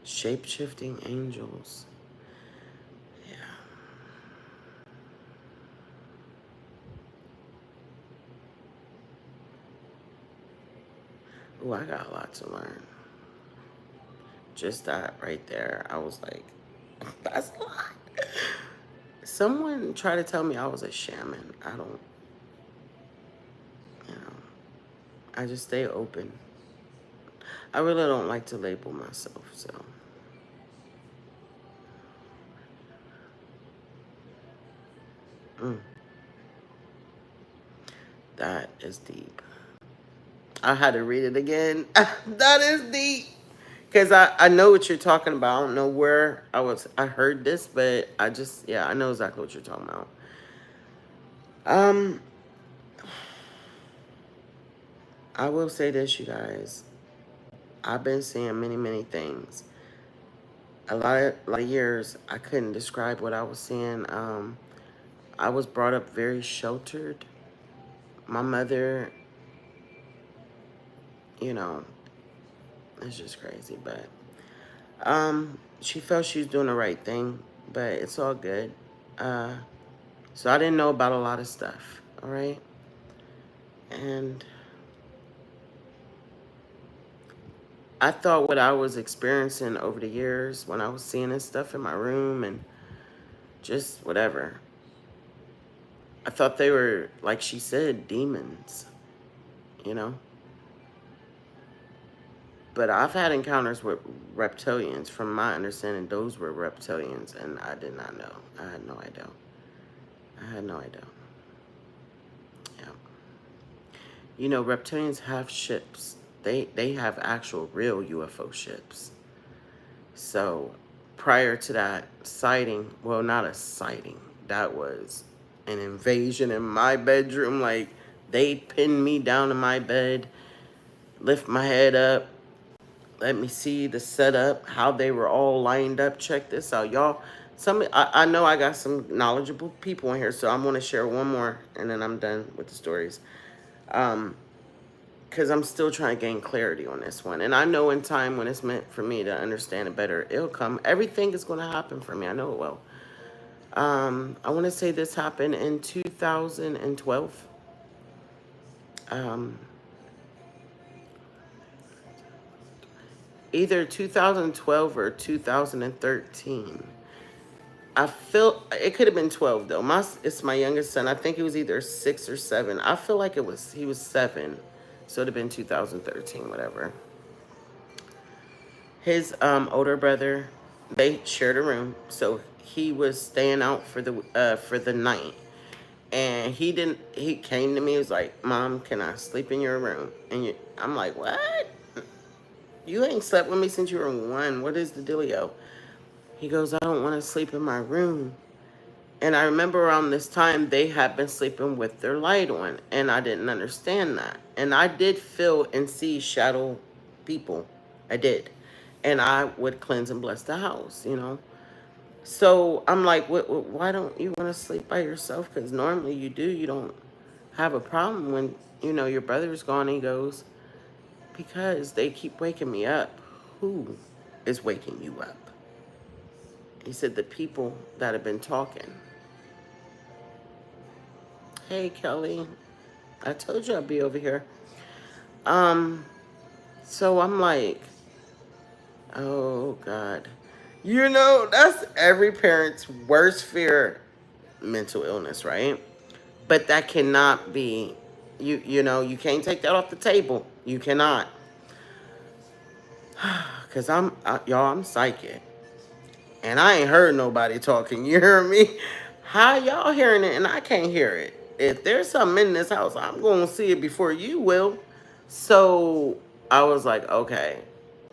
Shape shifting angels. Yeah. Ooh, I got a lot to learn. Just that right there, I was like, that's a lot. Someone tried to tell me I was a shaman. I don't, you know, I just stay open. I really don't like to label myself, so. Mm, that is deep. I had to read it again. That is deep. Because I know what you're talking about. I don't know where I heard this, but I just, yeah, I know exactly what you're talking about. Um, I will say this, you guys. I've been seeing many, many things. A lot of years, I couldn't describe what I was seeing. I was brought up very sheltered. My mother, you know, it's just crazy, but she felt she was doing the right thing, but it's all good. Uh, so I didn't know about a lot of stuff, all right? And I thought what I was experiencing over the years when I was seeing this stuff in my room and just whatever, I thought they were, like she said, demons, you know? But I've had encounters with reptilians. From my understanding, those were reptilians, and I did not know. I had no idea. I had no idea. Yeah. You know, reptilians have ships. They have actual real UFO ships. So prior to that sighting, well, not a sighting, that was an invasion in my bedroom. Like, they pinned me down in my bed, lift my head up, let me see the setup, how they were all lined up. Check this out, y'all. I know I got some knowledgeable people in here, so I'm going to share one more, and then I'm done with the stories. Um, because I'm still trying to gain clarity on this one. And I know in time when it's meant for me to understand it better, it'll come. Everything is going to happen for me. I know it will. I want to say this happened in 2012. Um, Either 2012 or 2013. I feel it could have been 12 though. It's my youngest son. I think it was either 6 or 7. I feel like he was 7. So it'd have been 2013, whatever. His older brother, they shared a room, so he was staying out for the night. And he came to me, he was like, "Mom, can I sleep in your room?" I'm like, "What? You ain't slept with me since you were 1. What is the dealio?" He goes, "I don't want to sleep in my room." And I remember around this time, they had been sleeping with their light on, and I didn't understand that. And I did feel and see shadow people. I did. And I would cleanse and bless the house, you know. So I'm like, why don't you want to sleep by yourself? Because normally you do. You don't have a problem when, your brother's gone. He goes, "Because they keep waking me up." "Who is waking you up?" He said, "The people that have been talking." "Hey, Kelly, I told you I'd be over here." Um, so I'm like, oh God. That's every parent's worst fear, mental illness, right? But that cannot be, you can't take that off the table. You cannot. Because y'all, I'm psychic. And I ain't heard nobody talking. You hear me? How y'all hearing it and I can't hear it? If there's something in this house, I'm going to see it before you will. So I was like, okay.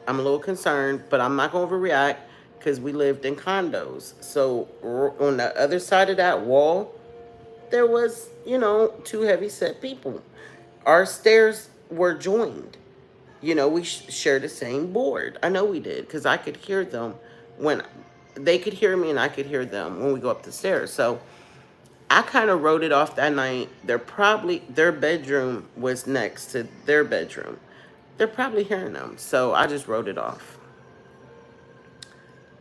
I'm a little concerned, but I'm not going to overreact because we lived in condos. So on the other side of that wall, there was, two heavy set people. Our stairs were joined. We shared the same board. I know we did because I could hear them when they could hear me and I could hear them when we go up the stairs. So I kind of wrote it off that night. Their bedroom was next to their bedroom. They're probably hearing them. So I just wrote it off.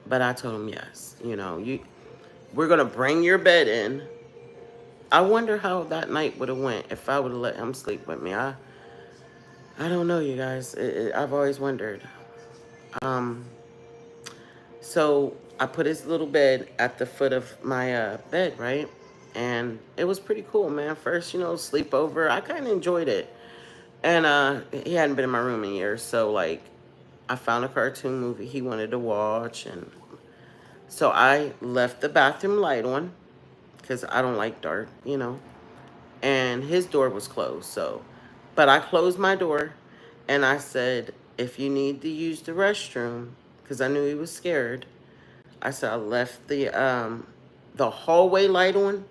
But I told them, yes, we're going to bring your bed in. I wonder how that night would have went if I would have let him sleep with me. I don't know, you guys. I've always wondered. Um, so I put his little bed at the foot of my bed, right? And it was pretty cool, man. First, sleepover. I kind of enjoyed it. And he hadn't been in my room in years. So, like, I found a cartoon movie he wanted to watch. And so I left the bathroom light on because I don't like dark. And his door was closed. But I closed my door and I said, if you need to use the restroom, because I knew he was scared, I said I left the hallway light on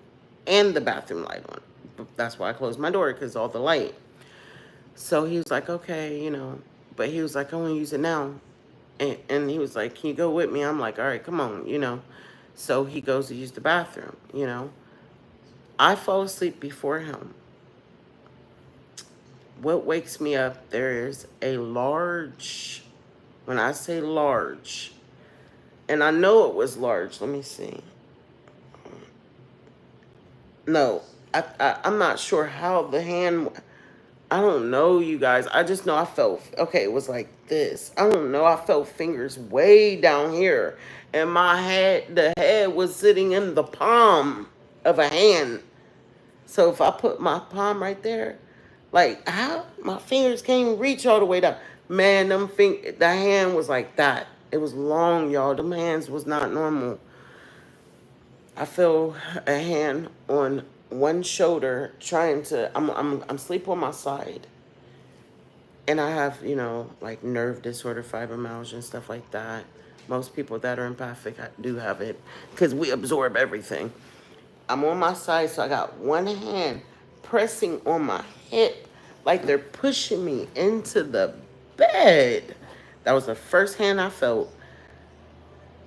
and the bathroom light on. That's why I closed my door, because all the light. So he was like, okay. But he was like, I want to use it now. And he was like, can you go with me? I'm like, all right, come on. So he goes to use the bathroom. I fall asleep before him. What wakes me up, there is a large, when I say large, and I know it was large, let me see. No, I'm not sure how the hand, I don't know, you guys. I just know I felt, okay, it was like this. I don't know, I felt fingers way down here. And the head was sitting in the palm of a hand. So if I put my palm right there, like how my fingers can't reach all the way down. Man, the hand was like that. It was long, y'all. Them hands was not normal. I feel a hand on one shoulder trying to. I'm sleep on my side, and I have like nerve disorder, fibromyalgia, and stuff like that. Most people that are empathic do have it because we absorb everything. I'm on my side, so I got one hand pressing on my hip like they're pushing me into the bed. That was the first hand I felt.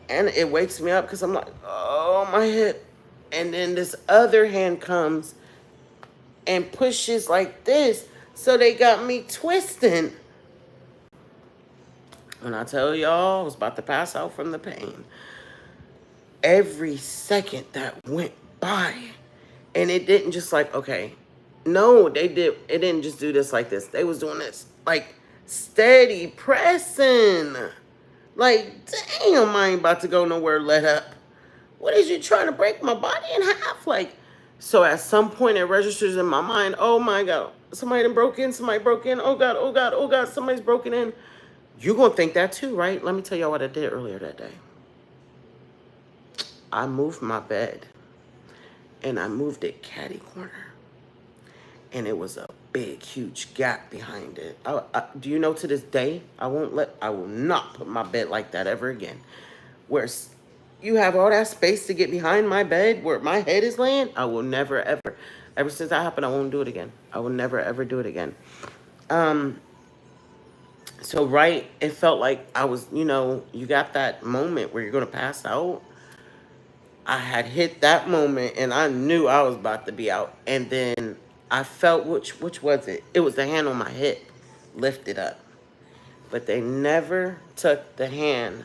And it wakes me up because I'm like, oh, my hip. And then this other hand comes and pushes like this. So they got me twisting. When I tell y'all, I was about to pass out from the pain. Every second that went by, and it didn't just like, okay, no, it didn't just do this like this. They was doing this like steady pressing. Like, damn, I ain't about to go nowhere, let up. What is you trying to break my body in half? Like, so at some point it registers in my mind, oh my God, somebody broke in, oh God, oh God, oh God, somebody's broken in. You gonna think that too, right? Let me tell y'all what I did earlier that day. I moved my bed and I moved it catty corner. And it was a big, huge gap behind it. Do you know, to this day, I will not put my bed like that ever again. Where you have all that space to get behind my bed where my head is laying, I will never, ever. Ever since that happened, I won't do it again. I will never, ever do it again. So, right, it felt like I was, you got that moment where you're going to pass out. I had hit that moment and I knew I was about to be out. And then I felt, which was it? It was the hand on my hip lifted up. But they never took the hand.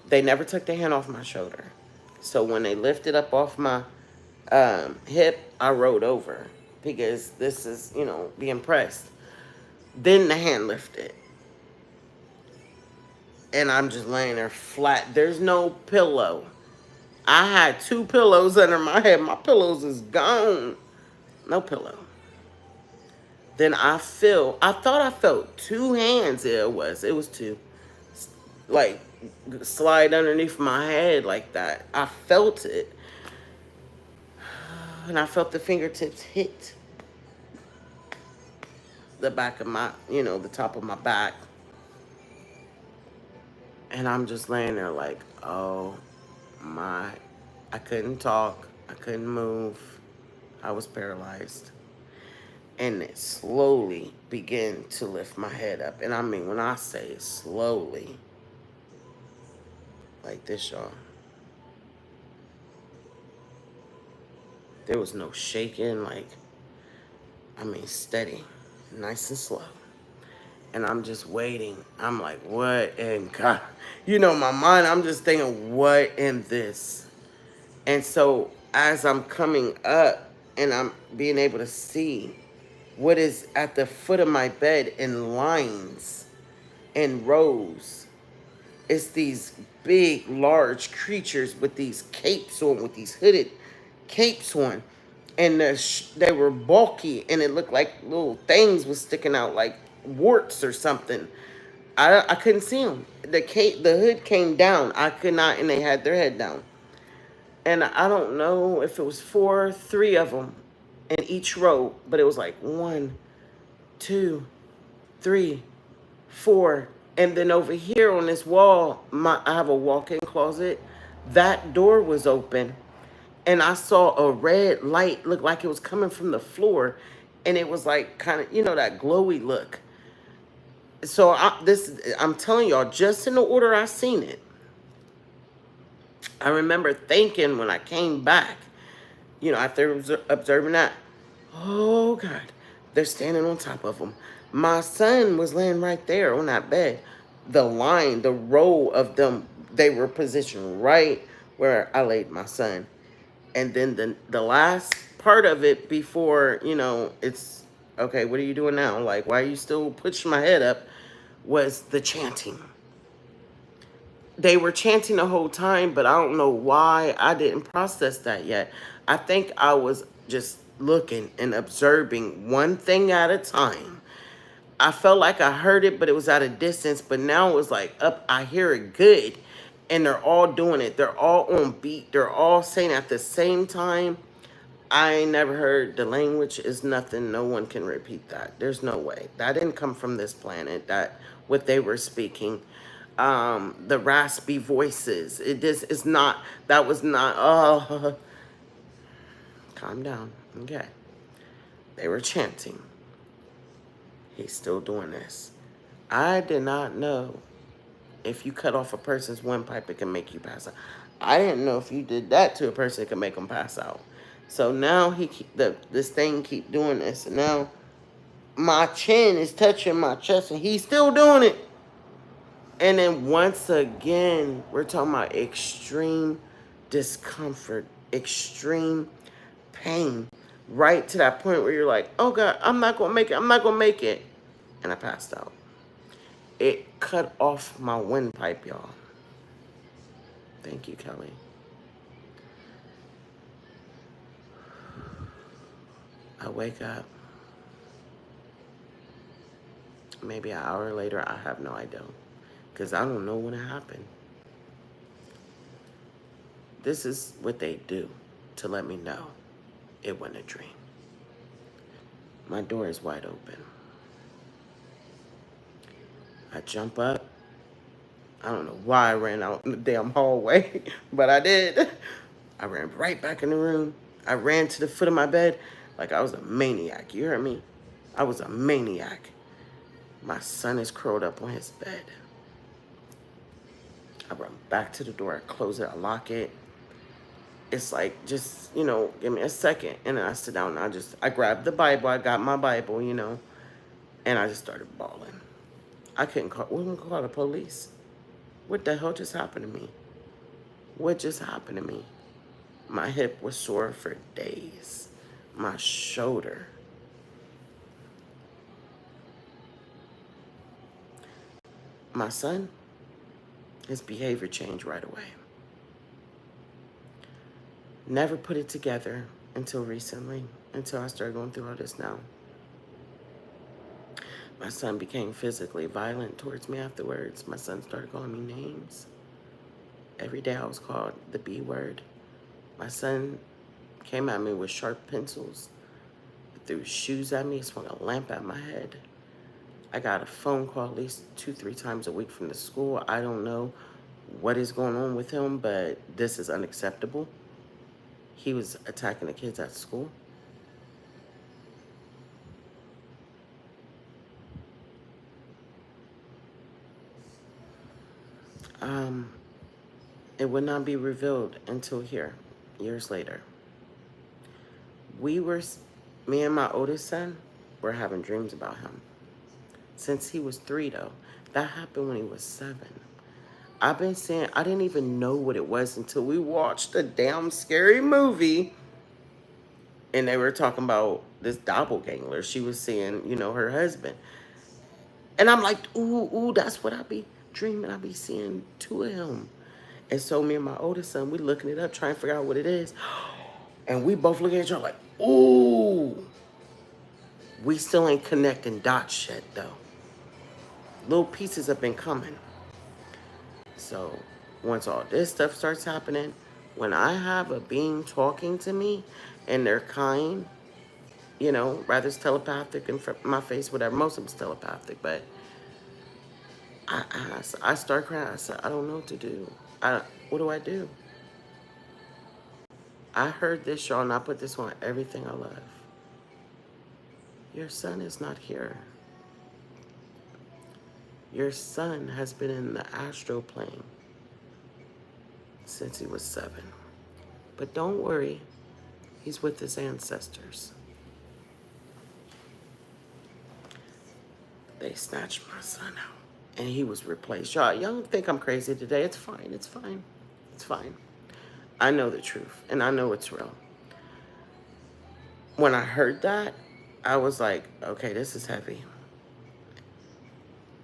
They never took the hand off my shoulder. So when they lifted up off my hip, I rolled over because this is, being pressed. Then the hand lifted. And I'm just laying there flat. There's no pillow. I had 2 pillows under my head. My pillows is gone. No pillow. Then I thought I felt 2 hands. It was 2. Like, slide underneath my head like that. I felt it. And I felt the fingertips hit the back of my, the top of my back. And I'm just laying there like, oh my. I couldn't talk. I couldn't move. I was paralyzed. And it slowly began to lift my head up. And I mean, when I say slowly, like this, y'all, there was no shaking, like, I mean, steady, nice and slow. And I'm just waiting. I'm like, what in God? You know, my mind, I'm just thinking, what in this? And so as I'm coming up and I'm being able to see what is at the foot of my bed in lines and rows, it's these big, large creatures with these capes on, with these hooded capes on. And they were bulky, and it looked like little things was sticking out, like warts or something. I couldn't see them. The hood came down. I could not, and they had their head down. And I don't know if it was three of them in each row, but it was like 1, 2, 3, 4. And then over here on this wall, I have a walk-in closet. That door was open, and I saw a red light look like it was coming from the floor, and it was like kind of, that glowy look. So I'm telling y'all, just in the order I seen it. I remember thinking when I came back, after observing that, oh God, they're standing on top of them. My son was laying right there on that bed. The row of them, they were positioned right where I laid my son. And then the last part of it before, it's, okay, what are you doing now? Like, why are you still pushing my head up? Was the chanting. They were chanting the whole time, but I don't know why I didn't process that yet. I think I was just looking and observing one thing at a time. I felt like I heard it, but it was at a distance. But now it was like up, I hear it good. And they're all doing it. They're all on beat. They're all saying at the same time. I ain't never heard the language is nothing. No one can repeat that. There's no way. That didn't come from this planet. That what they were speaking. The raspy voices. That was not, oh, calm down. Okay. They were chanting. He's still doing this. I did not know if you cut off a person's windpipe, it can make you pass out. I didn't know if you did that to a person, it can make them pass out. So now this thing keep doing this. And now my chin is touching my chest, and he's still doing it. And then once again, we're talking about extreme discomfort, extreme pain, right to that point where you're like, oh God, I'm not going to make it. I'm not going to make it. And I passed out. It cut off my windpipe, y'all. Thank you, Kelly. I wake up. Maybe an hour later, I have no idea. Because I don't know when it happened. This is what they do to let me know it wasn't a dream. My door is wide open. I jump up. I don't know why I ran out in the damn hallway, but I did. I ran right back in the room. I ran to the foot of my bed like I was a maniac. You heard me? I was a maniac. My son is curled up on his bed. I run back to the door. I close it. I lock it. It's like, just, give me a second. And then I sit down and I grabbed the Bible. I got my Bible, and I just started bawling. I couldn't call the police. What the hell just happened to me? What just happened to me? My hip was sore for days. My shoulder. My son, his behavior changed right away. Never put it together until recently, until I started going through all this now. My son became physically violent towards me afterwards. My son started calling me names. Every day I was called the B word. My son came at me with sharp pencils, threw shoes at me, swung a lamp at my head. I got a phone call at least 2, 3 times a week from the school. I don't know what is going on with him, but this is unacceptable. He was attacking the kids at school. Um, it would not be revealed until here, years later. We were, me and my oldest son were having dreams about him. Since he was 3, though. That happened when he was 7. I've been saying, I didn't even know what it was until we watched a damn scary movie. And they were talking about this doppelganger. She was seeing, you know, her husband. And I'm like, ooh, that's what I be dreaming. I be seeing 2 of him. And so me and my oldest son, we looking it up, trying to figure out what it is. And we both look at each other like, ooh. We still ain't connecting dots yet, though. Little pieces have been coming. So once all this stuff starts happening, when I have a being talking to me and they're kind, you know, rather it's telepathic in my face, whatever. Most of it's telepathic, but I start crying. I said, I don't know what to do. What do I do? I heard this, y'all, and I put this on everything I love. Your son is not here. Your son has been in the astral plane since he was 7. But don't worry, he's with his ancestors. They snatched my son out, and he was replaced. Y'all don't think I'm crazy today. It's fine. It's fine. It's fine. I know the truth, and I know it's real. When I heard that, I was like, okay, this is heavy.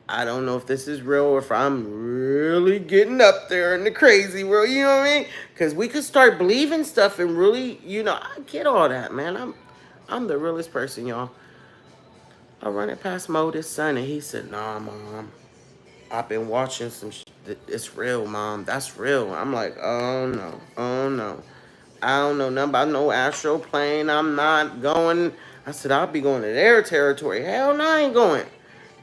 I don't know if this is real or if I'm really getting up there in the crazy world, you know what I mean? Because we could start believing stuff and really, you know, I get all that, man. I'm the realest person, y'all. I run it past my oldest son, and he said, nah, Mom. I've been watching some it's real, Mom. That's real. I'm like, oh, no. Oh, no. I don't know nothing about no astral plane. I'm not going. I said, I'll be going to their territory. Hell no, I ain't going.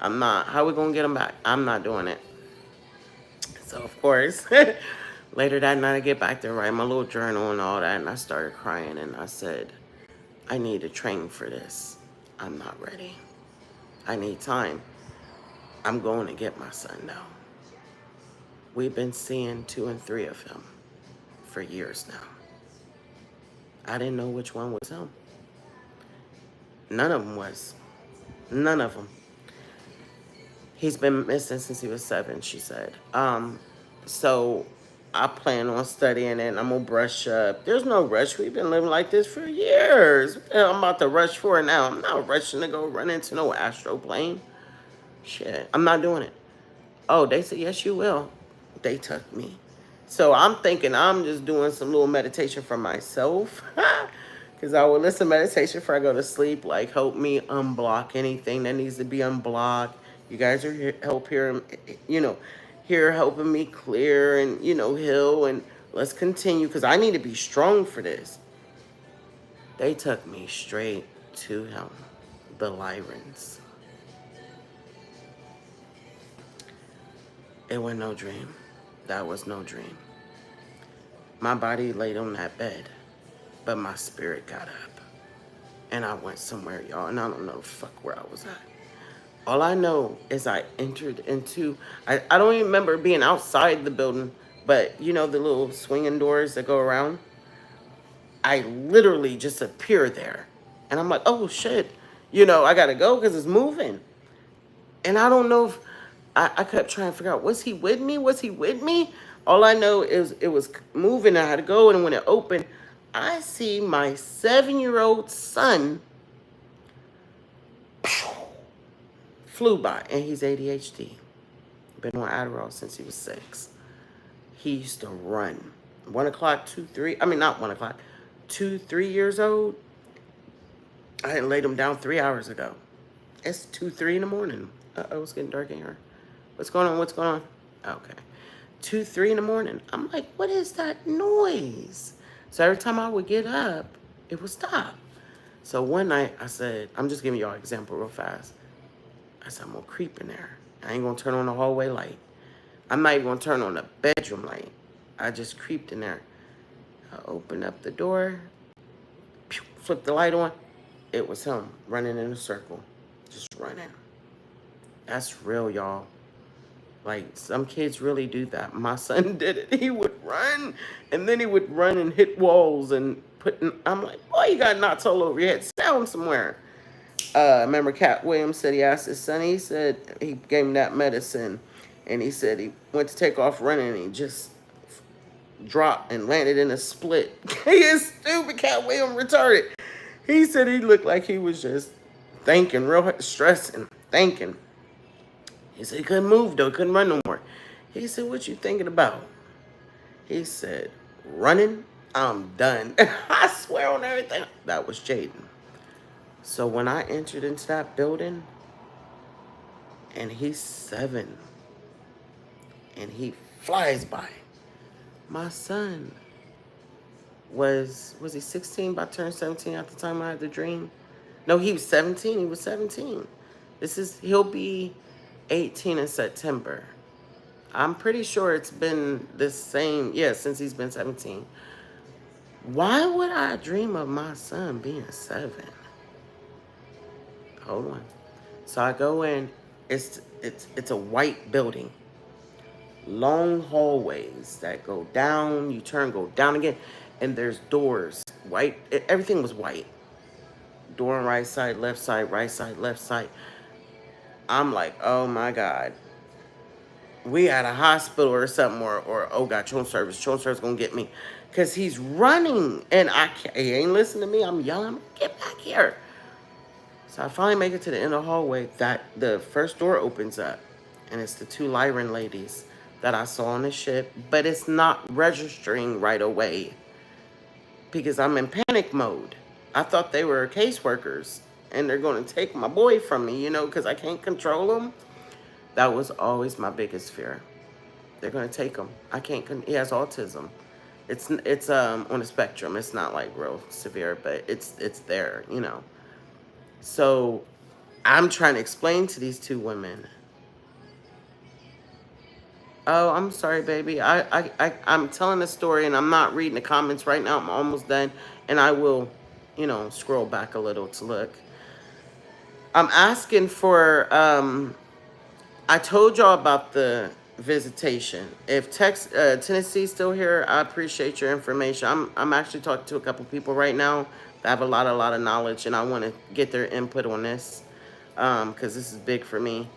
I'm not. How we going to get them back? I'm not doing it. So, of course, later that night, I get back there, write my little journal and all that, and I started crying, and I said, I need to train for this. I'm not ready. I need time. I'm going to get my son now. We've been seeing 2 and 3 of him for years now. I didn't know which one was him. None of them was. None of them. He's been missing since he was 7, she said. So I plan on studying it. I'm going to brush up. There's no rush. We've been living like this for years. What the hell I'm about to rush for now? I'm not rushing to go run into no astral plane. Shit, I'm not doing it. Oh, they said, yes, you will. They took me. So I'm thinking I'm just doing some little meditation for myself. Because I will listen to meditation before I go to sleep. Like, help me unblock anything that needs to be unblocked. You guys are here, here helping me clear and, heal. And let's continue because I need to be strong for this. They took me straight to him. The Lyrans. It was no dream. That was no dream. My body laid on that bed, but my spirit got up. And I went somewhere, y'all, and I don't know the fuck where I was at. All I know is I entered into, I don't even remember being outside the building, but the little swinging doors that go around? I literally just appear there. And I'm like, oh shit, I gotta go because it's moving. And I don't know if, I kept trying to figure out, was he with me? Was he with me? All I know is it was moving. I had to go, and when it opened, I see my 7-year-old son flew by, and he's ADHD. Been on Adderall since he was 6. He used to run. 1 o'clock, 2, 3. I mean, not 1 o'clock. 2, 3 years old. I had laid him down 3 hours ago. It's 2, 3 in the morning. Uh-oh, it's getting dark in here. What's going on? What's going on? Okay. 2, 3 in the morning. I'm like, what is that noise? So every time I would get up, it would stop. So one night I said, I'm just giving y'all an example real fast. I said, I'm going to creep in there. I ain't going to turn on the hallway light. I'm not even going to turn on the bedroom light. I just creeped in there. I opened up the door, flipped the light on. It was him running in a circle, just running. That's real, y'all. Like, some kids really do that. My son did it. He would run, and then he would run and hit walls and I'm like, boy, you got knots all over your head. Sit down somewhere. Remember Cat Williams said he asked his son, he said he gave him that medicine, and he said he went to take off running, and he just dropped and landed in a split. He is stupid. Cat Williams retarded. He said he looked like he was just thinking, real stressing, thinking. He said he couldn't move though, he couldn't run no more. He said, what you thinking about? He said, running, I'm done. I swear on everything. That was Jaden. So when I entered into that building, and he's 7, and he flies by. My son was he 16, about to turn 17 at the time I had the dream? No, he was 17. He was 17. He'll be 18 in September. I'm pretty sure it's been the same, since he's been 17. Why would I dream of my son being 7? Hold on. So I go in, it's a white building. Long hallways that go down, you turn, go down again, and there's doors. White, everything was white. Door on right side, left side, right side, left side. I'm like, oh my God. We at a hospital or something, or oh God, children's service gonna get me. Because he's running, and he ain't listening to me. I'm yelling, get back here. So I finally make it to the end of the hallway. The first door opens up, and it's the 2 Lyran ladies that I saw on the ship, but it's not registering right away because I'm in panic mode. I thought they were caseworkers, and they're going to take my boy from me, because I can't control him. That was always my biggest fear. They're going to take him. I can't. He has autism. It's on a spectrum. It's not like real severe, but it's there, So I'm trying to explain to these 2 women. Oh, I'm sorry, baby. I'm telling a story, and I'm not reading the comments right now. I'm almost done, and I will, scroll back a little to look. I'm asking for, I told y'all about the visitation. If Tennessee's still here, I appreciate your information. I'm actually talking to a couple people right now that have a lot of knowledge, and I want to get their input on this, because this is big for me.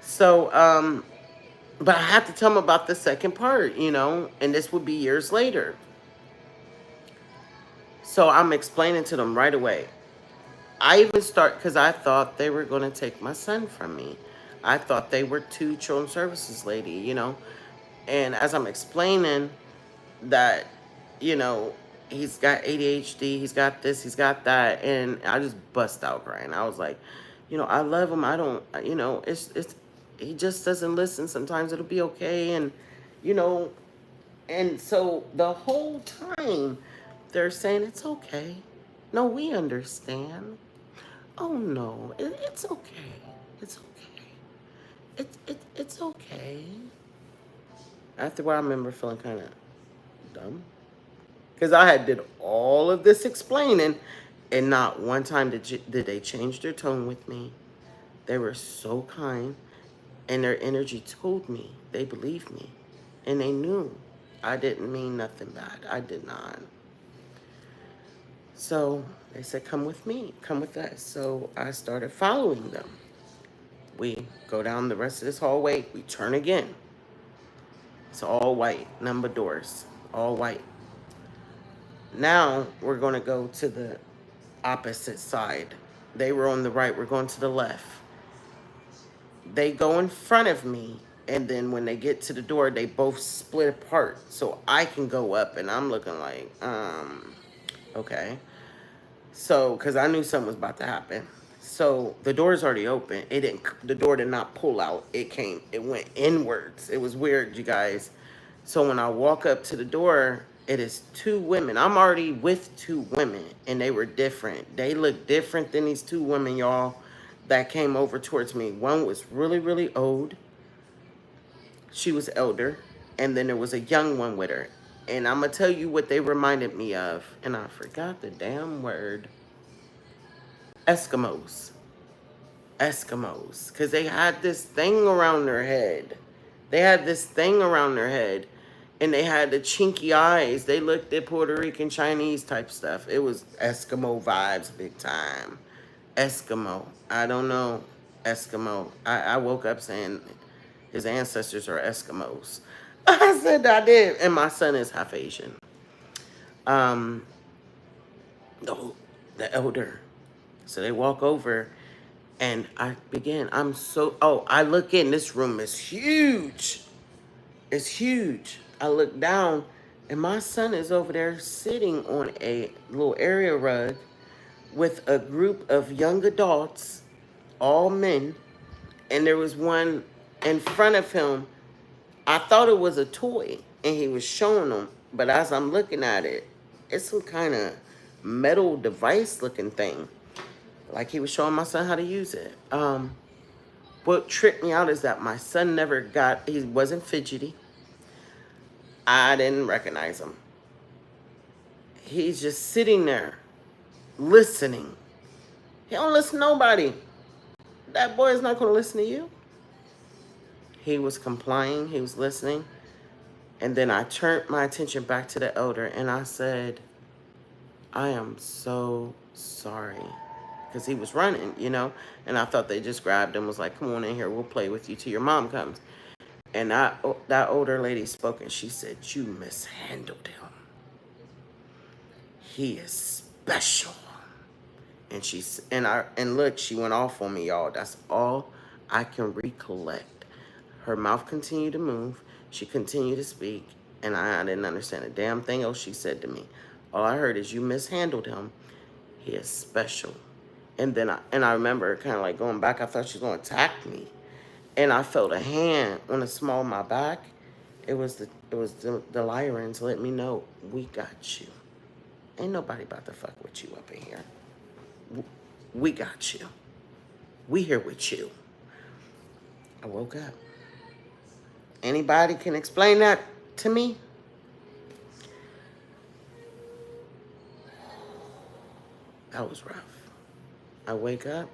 So, but I have to tell them about the second part, and this would be years later. So I'm explaining to them right away. I even because I thought they were going to take my son from me. I thought they were 2 children's services lady, And as I'm explaining that, he's got ADHD, he's got this, he's got that, and I just bust out crying. I was like, I love him. I don't, he just doesn't listen. Sometimes it'll be okay. And, and so the whole time they're saying, it's okay. No, we understand. Oh, no, it's okay. It's okay. It's okay. After a while, I remember feeling kind of dumb. Because I did all of this explaining, and not one time did they change their tone with me. They were so kind. And their energy told me, they believed me, and they knew I didn't mean nothing bad. I did not. So they said, come with me, come with us. So I started following them. We go down the rest of this hallway, we turn again. It's all white, number doors, all white. Now we're gonna go to the opposite side. They were on the right, we're going to the left. They go in front of me, and then when they get to the door, they both split apart so I can go up, and I'm looking like, okay. So, because I knew something was about to happen. So the door's already open. The door did not pull out. It went inwards. It was weird, you guys. So when I walk up to the door, it is 2 women. I'm already with 2 women, and they were different. They look different than these 2 women, y'all. that came over towards me. One was really, really old. She was elder. And then there was a young one with her. And I'm going to tell you what they reminded me of. And I forgot the damn word. Eskimos. Eskimos. Because they had this thing around their head. They had this thing around their head. And they had the chinky eyes. They looked at Puerto Rican Chinese type stuff. It was Eskimo vibes big time. Eskimo. I don't know. Eskimo. I woke up saying his ancestors are Eskimos. I said I did. And my son is half Asian. Um, the elder. So they walk over and I begin. I look in. This room is huge. It's huge. I look down and my son is over there sitting on a little area rug with a group of young adults, all men, and there was one in front of him. I thought it was a toy, and he was showing them, but as I'm looking at it, it's some kind of metal device looking thing. Like he was showing my son how to use it. What tripped me out is that my son he wasn't fidgety. I didn't recognize him. He's just sitting there, listening. He don't listen to nobody. That boy is not going to listen to you. He was complying. He was listening. And then I turned my attention back to the elder and I said, I am so sorry. Because he was running, you know. And I thought they just grabbed him, was like, come on in here. We'll play with you till your mom comes. And that older lady spoke and she said, you mishandled him. He is special. And look, she went off on me, y'all. That's all I can recollect. Her mouth continued to move. She continued to speak, and I didn't understand a damn thing else she said to me. All I heard is, you mishandled him. He is special. And then I remember kind of like going back. I thought she was going to attack me. And I felt a hand on the small of my back. It was the Lyrans let me know, we got you. Ain't nobody about to fuck with you up in here. We got you. We here with you. I woke up. Anybody can explain that to me? That was rough. I wake up.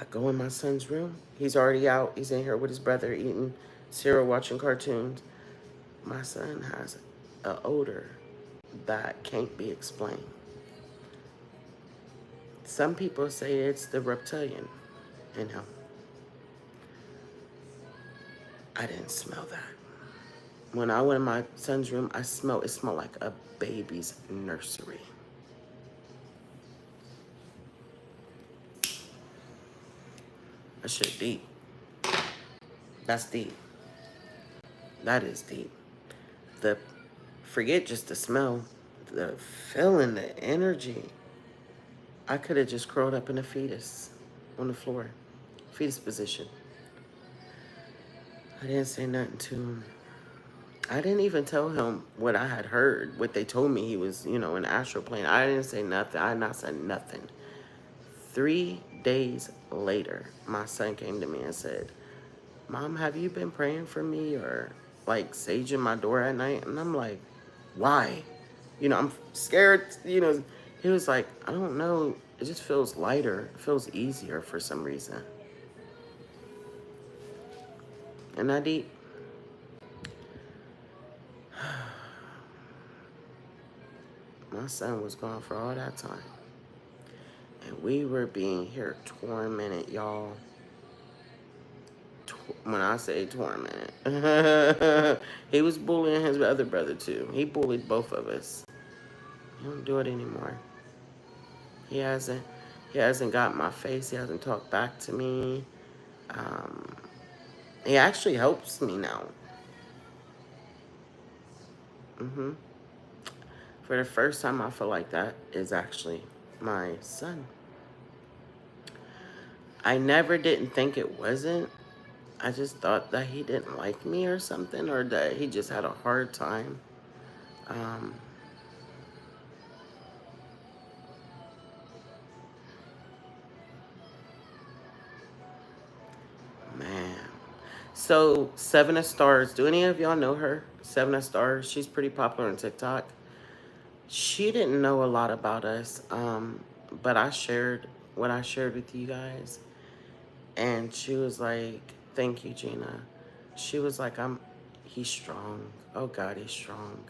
I go in my son's room. He's already out. He's in here with his brother eating cereal, watching cartoons. My son has an odor that can't be explained. Some people say it's the reptilian in him. I didn't smell that. When I went in my son's room, it smelled like a baby's nursery. That shit deep. That's deep. That is deep. Forget just the smell, the feeling, the energy. I could have just curled up in a fetus on the floor, fetus position. I didn't say nothing to him. I didn't even tell him what I had heard, what they told me he was, in the astral plane. I didn't say nothing. I had not said nothing. 3 days later, my son came to me and said, Mom, have you been praying for me or like saging my door at night? And I'm like, why? I'm scared, He was like, I don't know. It just feels lighter. It feels easier for some reason. And that deep. My son was gone for all that time. And we were being here tormented, y'all. When I say tormented. He was bullying his other brother too. He bullied both of us. He don't do it anymore. He hasn't got my face. He hasn't talked back to me. He actually helps me now. For the first time, I feel like that is actually my son. I never didn't think it wasn't. I just thought that he didn't like me or something, or that he just had a hard time. So, Seven of Stars. Do any of y'all know her? Seven of Stars. She's pretty popular on TikTok. She didn't know a lot about us, but I shared what I shared with you guys, and she was like, "Thank you, Gina." She was like, he's strong. Oh God, he's strong."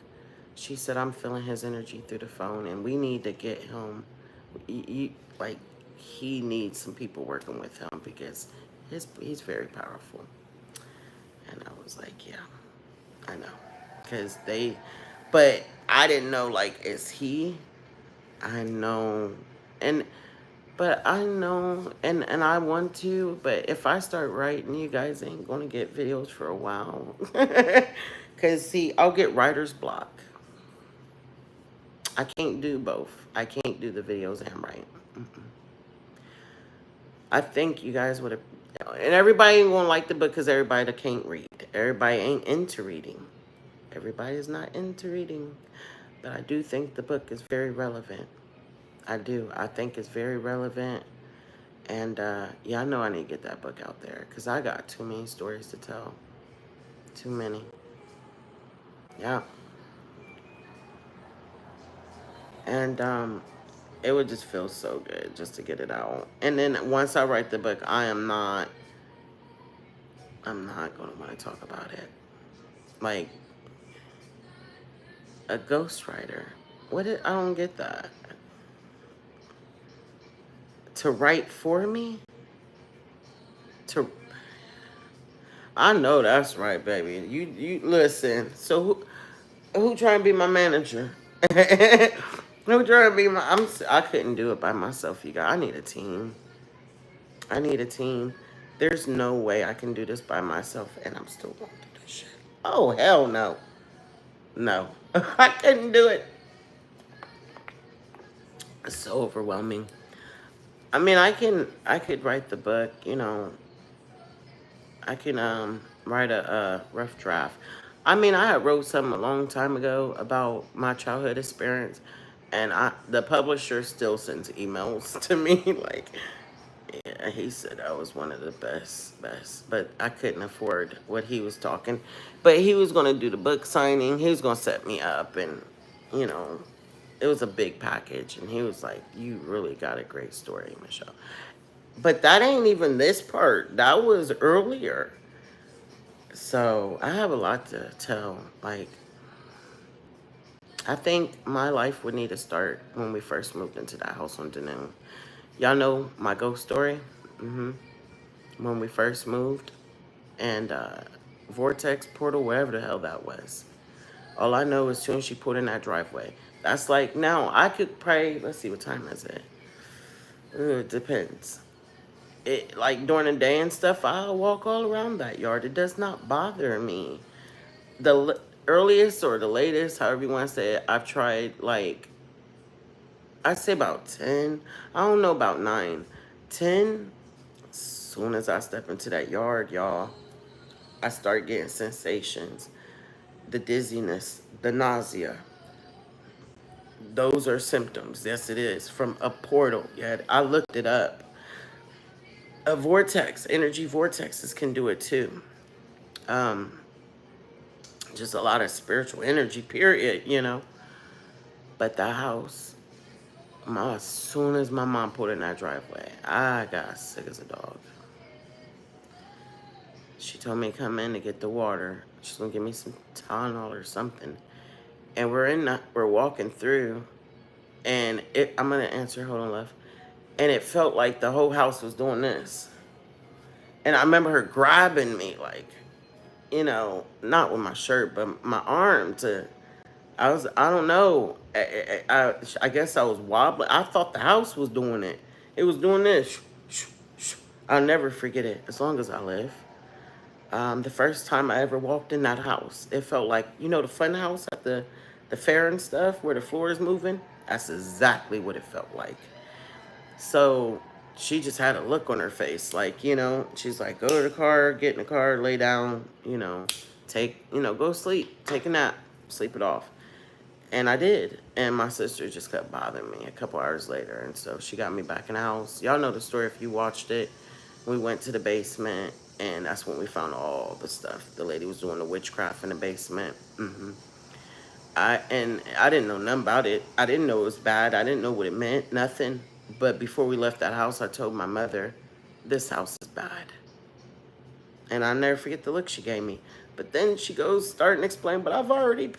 She said, "I'm feeling his energy through the phone, and we need to get him. Like, he needs some people working with him because he's very powerful." And I was like, "Yeah, I know," because but I didn't know, like, is he? I know, and but I know, and I want to, but if I start writing, you guys ain't gonna get videos for a while. Cause see, I'll get writer's block. I can't do both. I can't do the videos and write. I think you guys would have, and everybody ain't gonna like the book because everybody that can't read. Everybody ain't into reading. Everybody is not into reading, but I do think the book is very relevant. I do. I think it's very relevant. And yeah, I know I need to get that book out there because I got too many stories to tell. Too many. Yeah. And it would just feel so good just to get it out. And then once I write the book, I'm not going to want to talk about it. Like a ghostwriter. I don't get that. To write for me? To I know that's right, baby. You listen. So who trying to be my manager? Who trying to be I couldn't do it by myself, you guys. I need a team. I need a team. There's no way I can do this by myself and I'm still going to do this shit. Oh hell no. No. I couldn't do it. It's so overwhelming. I mean, I could write the book, you know. I can write a rough draft. I mean, I had wrote something a long time ago about my childhood experience, and the publisher still sends emails to me like, yeah, he said I was one of the best, but I couldn't afford what he was talking. But he was gonna do the book signing. He was gonna set me up, and you know, it was a big package. And he was like, "You really got a great story, Michelle." But that ain't even this part. That was earlier. So I have a lot to tell. Like, I think my life would need to start when we first moved into that house on Deneen. Y'all know my ghost story? When we first moved, and Vortex Portal, wherever the hell that was. All I know is as soon as she pulled in that driveway. That's like, now I could pray. Let's see, what time is it? It depends. Like during the day and stuff, I'll walk all around that yard. It does not bother me. Earliest or the latest, however you want to say it, I've tried, like, I'd say about 10. I don't know about 9. 10, as soon as I step into that yard, y'all, I start getting sensations. The dizziness, the nausea. Those are symptoms. Yes, it is. From a portal. Yeah, I looked it up. A vortex, energy vortexes can do it too. Um, just a lot of spiritual energy, period, you know. But the house, as soon as my mom pulled in that driveway, I got sick as a dog. She told me to come in to get the water. She's gonna give me some Tylenol or something. And we're walking through, and I'm gonna answer. Hold on, left. And it felt like the whole house was doing this. And I remember her grabbing me, like, you know, not with my shirt, but my arm to. I don't know. I guess I was wobbling. I thought the house was doing it. It was doing this. I'll never forget it as long as I live. The first time I ever walked in that house, it felt like, you know, the fun house at the fair and stuff where the floor is moving. That's exactly what it felt like. So she just had a look on her face, like, you know, she's like, go to the car, get in the car, lay down, you know, go sleep, take a nap, sleep it off. And I did. And my sister just kept bothering me a couple hours later. And so she got me back in the house. Y'all know the story if you watched it. We went to the basement And that's when we found all the stuff. The lady was doing the witchcraft in the basement. I didn't know nothing about it. I didn't know it was bad. I didn't know what it meant, nothing. But before we left that house, I told my mother, this house is bad. And I'll never forget the look she gave me. But then she goes, starting to explain, but I've already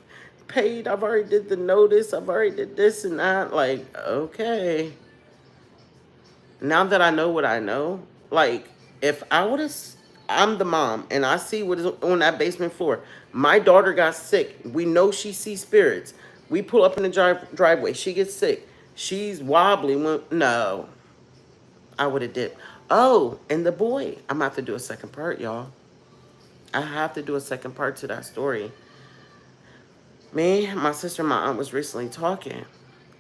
paid. I've already did the notice. I've already did this and that. Like, okay. Now that I know what I know, like, if I would have, I'm the mom, and I see what is on that basement floor. My daughter got sick. We know she sees spirits. We pull up in the driveway. She gets sick. She's wobbly. No, I would have dipped. Oh, and the boy. I'm going to have to do a second part, y'all. I have to do a second part to that story. Me, my sister, and my aunt was recently talking.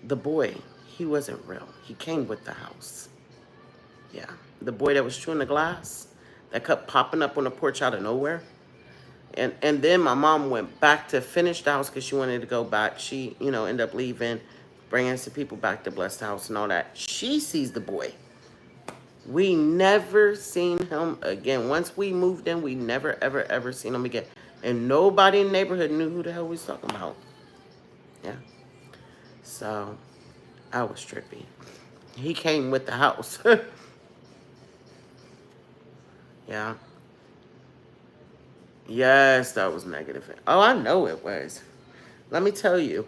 The boy, he wasn't real. He came with the house. Yeah. The boy that was chewing the glass, that kept popping up on the porch out of nowhere. And then my mom went back to finish the house because she wanted to go back. She, ended up leaving, bringing some people back to bless the house and all that. She sees the boy. We never seen him again. Once we moved in, we never, ever, ever seen him again. And nobody in the neighborhood knew who the hell we was talking about. Yeah. So, I was trippy. He came with the house. Yeah. Yes, that was negative. Oh, I know it was. Let me tell you.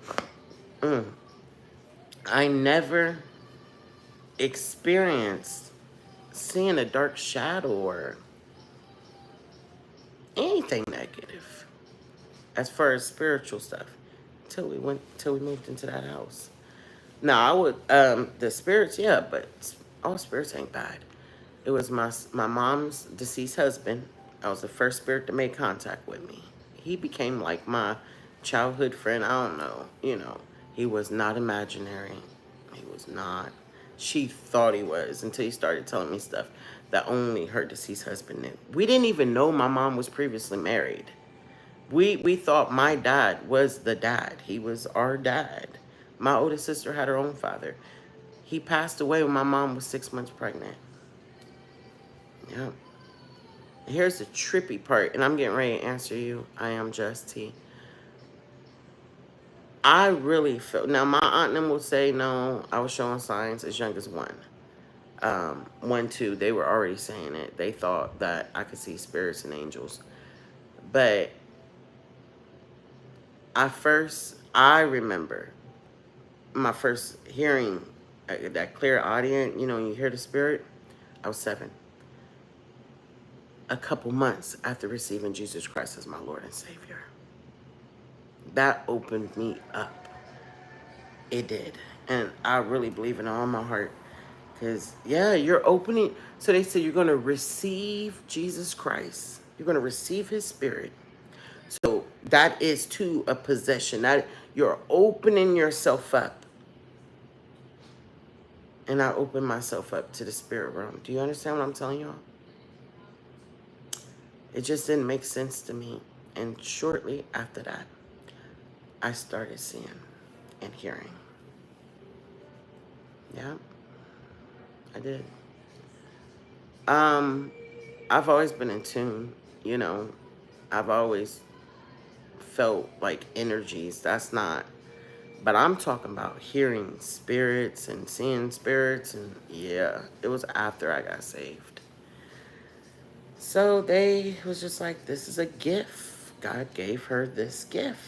I never experienced seeing a dark shadow or anything negative as far as spiritual stuff until we moved into that house. Now, I would, the spirits, yeah, but all spirits ain't bad. It was my mom's deceased husband. I was the first spirit to make contact with me. He became like my childhood friend. I don't know. He was not imaginary. He was not. She thought he was until he started telling me stuff that only her deceased husband knew. We didn't even know my mom was previously married. We thought my dad was the dad. He was our dad. My oldest sister had her own father. He passed away when my mom was 6 months pregnant. Yeah. Here's the trippy part, and I'm getting ready to answer you. I am Just T. I really felt, now my aunt and them will say, no, I was showing signs as young as 1. 1, 2, they were already saying it. They thought that I could see spirits and angels. But I remember my first hearing that clear audience, when you hear the spirit, I was 7. A couple months after receiving Jesus Christ as my Lord and Savior. That opened me up. It did. And I really believe in all my heart. Because, yeah, you're opening. So they say you're going to receive Jesus Christ. You're going to receive his spirit. So that is to a possession. That you're opening yourself up. And I opened myself up to the spirit realm. Do you understand what I'm telling y'all? It just didn't make sense to me. And shortly after that, I started seeing and hearing. Yeah, I did. I've always been in tune, I've always felt like energies. That's not, but I'm talking about hearing spirits and seeing spirits, and yeah, it was after I got saved. So they was just like, this is a gift. God gave her this gift.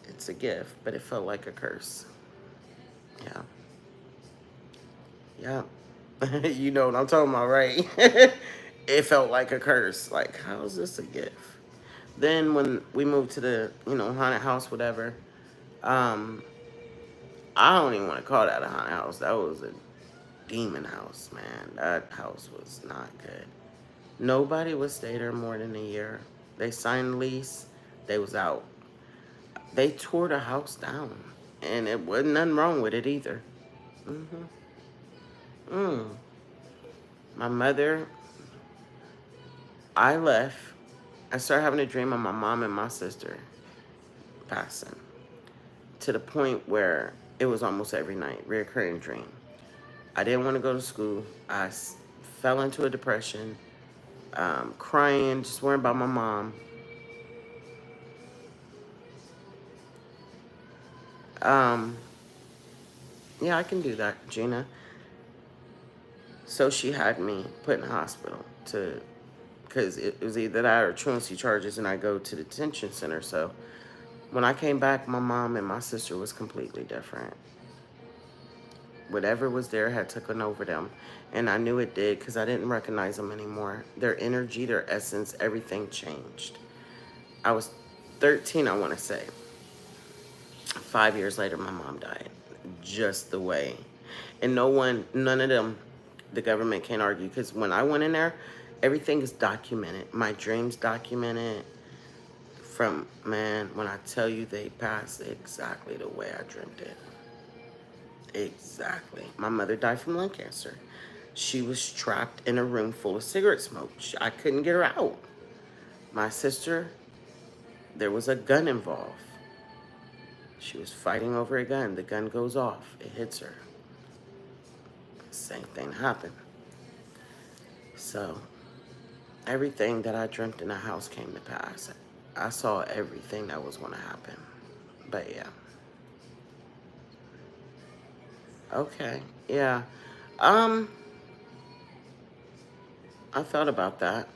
It's a gift, but it felt like a curse. Yeah. Yeah. You know what I'm talking about, right? It felt like a curse. Like, how is this a gift? Then when we moved to the, haunted house, whatever, I don't even want to call that a haunted house. That was a demon house, man. That house was not good. Nobody would stay there more than a year. They signed a lease. They was out. They tore the house down. And it wasn't nothing wrong with it either. My mother, I left. I started having a dream of my mom and my sister passing. To the point where it was almost every night, reoccurring dream. I didn't want to go to school. I fell into a depression. crying, just worrying about my mom. Um, yeah, I can do that, Gina. So she had me put in the hospital because it was either that or truancy charges, and I go to the detention center. So when I came back, my mom and my sister was completely different. Whatever was there had taken over them, and I knew it did because I didn't recognize them anymore. Their energy, their essence, everything changed. I was 13, I want to say. 5 years later, my mom died. Just the way. And none of them, the government can't argue. Because when I went in there, everything is documented. My dreams documented. From, man, when I tell you they passed exactly the way I dreamed it. Exactly. My mother died from lung cancer. She was trapped in a room full of cigarette smoke. I couldn't get her out. My sister, there was a gun involved. She was fighting over a gun. The gun goes off. It hits her. Same thing happened. So everything that I dreamt in the house came to pass. I saw everything that was going to happen. But yeah. Okay. Yeah. I thought about that.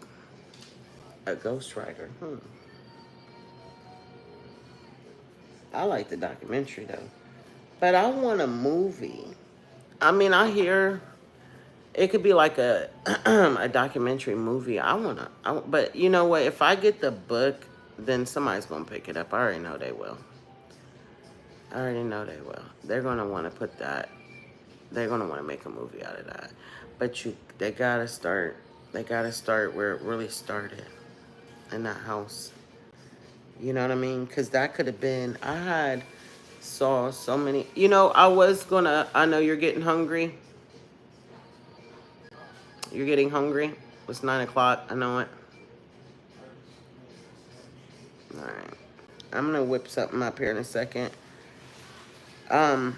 A ghostwriter. I like the documentary though. But I want a movie. I mean, I hear it could be like a a documentary movie. But you know what? If I get the book, then somebody's gonna pick it up. I already know they will. I already know they will. They're gonna want to put that. They're gonna want to make a movie out of that. But they gotta start. They gotta start where it really started, in that house. You know what I mean? Because that could have been. Saw so many. I know you're getting hungry. You're getting hungry. It's 9 o'clock. I know it. All right. I'm gonna whip something up here in a second. Um,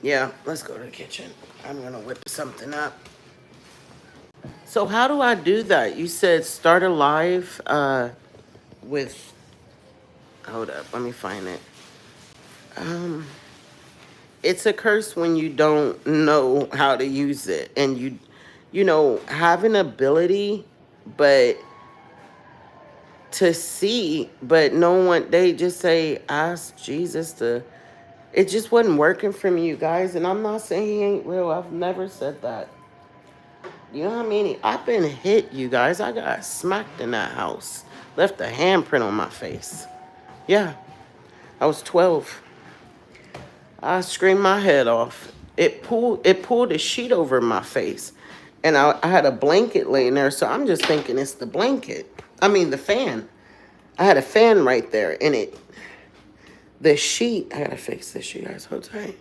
yeah, let's go to the kitchen. I'm gonna whip something up. So how do I do that? You said start a live with. Hold up, let me find it. Um, it's a curse when you don't know how to use it, and have an ability, but to see, but no one. They just say ask Jesus to. It just wasn't working for me, you guys. And I'm not saying he ain't real. I've never said that. You know what I mean? I've been hit, you guys. I got smacked in that house. Left a handprint on my face. Yeah, I was 12. I screamed my head off. It pulled a sheet over my face. And I had a blanket laying there, so I'm just thinking it's the blanket. I mean, the fan. I had a fan right there, and the sheet, I gotta fix this, you guys, hold tight.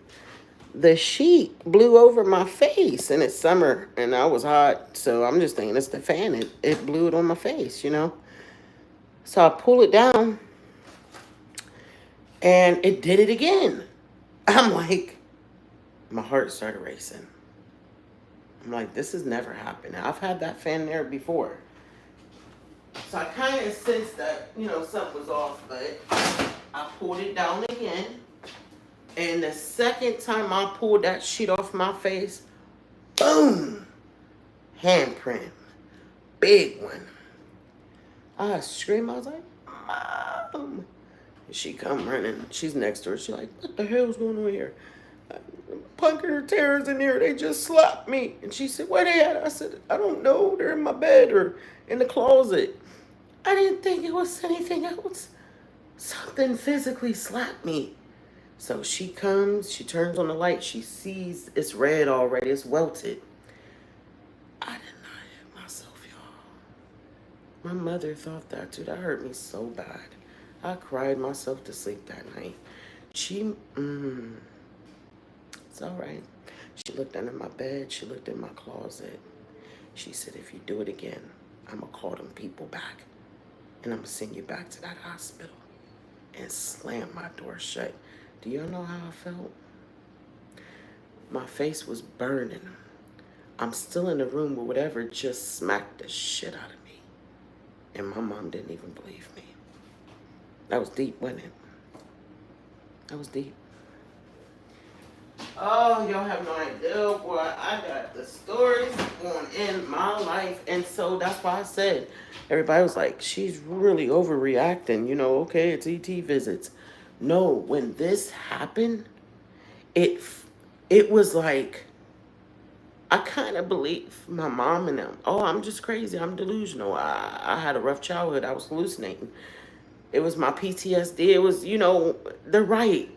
The sheet blew over my face, and it's summer, and I was hot, so I'm just thinking it's the fan. It blew it on my face, So I pull it down, and it did it again. I'm like, my heart started racing. I'm like, this has never happened. I've had that fan there before. So I kind of sensed that, something was off, but I pulled it down again. And the second time I pulled that sheet off my face, boom, handprint, big one. I screamed. I was like, Mom. She come running. She's next to her. She's like, what the hell's going on here? Punker terrors in here. They just slapped me. And she said, where they at? I said, I don't know. They're in my bed or in the closet. I didn't think it was anything else. Something physically slapped me. So she comes, she turns on the light, she sees it's red already, it's welted. I did not hit myself, y'all. My mother thought that too. That hurt me so bad. I cried myself to sleep that night. It's all right. She looked under my bed, she looked in my closet. She said, if you do it again, I'm going to call them people back. And I'm going to send you back to that hospital. And slam my door shut. Do y'all know how I felt? My face was burning. I'm still in the room with whatever just smacked the shit out of me. And my mom didn't even believe me. That was deep, wasn't it? That was deep. Oh, y'all have no idea, boy. I got the stories going in my life. And so that's why I said, everybody was like, she's really overreacting. You know, okay, it's ET visits. No, when this happened, it was like, I kind of believe my mom and them. Oh, I'm just crazy. I'm delusional. I had a rough childhood. I was hallucinating. It was my PTSD. It was, they're right.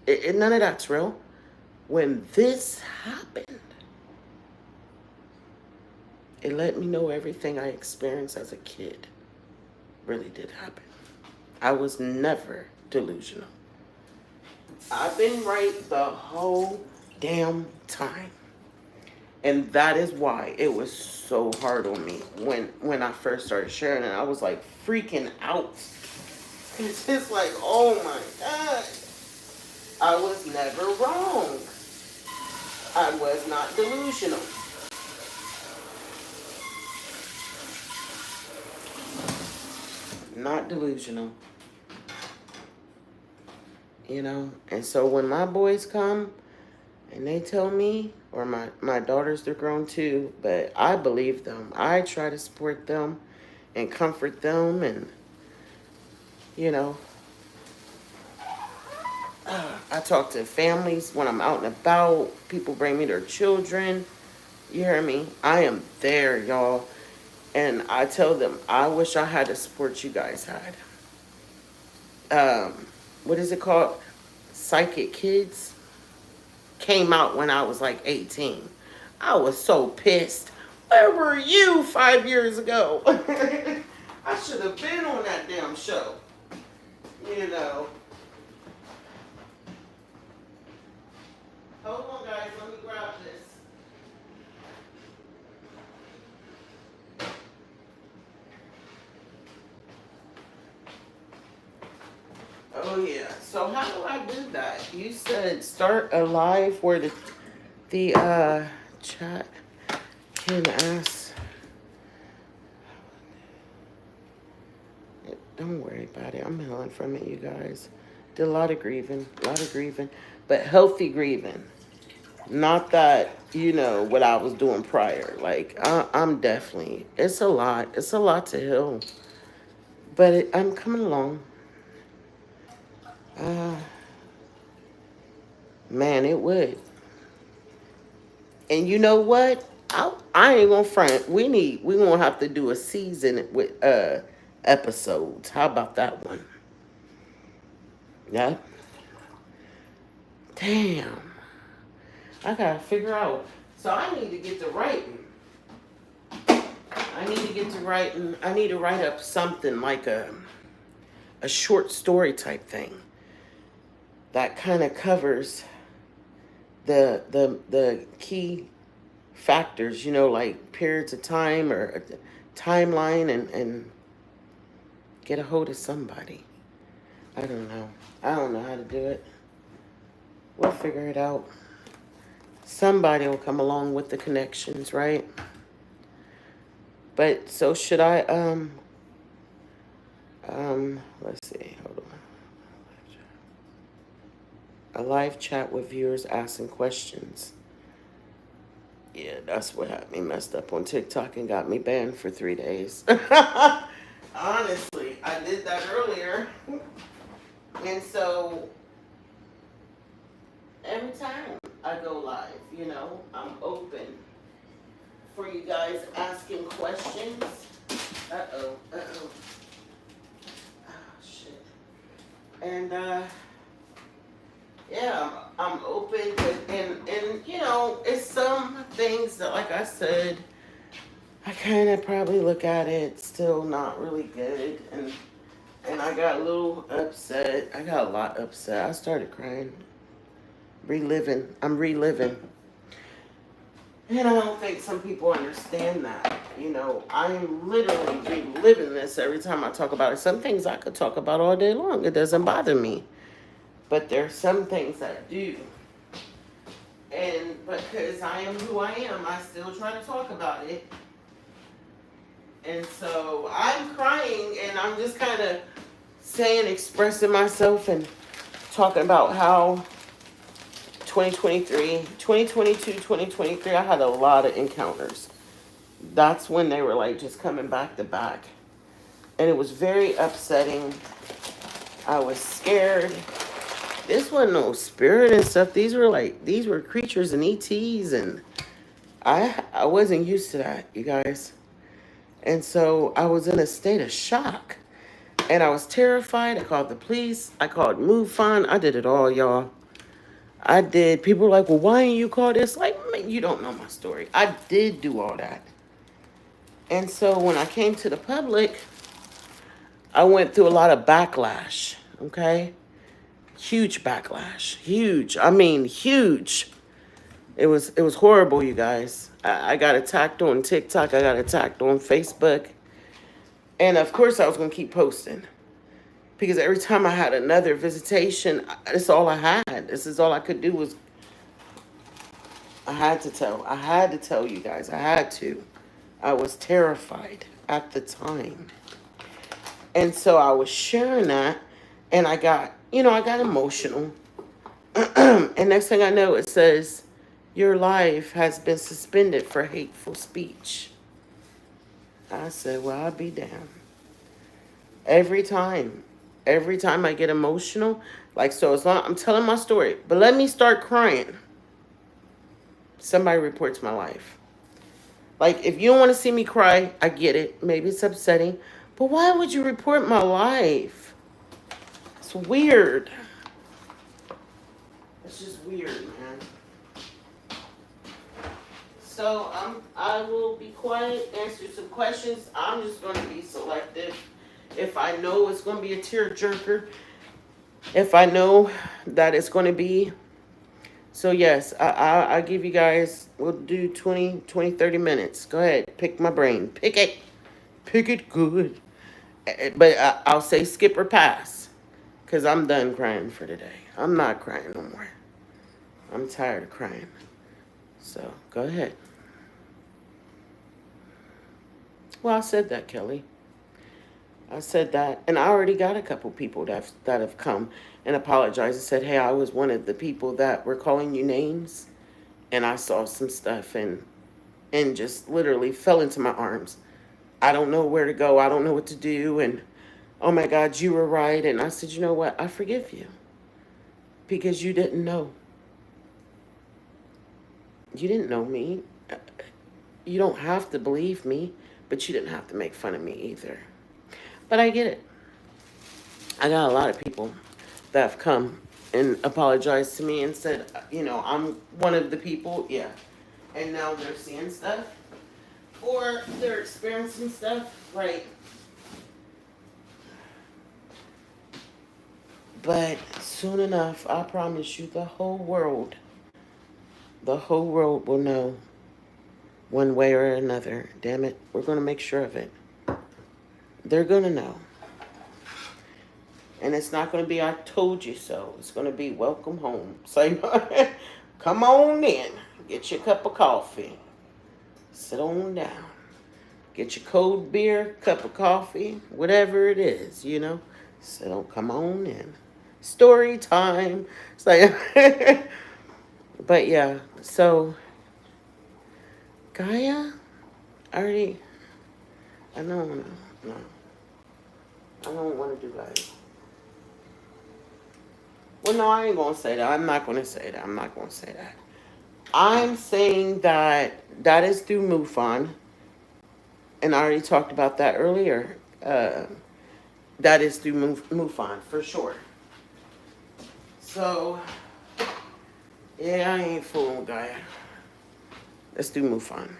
None of that's real. When this happened, it let me know everything I experienced as a kid really did happen. I was never delusional. I've been right the whole damn time. And that is why it was so hard on me when I first started sharing it. I was like freaking out. It's just like, oh my God. I was never wrong. I was not delusional. Not delusional. And so when my boys come and they tell me, or my daughters, they're grown too, but I believe them. I try to support them and comfort them, and I talk to families when I'm out and about. People bring me their children. You hear me? I am there, y'all. And I tell them, I wish I had the support you guys had. What is it called? Psychic Kids came out when I was like 18. I was so pissed. Where were you 5 years ago? I should have been on that damn show. Hold on, guys. Let me grab this. Oh yeah. So how do I do that? You said start a live where the chat can ask. Don't worry about it. I'm healing from it, you guys. Did a lot of grieving, but healthy grieving. Not that, what I was doing prior. Like, I'm definitely, it's a lot. It's a lot to heal. But I'm coming along. Man, it would. And you know what? I ain't gonna front. We gonna have to do a season with episodes. How about that one? Yeah. Damn. I gotta figure out. So I need to get to writing. I need to write up something like a short story type thing that kind of covers the key factors, like periods of time or a timeline, and get a hold of somebody. I don't know. I don't know how to do it. We'll figure it out. Somebody will come along with the connections, right? But so should I let's see, hold on. A live chat with viewers asking questions. Yeah, that's what had me messed up on TikTok and got me banned for 3 days. Honestly, I did that earlier. And so every time I go live, I'm open for you guys asking questions. Uh-oh. Oh, shit. And, yeah, I'm open, and it's some things that, like I said, I kind of probably look at it still not really good, and I got a little upset. I got a lot upset. I started crying, I'm reliving. And I don't think some people understand that. I'm literally reliving this every time I talk about it. Some things I could talk about all day long. It doesn't bother me. But there's some things that do. And because I am who I am, I still try to talk about it. And so I'm crying and I'm just kind of saying, expressing myself and talking about how 2023, 2022, 2023, I had a lot of encounters. That's when they were like just coming back to back. And it was very upsetting. I was scared. This wasn't no spirit and stuff. These were creatures and ETs, and I wasn't used to that, you guys. And so I was in a state of shock. And I was terrified. I called the police. I called MoveFund. I did it all, y'all. I did. People were like, well, why didn't you call this? Like, man, you don't know my story. I did do all that. And so when I came to the public, I went through a lot of backlash, okay? Huge backlash. Huge. I mean, huge. It was horrible, you guys. I got attacked on TikTok. I got attacked on Facebook. And of course I was going to keep posting. Because every time I had another visitation, that's all I had. This is all I could do was, I had to tell you guys. I had to. I was terrified at the time. And so I was sharing that, and I got emotional. And next thing I know, it says, your life has been suspended for hateful speech. I said, well, I'll be damned. Every time I get emotional, like, so as long I'm telling my story, but let me start crying, somebody reports my life. Like, if you don't want to see me cry, I get it. Maybe it's upsetting, but why would you report my life? It's weird. It's just weird, man. So I will be quiet, answer some questions. I'm just going to be selective. If I know it's going to be a tearjerker, if I know that it's going to be. So yes, I give you guys, we'll do 20, 30 minutes. Go ahead, pick my brain. Pick it good. But I'll say skip or pass, because I'm done crying for today. I'm not crying no more. I'm tired of crying. So go ahead. Well, I said that, Kelly. I said that, and I already got a couple people that have come and apologized and said, hey, I was one of the people that were calling you names, and I saw some stuff and just literally fell into my arms. I don't know where to go. I don't know what to do. And oh my God, you were right. And I said, you know what? I forgive you, because you didn't know. You didn't know me. You don't have to believe me, but you didn't have to make fun of me either. But I get it. I got a lot of people that have come and apologized to me and said, I'm one of the people, yeah. And now they're seeing stuff, or they're experiencing stuff, right? But soon enough, I promise you, the whole world will know one way or another. Damn it, we're going to make sure of it. They're going to know. And it's not going to be, I told you so. It's going to be, welcome home. So, come on in. Get your cup of coffee. Sit on down. Get your cold beer, cup of coffee, whatever it is, So come on in. Story time. It's like, but yeah, so, Gaia, I don't want to, no. I don't want to do Gaia. Well, no, I ain't going to say that. I'm not going to say that. I'm saying that is through MUFON. And I already talked about that earlier. That is through MUFON, for sure. So, yeah, I ain't fooling with Gaia. Let's do MUFON.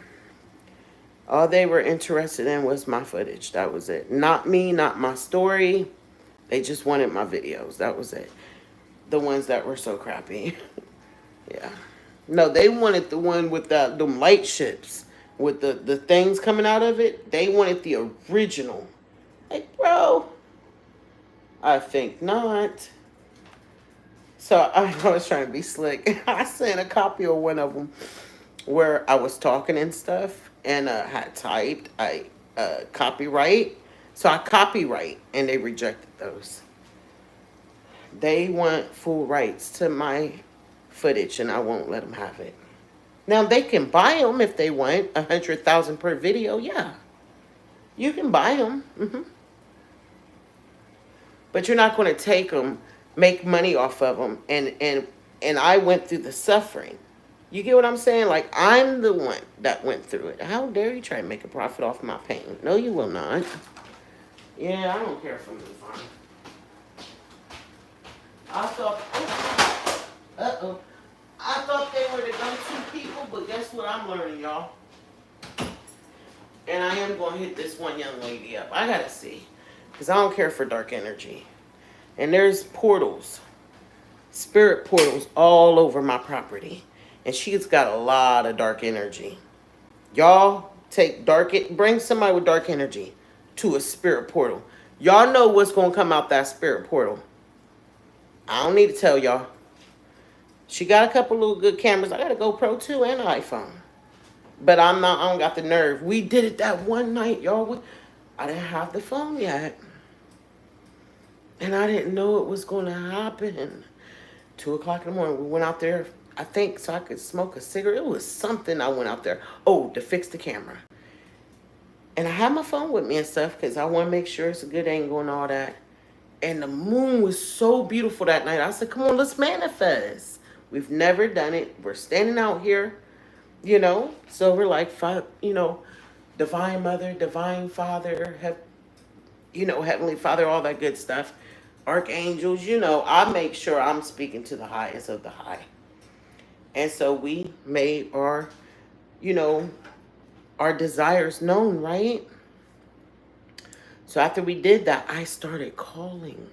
All they were interested in was my footage. That was it. Not me, not my story. They just wanted my videos. That was it. The ones that were so crappy. Yeah. No, they wanted the one with them light ships with the things coming out of it. They wanted the original. Like, bro, I think not. So I was trying to be slick. I sent a copy of one of them where I was talking and stuff, and had typed. copyright. So I copyright, and they rejected those. They want full rights to my footage, and I won't let them have it. Now they can buy them if they want 100,000 per video. Yeah, you can buy them, but you're not going to take them, make money off of them, and I went through the suffering. You get what I'm saying? Like, I'm the one that went through it. How dare you try to make a profit off my pain? No, you will not. Yeah, I don't care if I'm fine. I thought, I thought they were the go-to people, but guess what I'm learning, y'all? And I am going to hit this one young lady up. I got to see, because I don't care for dark energy. And there's portals, spirit portals all over my property. And she's got a lot of dark energy. Y'all bring somebody with dark energy to a spirit portal. Y'all know what's going to come out that spirit portal. I don't need to tell y'all. She got a couple little good cameras. I got a GoPro too and an iPhone. But I don't got the nerve. We did it that one night, y'all. I didn't have the phone yet. And I didn't know it was going to happen. 2 o'clock in the morning, we went out there, I think, so I could smoke a cigarette. It was something I went out there. Oh, to fix the camera. And I had my phone with me and stuff because I want to make sure it's a good angle and all that. And the moon was so beautiful that night. I said, come on, let's manifest. We've never done it. We're standing out here, So we're like, Divine Mother, Divine Father, Heavenly Father, all that good stuff. Archangels, I make sure I'm speaking to the highest of the high. And so we made our desires known, right? So after we did that, I started calling.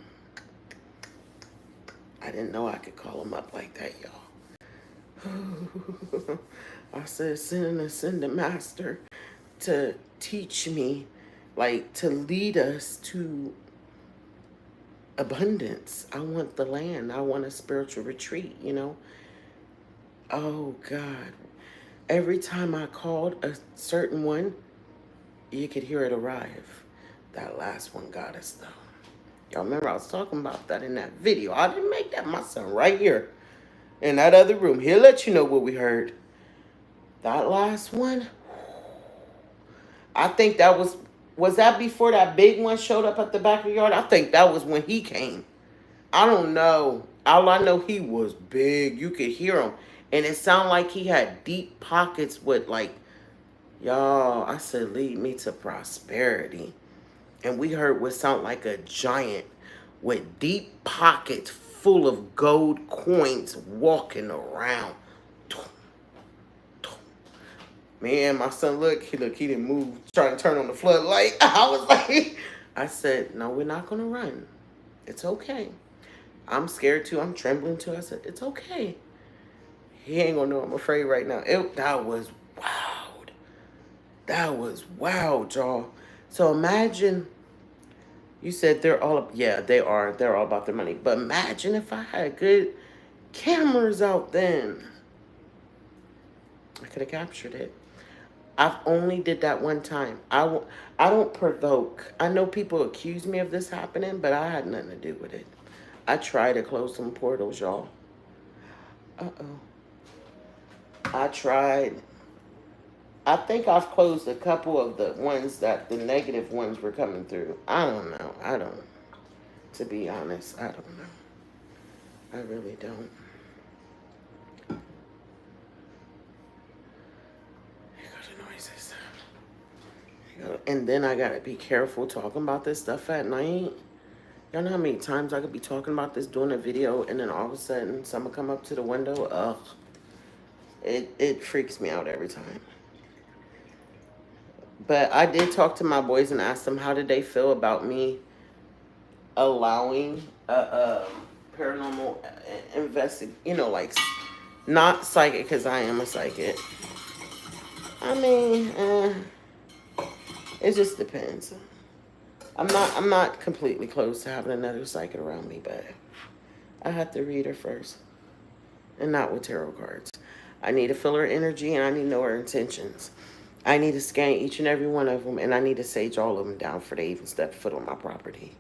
I didn't know I could call them up like that, y'all. I said, send a master to teach me, to lead us to abundance. I want the land. I want a spiritual retreat, Oh, God. Every time I called a certain one, you could hear it arrive. That last one got us, though. Y'all remember I was talking about that in that video. I didn't make that. My son right here in that other room. He'll let you know what we heard. That last one, I think that was that before that big one showed up at the back of the yard? I think that was when he came. I don't know. All I know, he was big. You could hear him. And it sounded like he had deep pockets with y'all, I said, lead me to prosperity. And we heard what sounded like a giant with deep pockets full of gold coins walking around. Man, my son, he didn't move, trying to turn on the floodlight. I was like, I said, no, we're not going to run. It's okay. I'm scared too. I'm trembling too. I said, it's okay. He ain't going to know I'm afraid right now. That was wild. That was wild, y'all. So imagine, you said they're all, they are. They're all about their money. But imagine if I had good cameras out then. I could have captured it. I've only did that one time. I don't provoke. I know people accuse me of this happening, but I had nothing to do with it. I tried to close some portals, y'all. I tried. I think I've closed a couple of the ones that the negative ones were coming through. I don't know. To be honest, I don't know. I really don't. And then I gotta be careful talking about this stuff at night. Y'all know how many times I could be talking about this, doing a video, and then all of a sudden someone come up to the window? Ugh. It freaks me out every time. But I did talk to my boys and asked them how did they feel about me allowing a paranormal not psychic, because I am a psychic. I mean, it just depends. I'm not completely close to having another psychic around me, but I have to read her first. And not with tarot cards. I need to feel her energy and I need to know her intentions. I need to scan each and every one of them, and I need to sage all of them down for they even step foot on my property.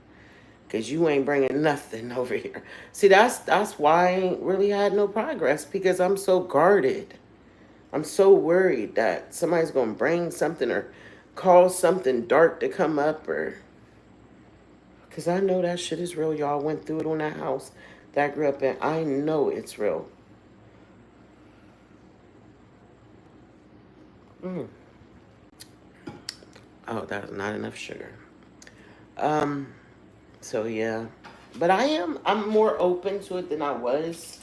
Because you ain't bringing nothing over here. See, that's why I ain't really had no progress, because I'm so guarded. I'm so worried that somebody's going to bring something or cause something dark to come up, or... Because I know that shit is real. Y'all went through it on that house that I grew up in. I know it's real. Mm. Oh, that's not enough sugar. So yeah. But I'm more open to it than I was.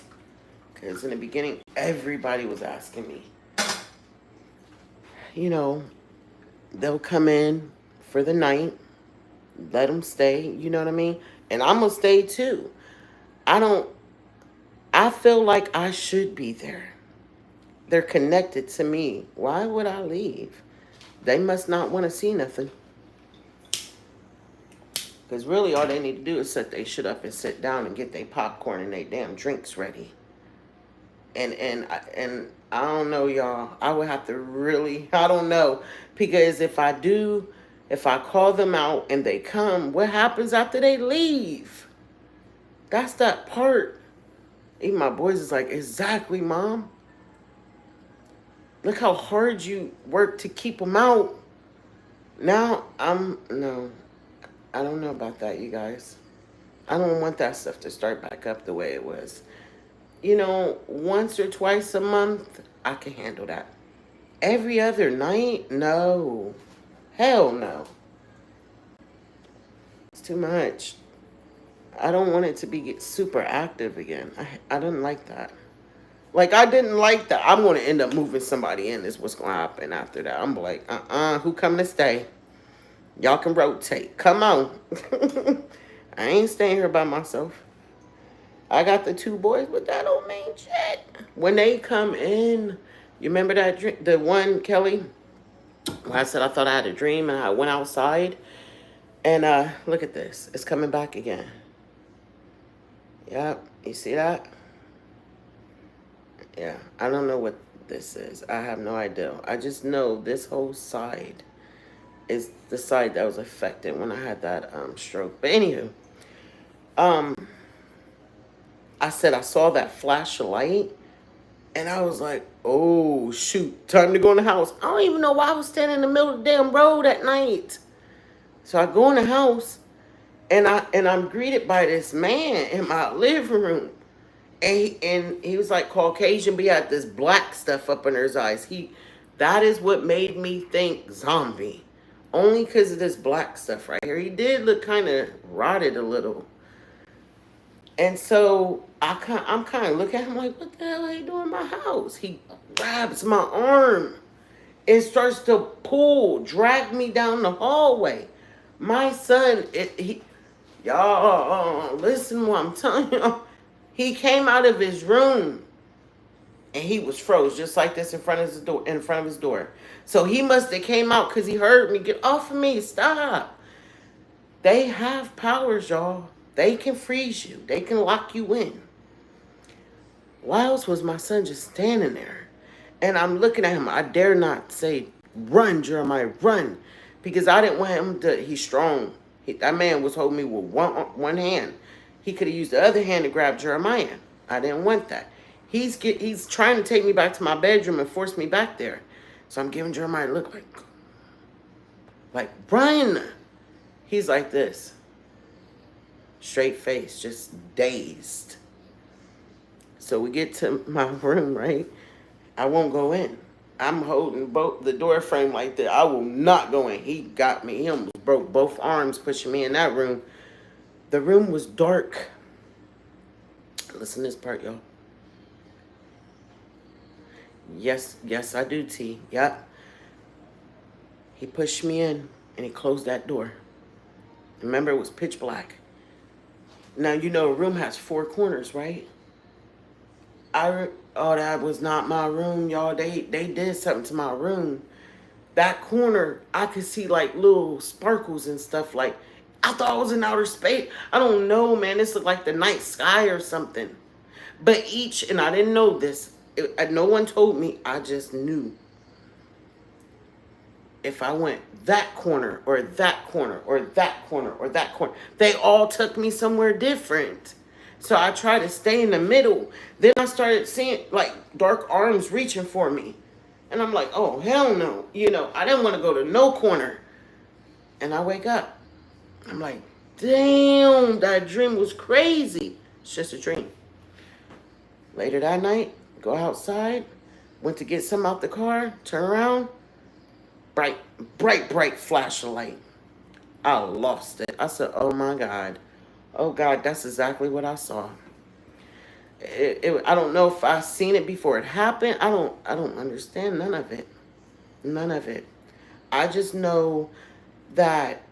Because in the beginning, everybody was asking me. You know, they'll come in for the night, let them stay, you know what I mean? And I'm going to stay too. I feel like I should be there. They're connected to me. Why would I leave? They must not want to see nothing. Because really all they need to do is set their shit up and sit down and get their popcorn and their damn drinks ready. And I don't know, y'all. I would have to really, I don't know. Because if I call them out and they come, what happens after they leave? That's that part. Even my boys is like, exactly, Mom. Look how hard you work to keep them out. Now, no, I don't know about that, you guys. I don't want that stuff to start back up the way it was. You know, once or twice a month, I can handle that. Every other night? No. Hell no. It's too much. I don't want it to be super active again. I didn't like that. Like, I didn't like that. I'm going to end up moving somebody in is what's going to happen after that. I'm like, who coming to stay? Y'all can rotate. Come on. I ain't staying here by myself. I got the 2 boys, but that don't mean shit. When they come in, you remember that dream, the one, Kelly, where I said I thought I had a dream and I went outside? And look at this. It's coming back again. Yep. You see that? Yeah. I don't know what this is. I have no idea. I just know this whole side is the side that was affected when I had that stroke. But anywho, I said I saw that flash of light, and I was like, oh, shoot, time to go in the house. I don't even know why I was standing in the middle of the damn road at night. So I go in the house, and I'm greeted by this man in my living room. And he was like Caucasian, but he had this black stuff up under his eyes. That is what made me think zombie. Only because of this black stuff right here. He did look kind of rotted a little. And so I'm kind of looking at him like, what the hell are you doing in my house? He grabs my arm and starts to pull, drag me down the hallway. My son, y'all, listen to what I'm telling you. He came out of his room and he was froze just like this in front of his door. So he must have came out because he heard me. Get off of me, stop. They have powers, y'all. They can freeze you. They can lock you in. Why else was my son just standing there? And I'm looking at him. I dare not say, run, Jeremiah, run. Because I didn't want him to, he's strong. That man was holding me with one hand. He could have used the other hand to grab Jeremiah. I didn't want that. He's trying to take me back to my bedroom and force me back there. So I'm giving Jeremiah a look like, run. He's like this. Straight face, just dazed. So we get to my room, right? I won't go in. I'm holding the door frame like that. I will not go in. He got me. He almost broke both arms pushing me in that room. The room was dark. Listen to this part, y'all. Yes, I do, T. Yep. He pushed me in and he closed that door. Remember, it was pitch black. Now, you know, a room has 4 corners, right? That was not my room, y'all. They did something to my room. That corner, I could see like little sparkles and stuff. Like, I thought I was in outer space. I don't know, man. This looked like the night sky or something. But and I didn't know this. No one told me. I just knew. if I went that corner or that corner or that corner or that corner, they all took me somewhere different. So I tried to stay in the middle. Then I started seeing like dark arms reaching for me. And I'm like, oh, hell no. You know, I didn't want to go to no corner. And I wake up. I'm like, damn, that dream was crazy. It's just a dream. Later that night, go outside, went to get some out the car, turn around, bright, bright flash of light. I lost it. I said, oh my God. Oh God, that's exactly what I saw. I don't know if I seen it before it happened. I don't understand none of it. None of it. I just know that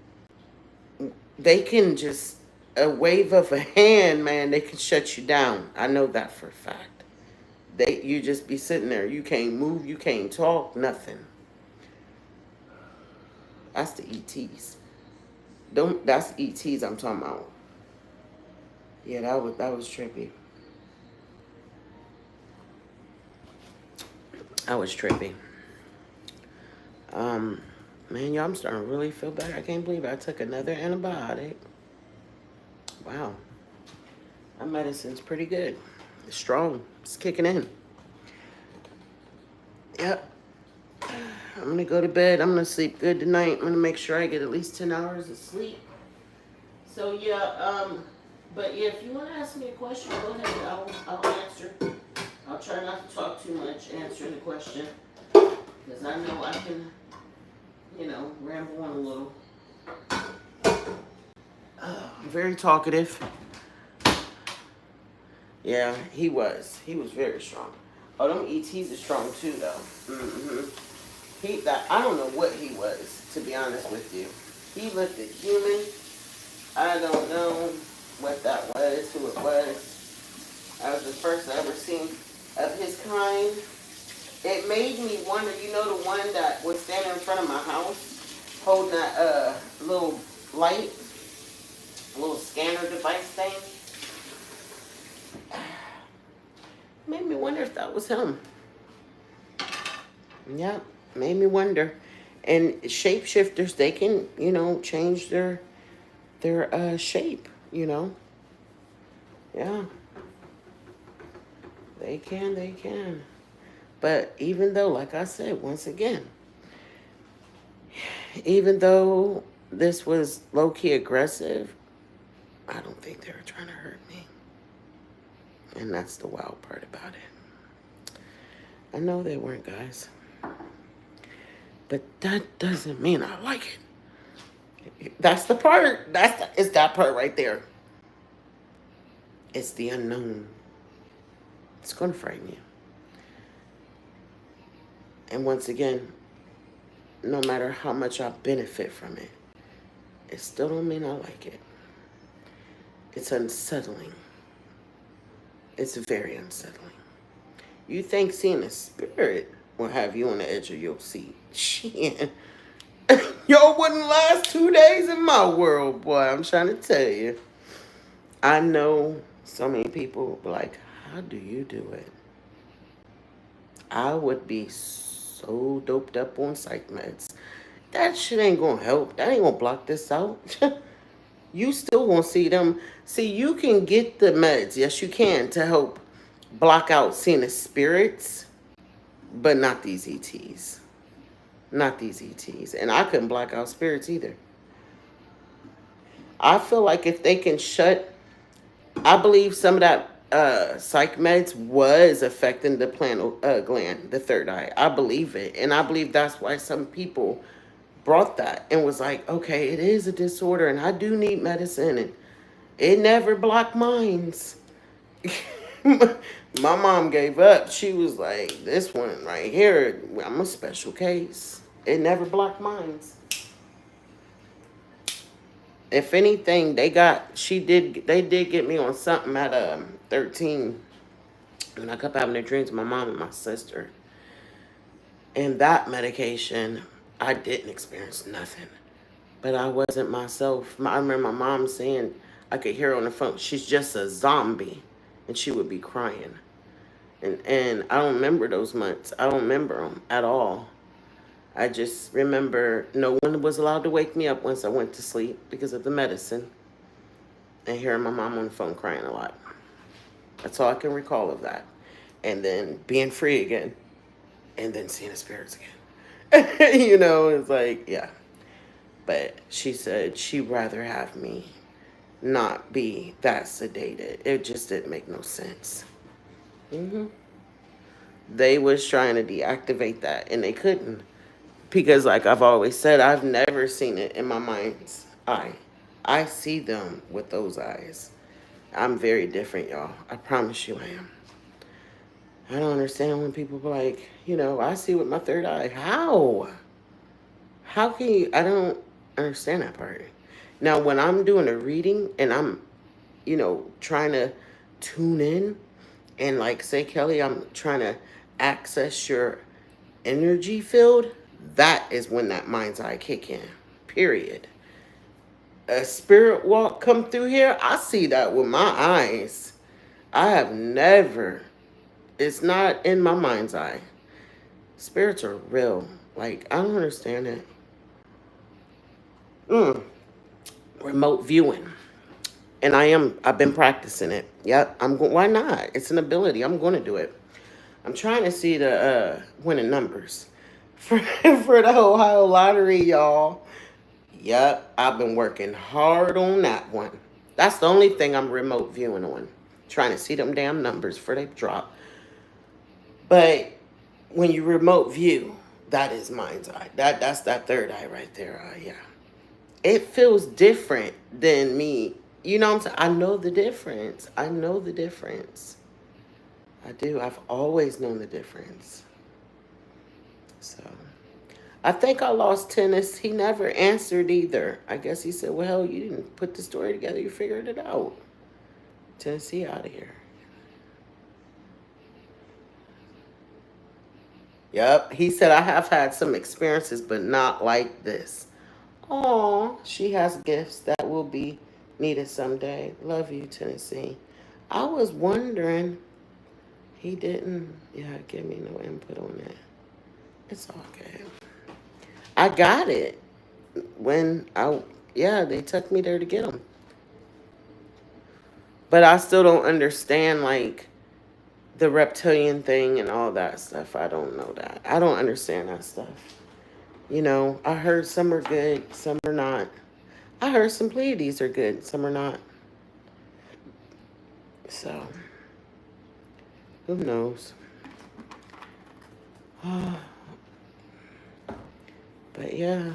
they can just, a wave of a hand, man, they can shut you down. I know that for a fact. You just be sitting there. You can't move, you can't talk, nothing. That's the ETs. That's ETs I'm talking about. Yeah, that was trippy. That was trippy. Man, y'all, I'm starting to really feel better. I can't believe I took another antibiotic. Wow. My medicine's pretty good. It's strong. It's kicking in. Yep. I'm going to go to bed. I'm going to sleep good tonight. I'm going to make sure I get at least 10 hours of sleep. So, yeah, but yeah, if you want to ask me a question, go ahead. I'll answer. I'll try not to talk too much answering the question. Because I know I can, ramble on a little. I'm very talkative. Yeah, he was. He was very strong. Oh, them ETs are strong too, though. I don't know what he was, to be honest with you. He looked at human. I don't know what that was, who it was. I was the first I ever seen of his kind. It made me wonder, the one that was standing in front of my house, holding that little light, little scanner device thing. Made me wonder if that was him. Yeah, made me wonder. And shapeshifters, they can, change their shape, Yeah. They can. But even though, like I said, once again, even though this was low-key aggressive, I don't think they were trying to hurt me. And that's the wild part about it. I know they weren't, guys. But that doesn't mean I like it. That's the part. It's that part right there. It's the unknown. It's going to frighten you. And once again, no matter how much I benefit from it, it still don't mean I like it. It's unsettling. It's very unsettling. You think seeing a spirit will have you on the edge of your seat? Shit. Y'all wouldn't last 2 days in my world, boy. I'm trying to tell you. I know so many people be like, how do you do it? I would be so doped up on psych meds. That shit ain't gonna help. That ain't gonna block this out. You still gonna see them. See, you can get the meds. Yes, you can, to help block out seeing the spirits, but not these ETs. Not these ETs. And I couldn't block out spirits either. I feel like if they can I believe some of that psych meds was affecting the pineal gland, the third eye. I believe it. And I believe that's why some people brought that and was like, okay, it is a disorder and I do need medicine. And it never blocked minds. My mom gave up. She was like, this one right here, I'm a special case. It never blocked minds. If anything, they did get me on something at 13. And I kept having the dreams of my mom and my sister. And that medication, I didn't experience nothing. But I wasn't myself. I remember my mom saying, I could hear her on the phone, she's just a zombie. And she would be crying. And I don't remember those months. I don't remember them at all. I just remember no one was allowed to wake me up once I went to sleep because of the medicine, and hearing my mom on the phone crying a lot. That's all I can recall of that. And then being free again, and then seeing the spirits again. You know, it's like, yeah. But she said she'd rather have me not be that sedated. It just didn't make no sense. hmm They was trying to deactivate that, and they couldn't. Because, like I've always said, I've never seen it in my mind's eye. I see them with those eyes. I'm very different, y'all. I promise you I am. I don't understand when people be like, I see with my third eye. How? How can you? I don't understand that part. Now, when I'm doing a reading and I'm, trying to tune in and, like, say, Kelly, I'm trying to access your energy field, that is when that mind's eye kick in. Period. A spirit walk come through here, I see that with my eyes. I have never, it's not in my mind's eye. Spirits are real. Like, I don't understand it. Remote viewing. And I've been practicing it. Yep, why not? It's an ability. I'm going to do it. I'm trying to see the winning numbers for the Ohio lottery, y'all. Yep, I've been working hard on that one. That's the only thing I'm remote viewing on. Trying to see them damn numbers before they drop. But when you remote view, that is mind's eye. That's that third eye right there. Yeah. It feels different than me. You know what I'm saying? I know the difference. I know the difference. I do. I've always known the difference. So, I think I lost tennis. He never answered either. I guess he said, well, you didn't put the story together. You figured it out. Tennessee out of here. Yep. He said, I have had some experiences, but not like this. Aw, she has gifts that will be needed someday. Love you, Tennessee. I was wondering, he didn't, give me no input on that. It's okay. I got it when they took me there to get them. But I still don't understand, like, the reptilian thing and all that stuff. I don't know that. I don't understand that stuff. I heard some are good, some are not. I heard some Pleiades are good, some are not. So, who knows? But yeah,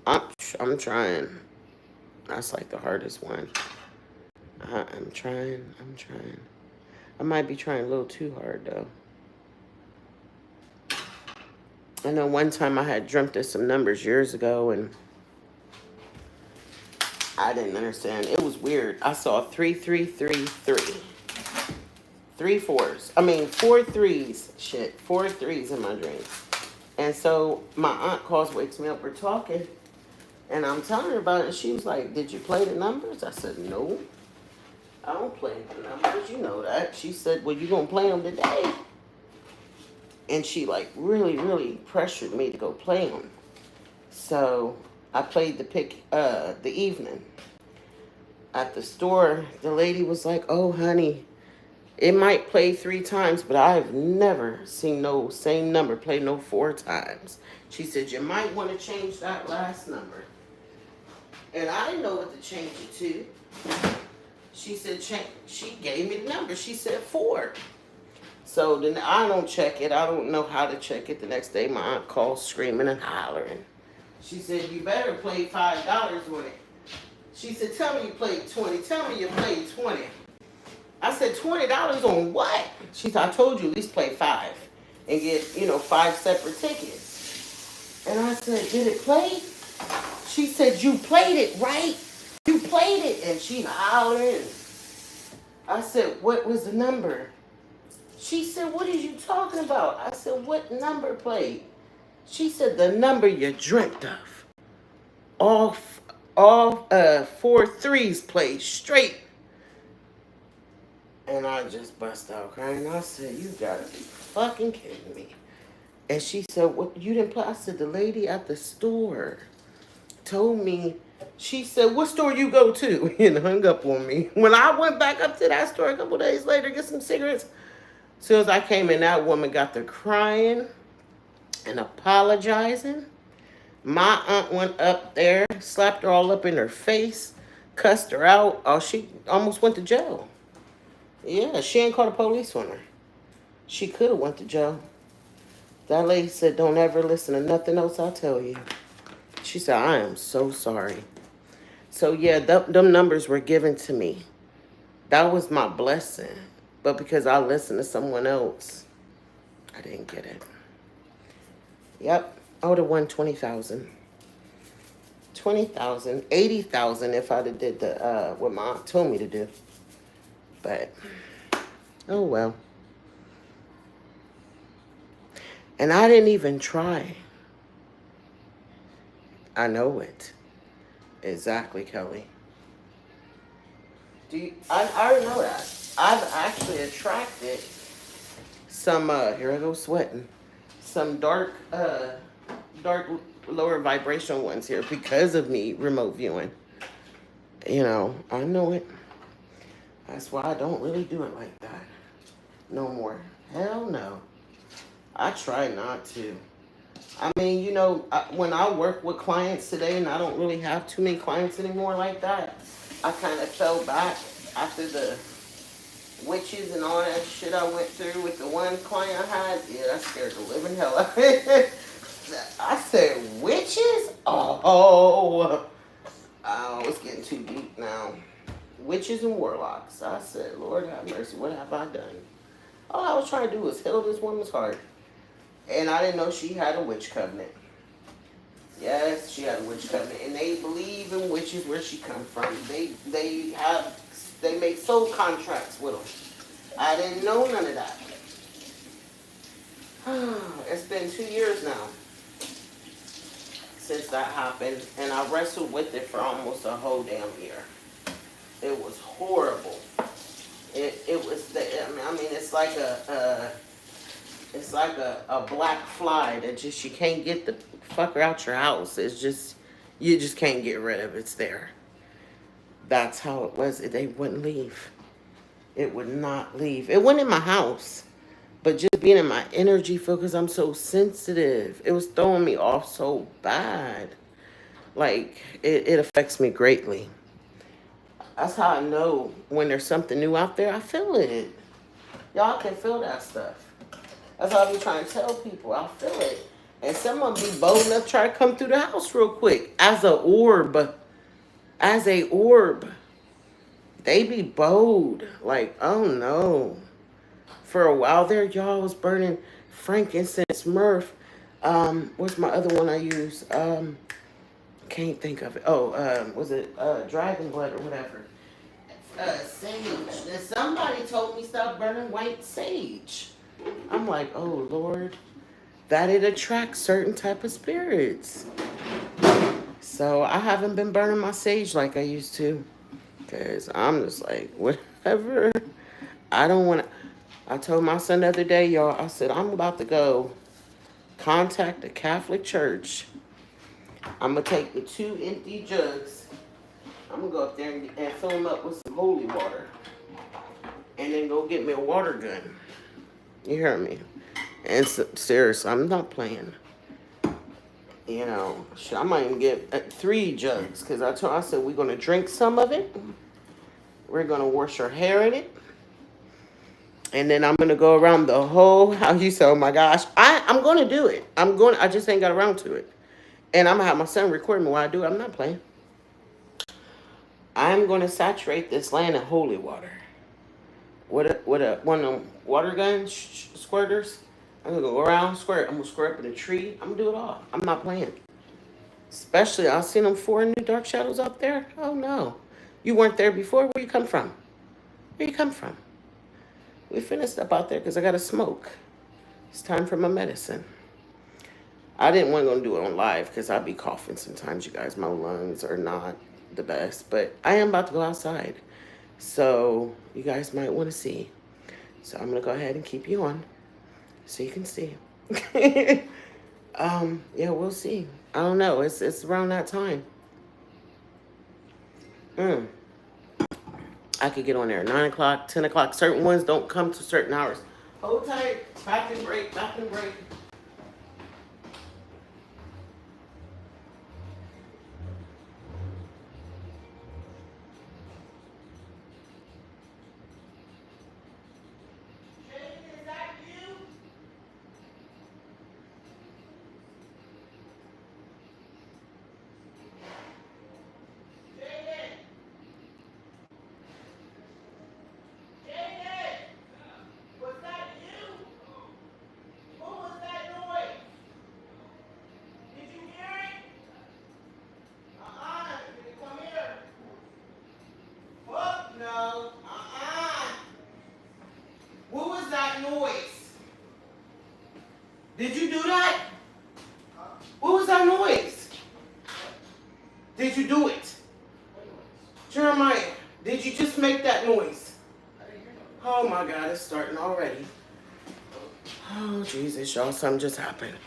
I'm trying. That's like the hardest one. I'm trying. I might be trying a little too hard though. I know one time I had dreamt of some numbers years ago and I didn't understand. It was weird. I saw 3333. 3 4s. I mean, 4 3s. Shit. 4 3s in my dreams. And so my aunt calls, wakes me up. We're talking. And I'm telling her about it. And she was like, did you play the numbers? I said, no. I don't play the numbers. You know that. She said, well, you going to play them today? And she, like, really, really pressured me to go play them. So I played the evening. At the store, the lady was like, oh, honey, it might play 3 times, but I've never seen no same number play no 4 times. She said, you might want to change that last number. And I didn't know what to change it to. She said, she gave me the number. She said 4. So then I don't check it. I don't know how to check it. The next day, my aunt called screaming and hollering. She said, you better play $5 on it. She said, tell me you played 20. Tell me you played 20. I said, $20 on what? She said, I told you at least play 5 and get, 5 separate tickets. And I said, did it play? She said, you played it, right? You played it. And she hollering. I said, what was the number? She said, what are you talking about? I said, what number played? She said, the number you dreamt of. All 4 3s played straight. And I just bust out crying. I said, you gotta be fucking kidding me. And she said, "What, you didn't play?" I said, "The lady at the store told me." She said, "What store you go to?" And hung up on me. When I went back up to that store a couple days later to get some cigarettes, as soon as I came in, that woman got to crying and apologizing. My aunt went up there, slapped her all up in her face, cussed her out. Oh, she almost went to jail. Yeah, she ain't called the police on her. She could have went to jail. That lady said, "Don't ever listen to nothing else I tell you." She said, "I am so sorry." So yeah, them numbers were given to me. That was my blessing. But because I listened to someone else, I didn't get it. Yep, I would have won 20,000. 20,000, 80,000 if I'd have did the what my aunt told me to do. But oh well. And I didn't even try. I know it. Exactly, Kelly. I already know that. I've actually attracted some here I go sweating. Some dark lower vibrational ones here because of me remote viewing. You know, I know it. That's why I don't really do it like that. No more. Hell no. I try not to. I mean, you know, when I work with clients today, and I don't really have too many clients anymore like that, I kind of fell back after the witches and all that shit I went through with the one client I had. Yeah, that scared the living hell out of me. I said, "Witches? Oh, it's getting too deep now. Witches and warlocks." I said, "Lord have mercy, what have I done?" All I was trying to do was heal this woman's heart. And I didn't know she had a witch covenant. Yes, she had a witch covenant. And they believe in witches where she come from. They make soul contracts with them. I didn't know none of that. It's been 2 years now since that happened. And I wrestled with it for almost a whole damn year. It was horrible. It was, I mean, it's like a black fly that just, you can't get the fucker out your house. It's just, you just can't get rid of it. It's there. That's how it was. They wouldn't leave. It would not leave. It went in my house. But just being in my energy field, because I'm so sensitive, it was throwing me off so bad. Like, it affects me greatly. That's how I know when there's something new out there. I feel it. Y'all can feel that stuff. That's all I be trying to tell people. I feel it. And some of them be bold enough to try to come through the house real quick. As a orb. As a orb. They be bold. Like, oh no. For a while there, y'all was burning frankincense, myrrh. What's my other one I use? Can't think of it. Oh, was it dragon blood or whatever? Sage. And somebody told me stop burning white sage. I'm like, oh Lord, that it attracts certain type of spirits. So I haven't been burning my sage like I used to, because I'm just like, whatever. I don't want to. I told my son the other day, y'all, I said, I'm about to go contact the Catholic Church. I'm going to take the 2 empty jugs. I'm going to go up there and fill them up with some holy water. And then go get me a water gun. You hear me? And seriously, I'm not playing. You know, I might even get 3 jugs. Because I said, we're going to drink some of it. We're going to wash our hair in it. And then I'm going to go around the whole house. You say, oh my gosh. I'm going to do it. I just ain't got around to it. And I'm going to have my son record me while I do it. I'm not playing. I'm going to saturate this land in holy water. One of them water gun squirters. I'm going to go around, squirt. I'm going to squirt up in a tree. I'm going to do it all. I'm not playing. Especially, I've seen them 4 new dark shadows up there. Oh no. You weren't there before? Where you come from? Where you come from? We finna step out there because I got to smoke. It's time for my medicine. I didn't want to do it on live because I'd be coughing sometimes, you guys. My lungs are not the best. But I am about to go outside. So you guys might want to see. So I'm going to go ahead and keep you on so you can see. Yeah, we'll see. I don't know. It's around that time. Mm. I could get on there 9 o'clock, 10 o'clock. Certain ones don't come to certain hours. Hold tight. Back and break. Back and break. Jaden, is that you? Jaden. Jaden. Was that you? What was that noise? Did you hear it? Did it come here? Fuck no. What was that noise? Did you do that? What was that noise? Did you do it? Jeremiah, did you just make that noise? Oh my God, it's starting already. Oh Jesus, y'all, something just happened.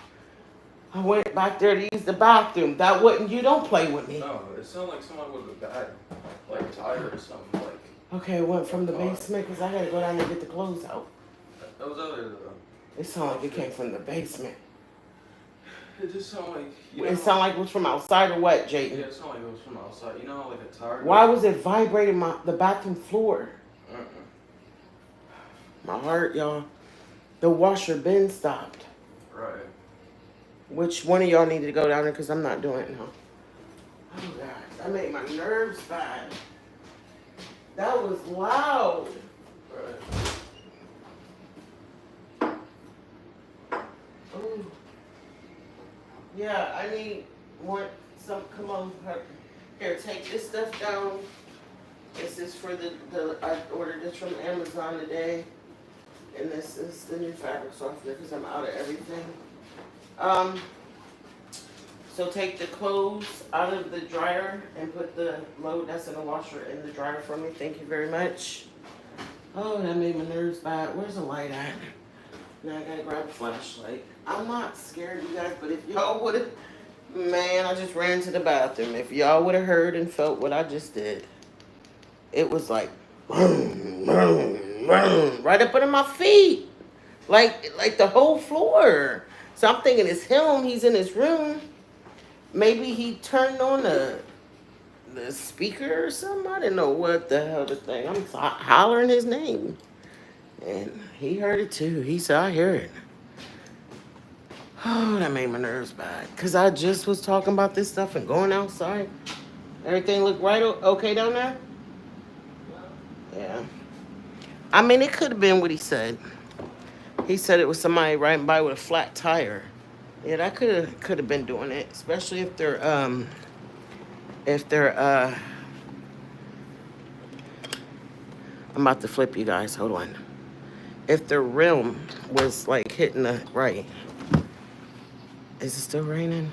I went back there to use the bathroom. That wasn't you. Don't play with me. No, it sounded like someone would have died, like tired or something. Like. Okay, it went from the basement because I had to go down there and get the clothes out. That was other though. It sounded like it came from the basement. It just sounded like. It sounded like it was from outside or what, Jayden? Yeah, it sounded like it was from outside. You know, like a tire. Why was it vibrating the bathroom floor? My heart, y'all. The washer bin stopped. Right. Which one of y'all need to go down there because I'm not doing it now. Oh God, that made my nerves bad. That was loud. Right. Ooh. Yeah, I some. Come on, here, take this stuff down. This is for I ordered this from Amazon today, and this is the new fabric softener because I'm out of everything. So take the clothes out of the dryer and put the load that's in the washer in the dryer for me. Thank you very much. Oh, that made my nerves bad. Where's the light at? Now I gotta grab a flashlight. I'm not scared, you guys, but if y'all would have, man, I just ran to the bathroom. If y'all would have heard and felt what I just did, it was like, boom, boom, boom, right up under my feet, like the whole floor. So I'm thinking it's him. He's in his room. Maybe he turned on the speaker or something. I didn't know what the hell the thing. I'm hollering his name. And he heard it too. He said, I hear it. Oh, that made my nerves bad. Because I just was talking about this stuff and going outside. Everything looked right okay down there? Yeah. I mean, it could have been what he said. He said it was somebody riding by with a flat tire. Yeah, that could have been doing it, especially if they're I'm about to flip you guys. Hold on. If the rim was like hitting the right. Is it still raining?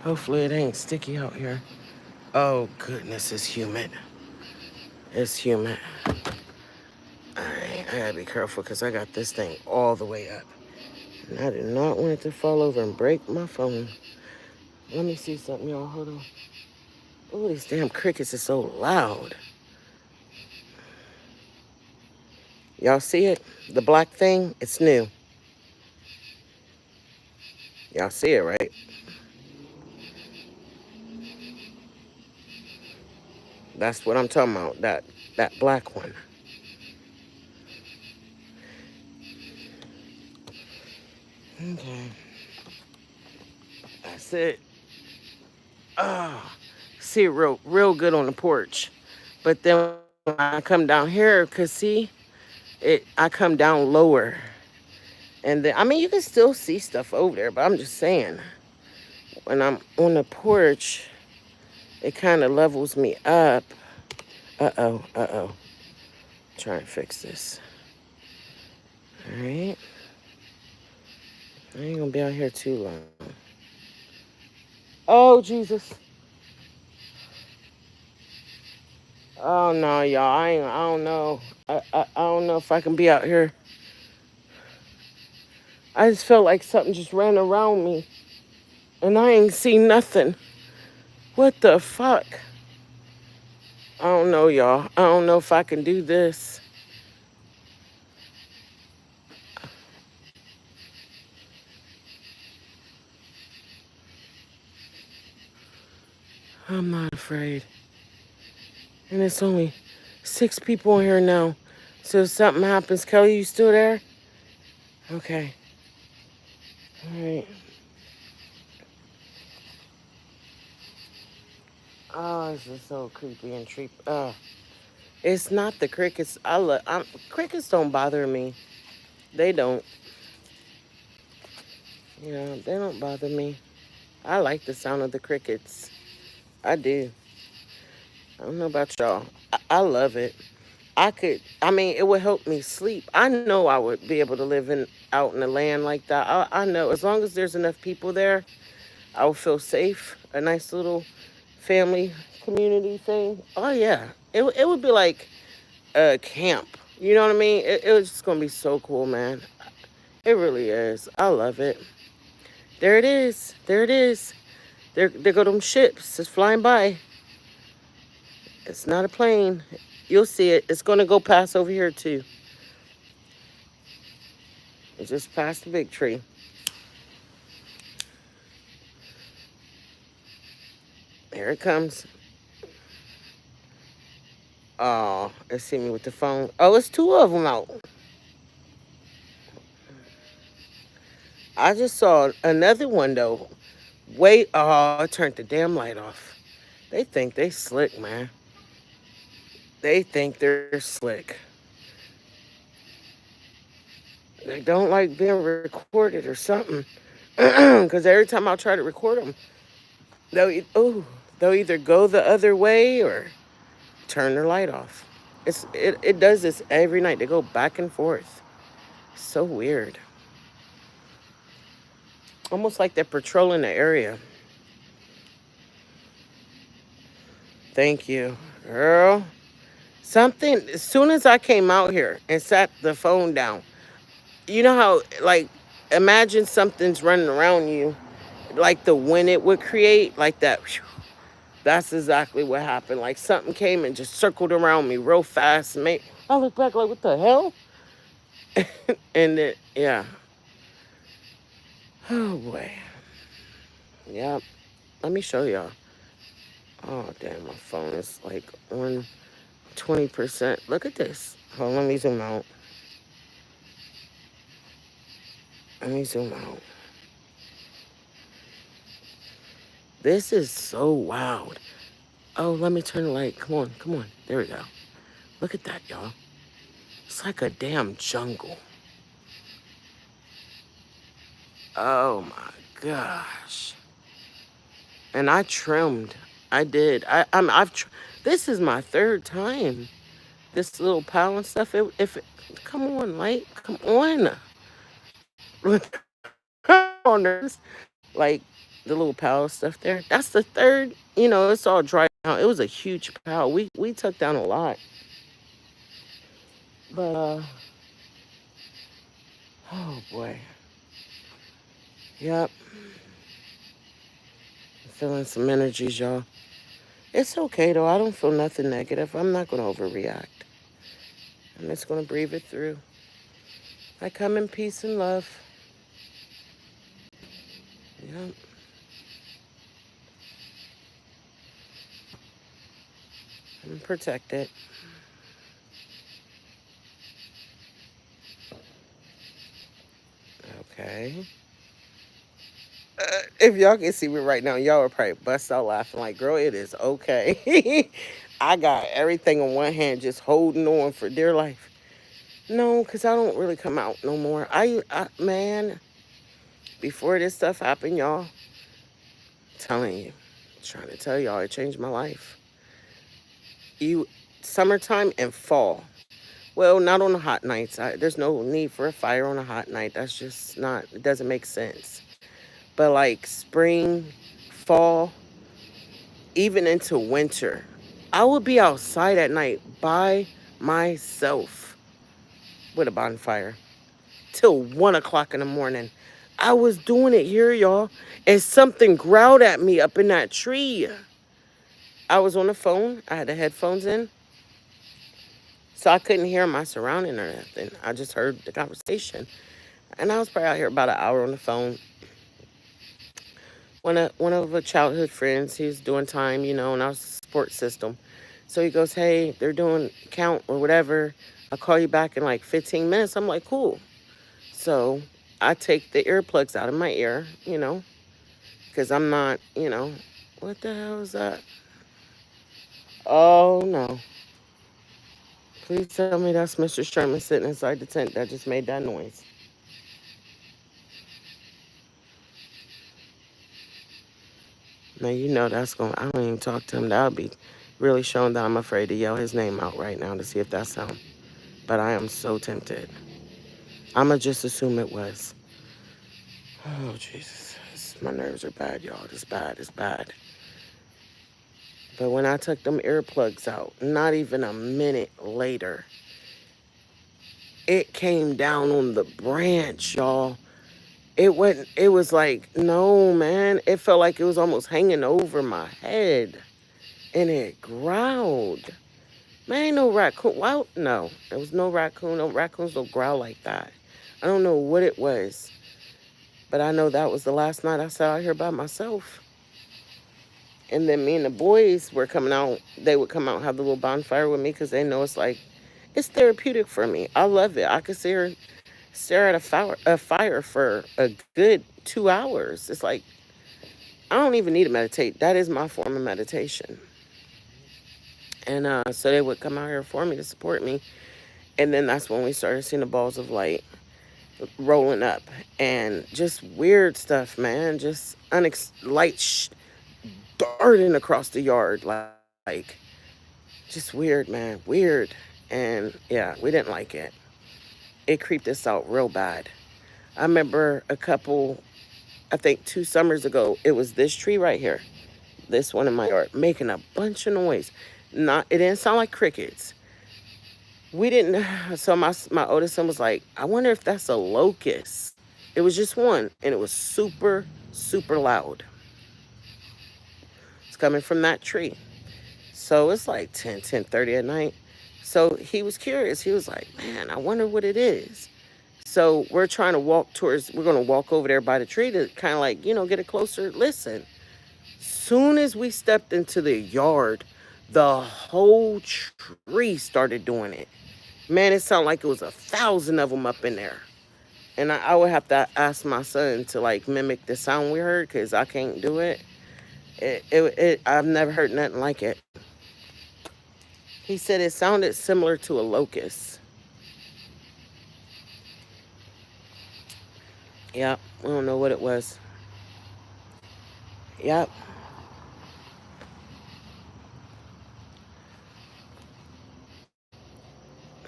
Hopefully it ain't sticky out here. Oh goodness, it's humid. It's humid. Alright, I gotta be careful because I got this thing all the way up. And I did not want it to fall over and break my phone. Let me see something, y'all. Hold on. Oh, these damn crickets are so loud. Y'all see it? The black thing? It's new. Y'all see it, right? That's what I'm talking about. That black one. Okay. That's it. Ah, see it real good on the porch. But then when I come down here, cause see, I come down lower. And then, I mean, you can still see stuff over there, but I'm just saying, when I'm on the porch, it kind of levels me up. Uh-oh. Try and fix this. All right. I ain't gonna be out here too long. Oh, Jesus. Oh, no, y'all. I don't know. I don't know if I can be out here. I just felt like something just ran around me, and I ain't seen nothing. What the fuck? I don't know, y'all. I don't know if I can do this. I'm not afraid. And it's only 6 people in here now. So if something happens, Kelly, you still there? Okay. All right. Oh, this is so creepy and treep. It's not the crickets. Crickets don't bother me. They don't. Yeah, they don't bother me. I like the sound of the crickets. I do. I don't know about y'all. I love it. I mean, it would help me sleep. I know I would be able to live out in the land like that. I know as long as there's enough people there, I would feel safe. A nice little family community thing. Oh yeah, it would be like a camp. You know what I mean? It was just gonna be so cool, man. It really is. I love it. There it is. There it is. There go them ships. It's flying by. It's not a plane. You'll see it. It's gonna go past over here too. It just passed the big tree. Here it comes. Oh, it see me with the phone. Oh, it's two of them out. I just saw another one though. Wait, oh, I turned the damn light off. They think they slick, man. They think they're slick. They don't like being recorded or something. Because every time I try to record them, they'll either go the other way or turn their light off. It does this every night. They go back and forth. So weird. Almost like they're patrolling the area. Thank you, girl. Something, as soon as I came out here and sat the phone down, you know how, like, imagine something's running around you, like the wind it would create, like that. That's exactly what happened. Like something came and just circled around me real fast. I look back like, what the hell? And it, yeah. Oh boy. Yep. Let me show y'all. Oh damn, my phone is like on 20%. Look at this. Hold on, let me zoom out. Let me zoom out. This is so wild. Oh, let me turn the light. Come on, come on. There we go. Look at that, y'all. It's like a damn jungle. Oh my gosh. And I trimmed. I did. This is my third time. This little pile and stuff. Come on, light. Come on. Come on, like the little pile stuff there. That's the third. It's all dry now. It was a huge pile. We took down a lot, but oh boy, yep. Feeling some energies, y'all. It's okay though. I don't feel nothing negative. I'm not gonna overreact. I'm just gonna breathe it through. I come in peace and love. Yep. I'm protected. Okay. If y'all can see me right now, y'all would probably bust out laughing like, girl, it is okay. I got everything in one hand just holding on for dear life. No, because I don't really come out no more. Man, before this stuff happened, y'all, telling you, trying to tell y'all, it changed my life. Summertime and fall. Well, not on the hot nights. There's no need for a fire on a hot night. That's just not, it doesn't make sense. But like spring, fall, even into winter, I would be outside at night by myself with a bonfire, till 1 o'clock in the morning. I was doing it here, y'all, and something growled at me up in that tree. I was on the phone. I had the headphones in, so I couldn't hear my surrounding or nothing. I just heard the conversation. And I was probably out here about an hour on the phone. One of a childhood friends, he was doing time, and I was support system. So he goes, "Hey, they're doing count or whatever. I'll call you back in like 15 minutes." I'm like, "Cool." So I take the earplugs out of my ear, because I'm not, what the hell is that? Oh no. Please tell me that's Mr. Sherman sitting inside the tent that just made that noise. Now you know that's going I don't even talk to him. That'll be really showing that I'm afraid to yell his name out right now to see if that's him. But I am so tempted. I'ma just assume it was. Oh Jesus. My nerves are bad, y'all. It's bad. It's bad. But when I took them earplugs out, not even a minute later, it came down on the branch, y'all. It was like, no, man. It felt like it was almost hanging over my head. And it growled. Man, ain't no raccoon. Well, no. There was no raccoon. No raccoons don't growl like that. I don't know what it was. But I know that was the last night I sat out here by myself. And then me and the boys were coming out. They would come out and have the little bonfire with me because they know it's therapeutic for me. I love it. I could stare at a fire for a good 2 hours. It's like, I don't even need to meditate. That is my form of meditation. And so they would come out here for me to support me. And then that's when we started seeing the balls of light rolling up and just weird stuff, man. Just light darting across the yard. Like, just weird, man. Weird. And yeah, we didn't like it. It creeped us out real bad. I remember I think 2 summers ago, it was this tree right here, this one in my yard, making a bunch of noise. It didn't sound like crickets. We didn't. So my oldest son was like, "I wonder if that's a locust." It was just one, and it was super super loud. It's coming from that tree. So it's like 10:30 at night. So he was curious. He was like, "Man, I wonder what it is." So we're going to walk over there by the tree to kind of like, get a closer listen. Soon as we stepped into the yard, the whole tree started doing it. Man, it sounded like it was 1,000 of them up in there. And I would have to ask my son to like mimic the sound we heard because I can't do it. I've never heard nothing like it. He said it sounded similar to a locust. Yep, I don't know what it was. Yep.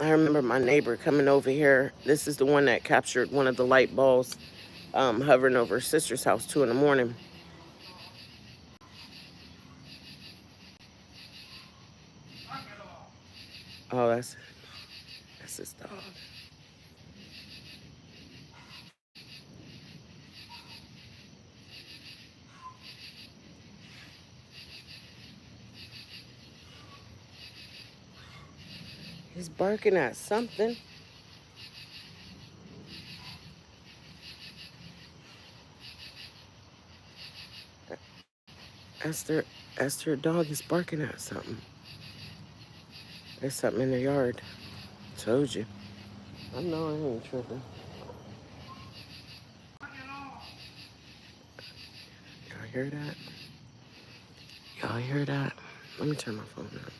I remember my neighbor coming over here. This is the one that captured one of the light balls hovering over her sister's house 2 in the morning. Oh, that's his dog. He's barking at something. Esther, Esther, dog is barking at something. There's something in the yard. Told you. I know I ain't tripping. Y'all hear that? Y'all hear that? Let me turn my phone on.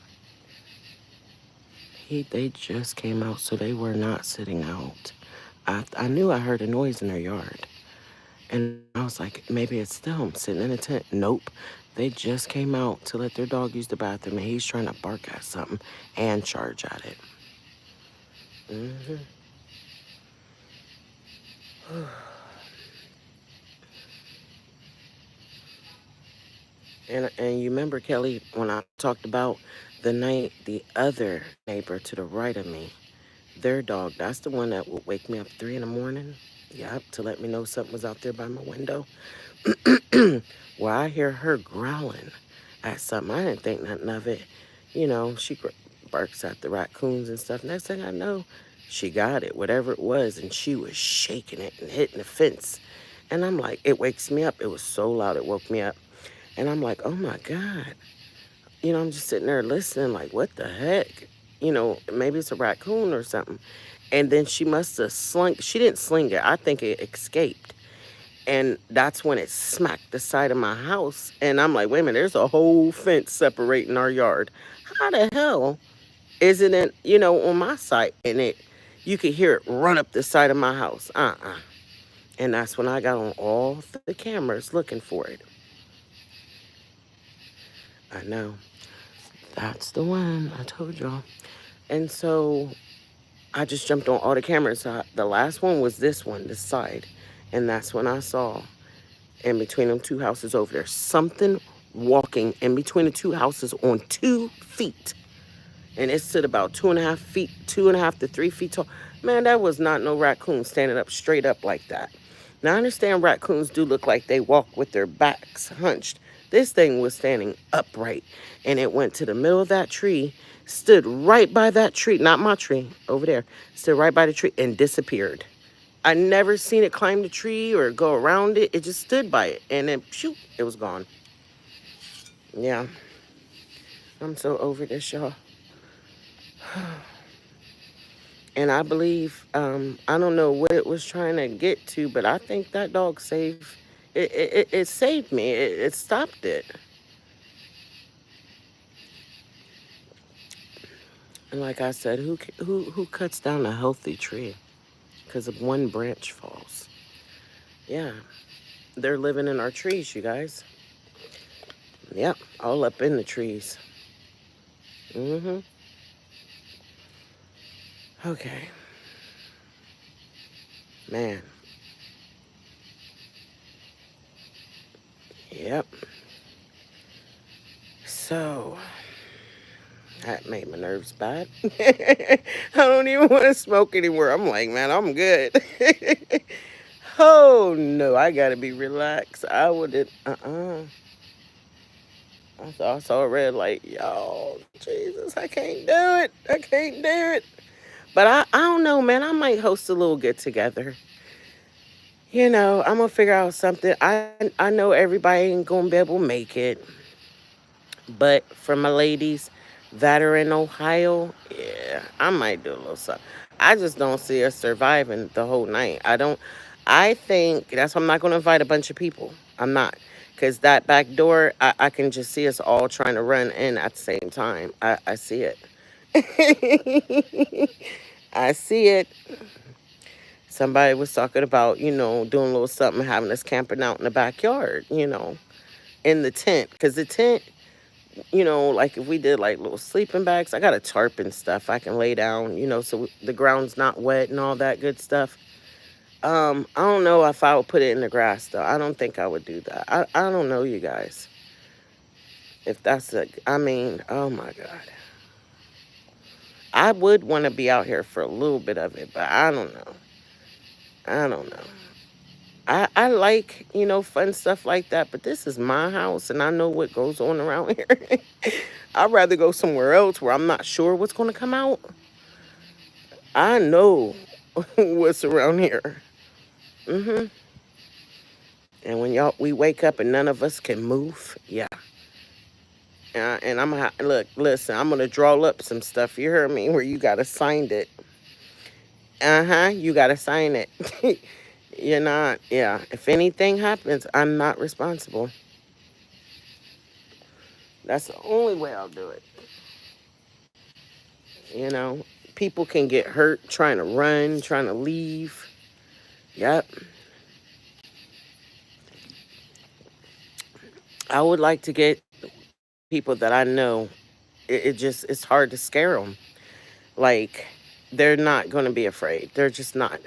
They just came out, so they were not sitting out. I knew I heard a noise in their yard. And I was like, maybe it's them sitting in a tent. Nope. They just came out to let their dog use the bathroom, and he's trying to bark at something and charge at it. hmm And you remember, Kelly, when I talked about the other neighbor to the right of me, Their dog, that's the one that would wake me up 3 in the morning. Yep, to let me know something was out there by my window. Well, I hear her growling at something. I didn't think nothing of it. She barks at the raccoons and stuff. Next thing I know, she got it, whatever it was, and she was shaking it and hitting the fence. And I'm like, it wakes me up. It was so loud, it woke me up. And I'm like, oh my God. I'm just sitting there listening, like, what the heck? Maybe it's a raccoon or something. And then she must have slunk. She didn't sling it. I think it escaped. And that's when it smacked the side of my house. And I'm like, wait a minute, there's a whole fence separating our yard. How the hell is it on my side? And you could hear it run up the side of my house. And that's when I got on all the cameras looking for it. I know. That's the one. I told y'all. And so I just jumped on all the cameras. The last one was this one, this side. And that's when I saw in between them two houses over there, something walking in between the two houses on 2 feet. And it stood about 2.5 feet, 2.5 to 3 feet tall. Man, that was not no raccoon standing up straight up like that. Now, I understand raccoons do look like they walk with their backs hunched. This thing was standing upright, and it went to the middle of that tree, stood right by that tree, not my tree, over there, stood right by the tree and disappeared. I never seen it climb the tree or go around it. It just stood by it, and then, shoot, it was gone. Yeah, I'm so over this, y'all. And I believe, I don't know what it was trying to get to, but I think that dog saved, it saved me. It stopped it. And like I said, who cuts down a healthy tree because of one branch falls? Yeah, they're living in our trees, you guys. Yep, all up in the trees. Mm-hmm. Okay. Man. Yep. So, that made my nerves bad. I don't even want to smoke anymore. I'm like, man, I'm good. Oh, no, I got to be relaxed. I wouldn't, I saw a red light. Y'all, Jesus, I can't do it. I can't do it. But I don't know, man. I might host a little get together. I'm gonna figure out something. I know everybody ain't gonna be able to make it, but for my ladies that are in Ohio, yeah, I might do a little something. I just don't see us surviving the whole night. I don't. I think that's why I'm not gonna invite a bunch of people. I'm not, because that back door, I can just see us all trying to run in at the same time. I see it. I see it. Somebody was talking about, doing a little something, having us camping out in the backyard, in the tent. Because the tent, like if we did like little sleeping bags, I got a tarp and stuff I can lay down, so the ground's not wet and all that good stuff. I don't know if I would put it in the grass, though. I don't think I would do that. I don't know, you guys. If that's I mean, oh my God. I would want to be out here for a little bit of it, but I don't know. I don't know. I like, fun stuff like that, but this is my house and I know what goes on around here. I'd rather go somewhere else where I'm not sure what's going to come out. I know what's around here. Hmm. And when we wake up and none of us can move, yeah. And look, listen, I'm going to draw up some stuff, you heard me, where you got to sign it. Uh-huh, you got to sign it. You're not, yeah. If anything happens, I'm not responsible. That's the only way I'll do it. You know, people can get hurt trying to run, trying to leave. Yep. I would like to get people that I know. It's hard to scare them. Like, they're not going to be afraid. They're just not.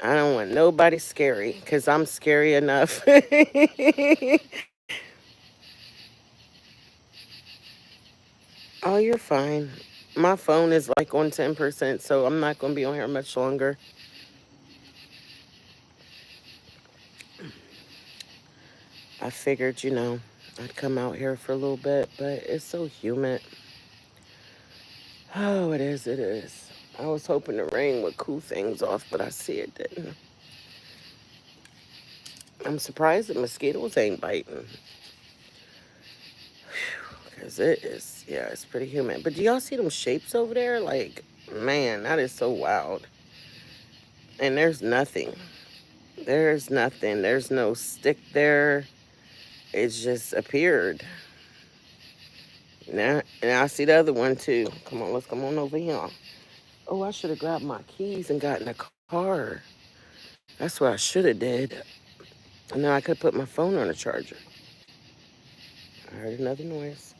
I don't want nobody scary because I'm scary enough. Oh, you're fine. My phone is like on 10%, so I'm not going to be on here much longer. I figured, I'd come out here for a little bit, but it's so humid. Oh, it is, it is. I was hoping the rain would cool things off, but I see it didn't. I'm surprised the mosquitoes ain't biting. Because it is, yeah, it's pretty humid. But do y'all see them shapes over there? Like, man, that is so wild. And there's nothing. There's nothing. There's no stick there. It's just appeared. Now, and I see the other one too. Come on, let's come on over here. Oh, I should have grabbed my keys and got in the car. That's what I should have did. And then I could put my phone on the charger. I heard another noise.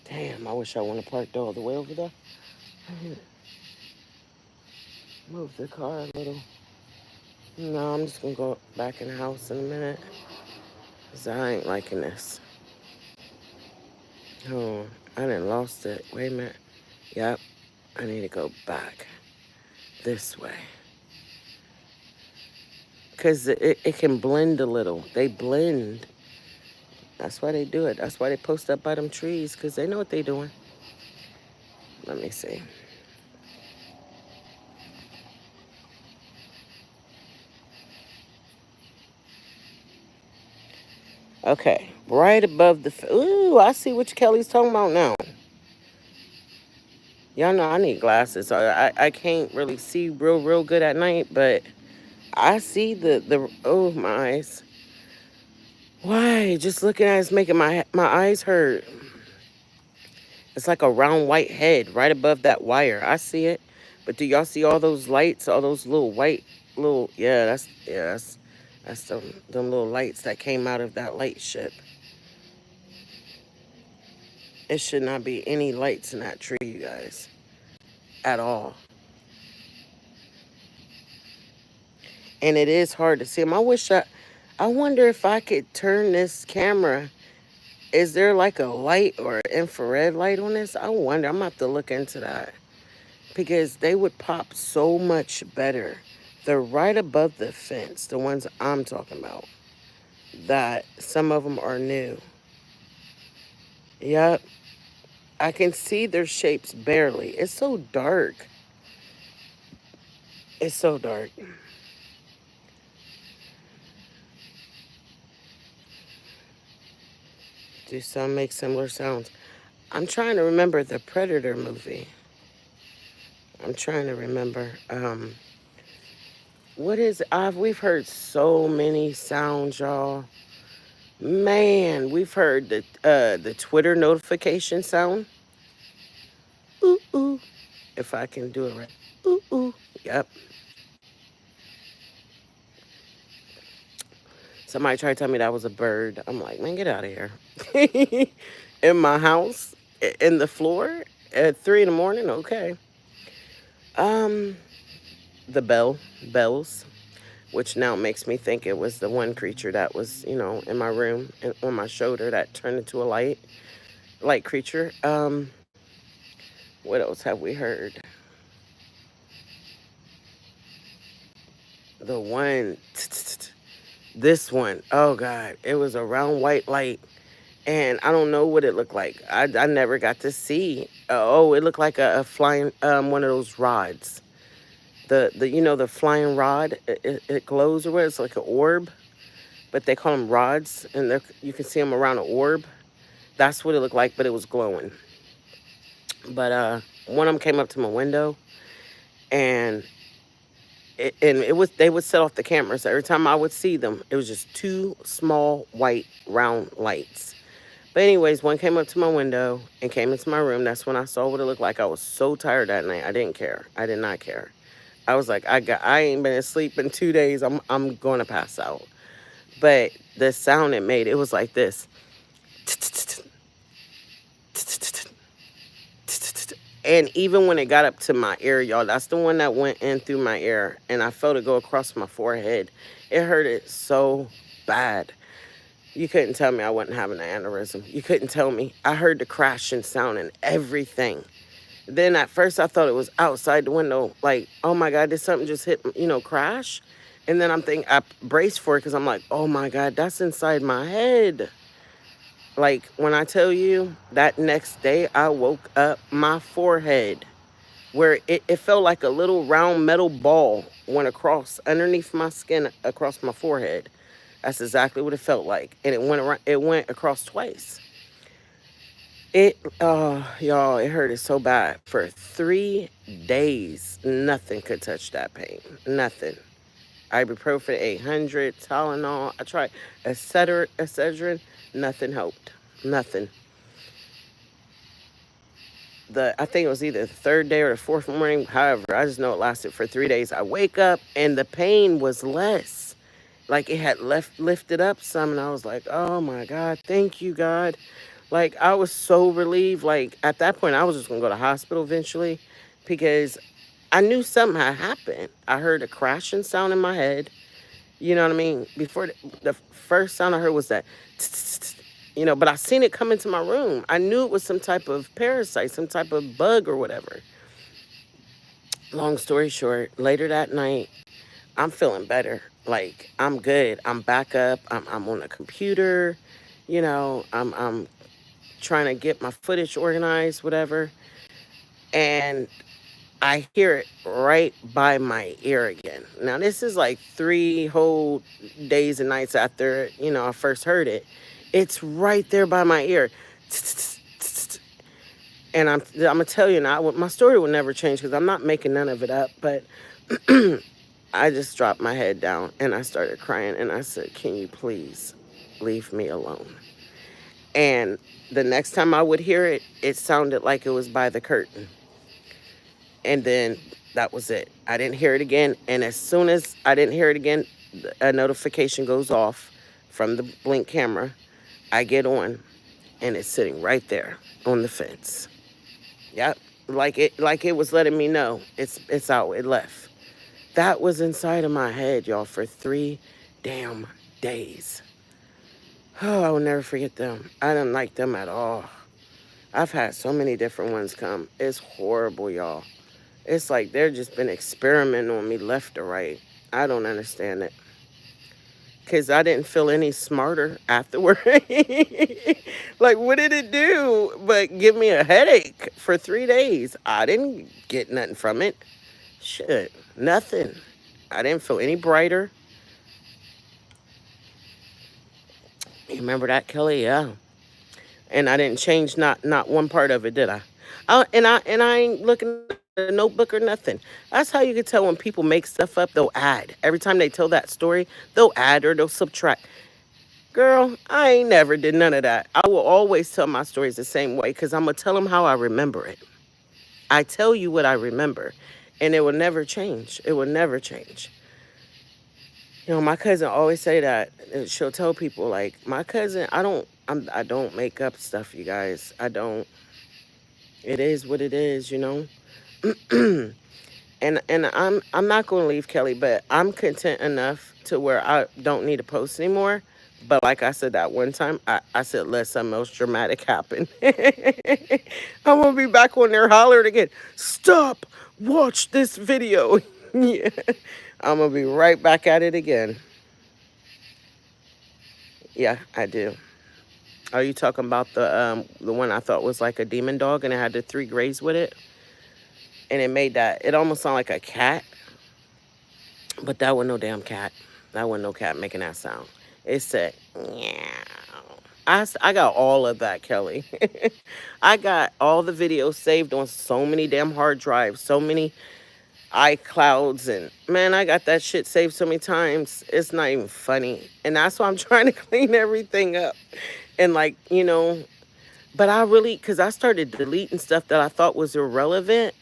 Damn, I wish I wouldn't have parked all the way over there. Move the car a little. No, I'm just going to go back in the house in a minute. Because I ain't liking this. Oh, I done lost it. Wait a minute. Yep, I need to go back this way. Because it can blend a little. They blend. That's why they do it. That's why they post up by them trees, because they know what they doing. Let me see. Okay, right above the... Ooh, I see what Kelly's talking about now. Y'all know I need glasses, so I can't really see real good at night, but I see the oh, my eyes. Why? Just looking at it's making my eyes hurt. It's like a round white head right above that wire. I see it. But do y'all see all those lights? All those little white little... Yeah, that's them little lights that came out of that light ship. It should not be any lights in that tree, you guys. At all. And it is hard to see them. I wonder if I could turn this camera. Is there like a light or infrared light on this? I wonder. I'm going to have to look into that. Because they would pop so much better. They're right above the fence, the ones I'm talking about. That some of them are new. Yep. I can see their shapes barely. It's so dark. It's so dark. Do some make similar sounds? I'm trying to remember the Predator movie. I'm trying to remember. What is... we've heard so many sounds, y'all. Man, we've heard the Twitter notification sound. Ooh, ooh. If I can do it right. Ooh, ooh. Yep. Somebody tried to tell me that was a bird. I'm like, man, get out of here. In my house, in the floor, at 3 in the morning, okay. Um, the bells, which now makes me think it was the one creature that was, in my room and on my shoulder that turned into a light creature. What else have we heard? The one, this one, oh God, it was a round white light. And I don't know what it looked like. I never got to see. It looked like a flying, one of those rods. The flying rod, it glows or what? It's like an orb, but they call them rods, and you can see them around an orb. That's what it looked like, but it was glowing. But one of them came up to my window, and they would set off the cameras. Every time I would see them, it was just two small white round lights. But anyways, one came up to my window and came into my room. That's when I saw what it looked like. I was so tired that night. I didn't care. I did not care. I was like, I ain't been asleep in 2 days. I'm gonna pass out. But the sound it made, it was like this. And even when it got up to my ear, y'all, that's the one that went in through my ear, and I felt it go across my forehead. It hurt it so bad. You couldn't tell me I wasn't having an aneurysm. You couldn't tell me. I heard the crashing sound and everything. Then at first I thought it was outside the window. Like, oh my God, did something just hit, crash? And then I'm thinking, I braced for it because I'm like, oh my God, that's inside my head. Like, when I tell you that next day I woke up, my forehead, where it felt like a little round metal ball went across underneath my skin across my forehead. That's exactly what it felt like. And it went across twice. Y'all, it hurted so bad. For 3 days, nothing could touch that pain. Nothing. Ibuprofen 800, Tylenol. I tried Excedrin. Nothing helped. Nothing. I think it was either the third day or the fourth morning. However, I just know it lasted for 3 days. I wake up and the pain was less. Like it had lifted up some, and I was like, oh my God, thank you, God. Like I was so relieved. Like at that point, I was just gonna go to the hospital eventually because I knew something had happened. I heard a crashing sound in my head. You know what I mean? Before the first sound I heard was that, but I seen it come into my room. I knew it was some type of parasite, some type of bug or whatever. Long story short, later that night, I'm feeling better. Like I'm good. I'm back up. I'm on a computer. I'm trying to get my footage organized, whatever. And I hear it right by my ear again. Now this is like 3 whole days and nights after, I first heard it. It's right there by my ear. And I'm gonna tell you now, my story will never change because I'm not making none of it up. But I just dropped my head down and I started crying and I said, "Can you please leave me alone?" And the next time I would hear it, it sounded like it was by the curtain. And then that was it. I didn't hear it again. And as soon as I didn't hear it again, a notification goes off from the Blink camera. I get on, and it's sitting right there on the fence. Yep, like it was letting me know it's out. It left. That was inside of my head, y'all, for 3 damn days. Oh, I will never forget them. I didn't like them at all. I've had so many different ones come. It's horrible, y'all. It's like they're just been experimenting on me left or right. I don't understand it. Because I didn't feel any smarter afterward. Like, what did it do but give me a headache for 3 days? I didn't get nothing from it. Shit, nothing. I didn't feel any brighter. You remember that, Kelly? Yeah. And I didn't change not one part of it, did I? And I ain't looking at a notebook or nothing. That's how you can tell when people make stuff up. They'll add every time they tell that story. They'll add or they'll subtract. Girl, I ain't never did none of that. I will always tell my stories the same way because I'm gonna tell them how I remember it. I tell you what I remember, and it will never change. It will never change. My cousin always say that. And she'll tell people like, my cousin, I don't make up stuff, you guys. I don't. It is what it is. And I'm not going to leave Kelly, but I'm content enough to where I don't need to post anymore. But like I said that one time, I said let something else dramatic happen. I'm gonna be back on there hollering again. Stop! Watch this video. Yeah, I'm gonna be right back at it again. Yeah, I do. Are you talking about the one I thought was like a demon dog and it had the three grays with it? And it made that, it almost sounded like a cat, but that wasn't no damn cat. That wasn't no cat making that sound. It said, meow. I got all of that, Kelly. I got all the videos saved on so many damn hard drives, so many iClouds, and man, I got that shit saved so many times. It's not even funny. And that's why I'm trying to clean everything up. And like, but I really, because I started deleting stuff that I thought was irrelevant.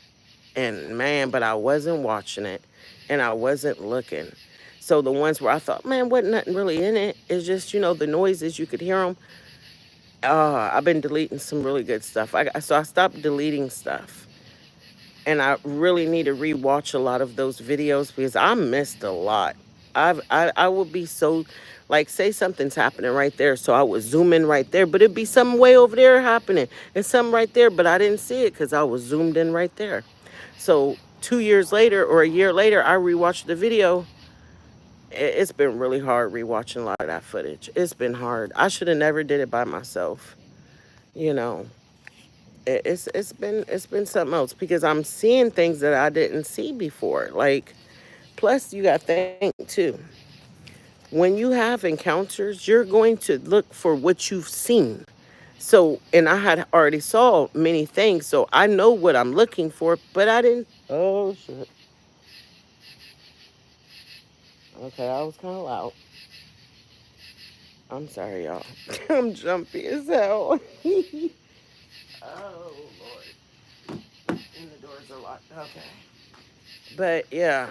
And man, but I wasn't watching it and I wasn't looking. So the ones where I thought, man, wasn't nothing really in it. It's just, the noises, you could hear them. I've been deleting some really good stuff. So I stopped deleting stuff. And I really need to rewatch a lot of those videos because I missed a lot. I will be so Like, say something's happening right there, so I would zoom in right there, but it'd be something way over there happening and something right there, but I didn't see it because I was zoomed in right there. So 2 years later or a year later, I rewatched the video. It's been really hard rewatching a lot of that footage. It's been hard. I should have never did it by myself. You know, it's been something else because I'm seeing things that I didn't see before. Like, plus you got to think too. When you have encounters, you're going to look for what you've seen. So, and I had already saw many things, so I know what I'm looking for, but I didn't. Oh shit. Okay, I was kind of loud. I'm sorry, y'all. I'm jumpy as hell. Oh Lord. And the doors are locked. Okay. But yeah.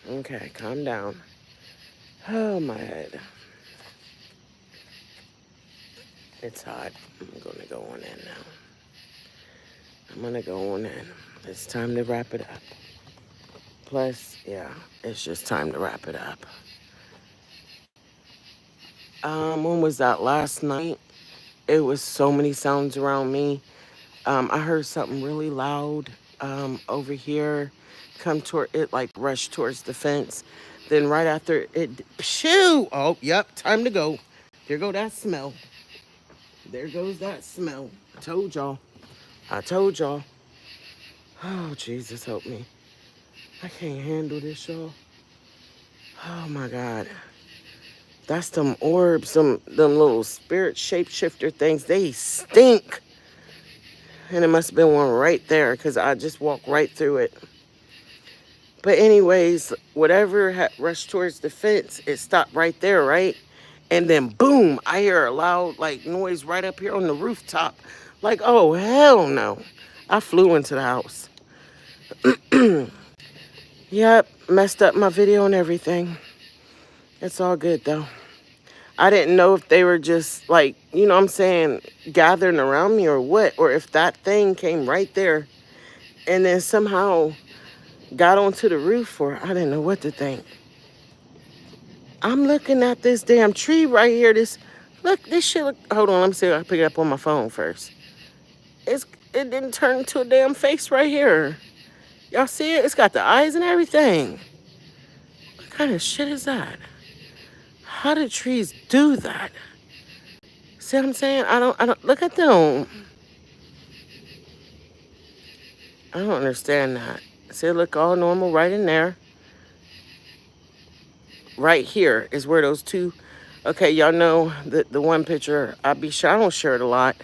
Okay, calm down. Oh my head. It's hot. I'm gonna go on in now. I'm gonna go on in. It's time to wrap it up. Plus, yeah, it's just time to wrap it up. When was that? Last night? It was so many sounds around me. I heard something really loud over here come toward it, like rush towards the fence. Then right after it, shoo! Oh, yep, time to go. There go that smell. There goes that smell. I told y'all. I told y'all. Oh, Jesus, help me. I can't handle this, y'all. Oh, my God. That's them orbs, them little spirit shapeshifter things. They stink. And it must have been one right there because I just walked right through it. But anyways, whatever had rushed towards the fence, it stopped right there, right? And then boom, I hear a loud like noise right up here on the rooftop. Like, oh hell no. I flew into the house. Yep, messed up my video and everything. It's all good though. I didn't know if they were just like, you know what I'm saying, gathering around me or what, or if that thing came right there and then somehow got onto the roof, or I didn't know what to think. I'm looking at this damn tree right here. This shit look, hold on, let me see if I can pick it up on my phone first. It didn't turn into a damn face right here. Y'all see it? It's got the eyes and everything. What kind of shit is that? How do trees do that? See what I'm saying? I don't, look at them. I don't understand that. See, it look all normal right in there. Right here is where those two, okay, y'all know the one picture, I don't share it a lot,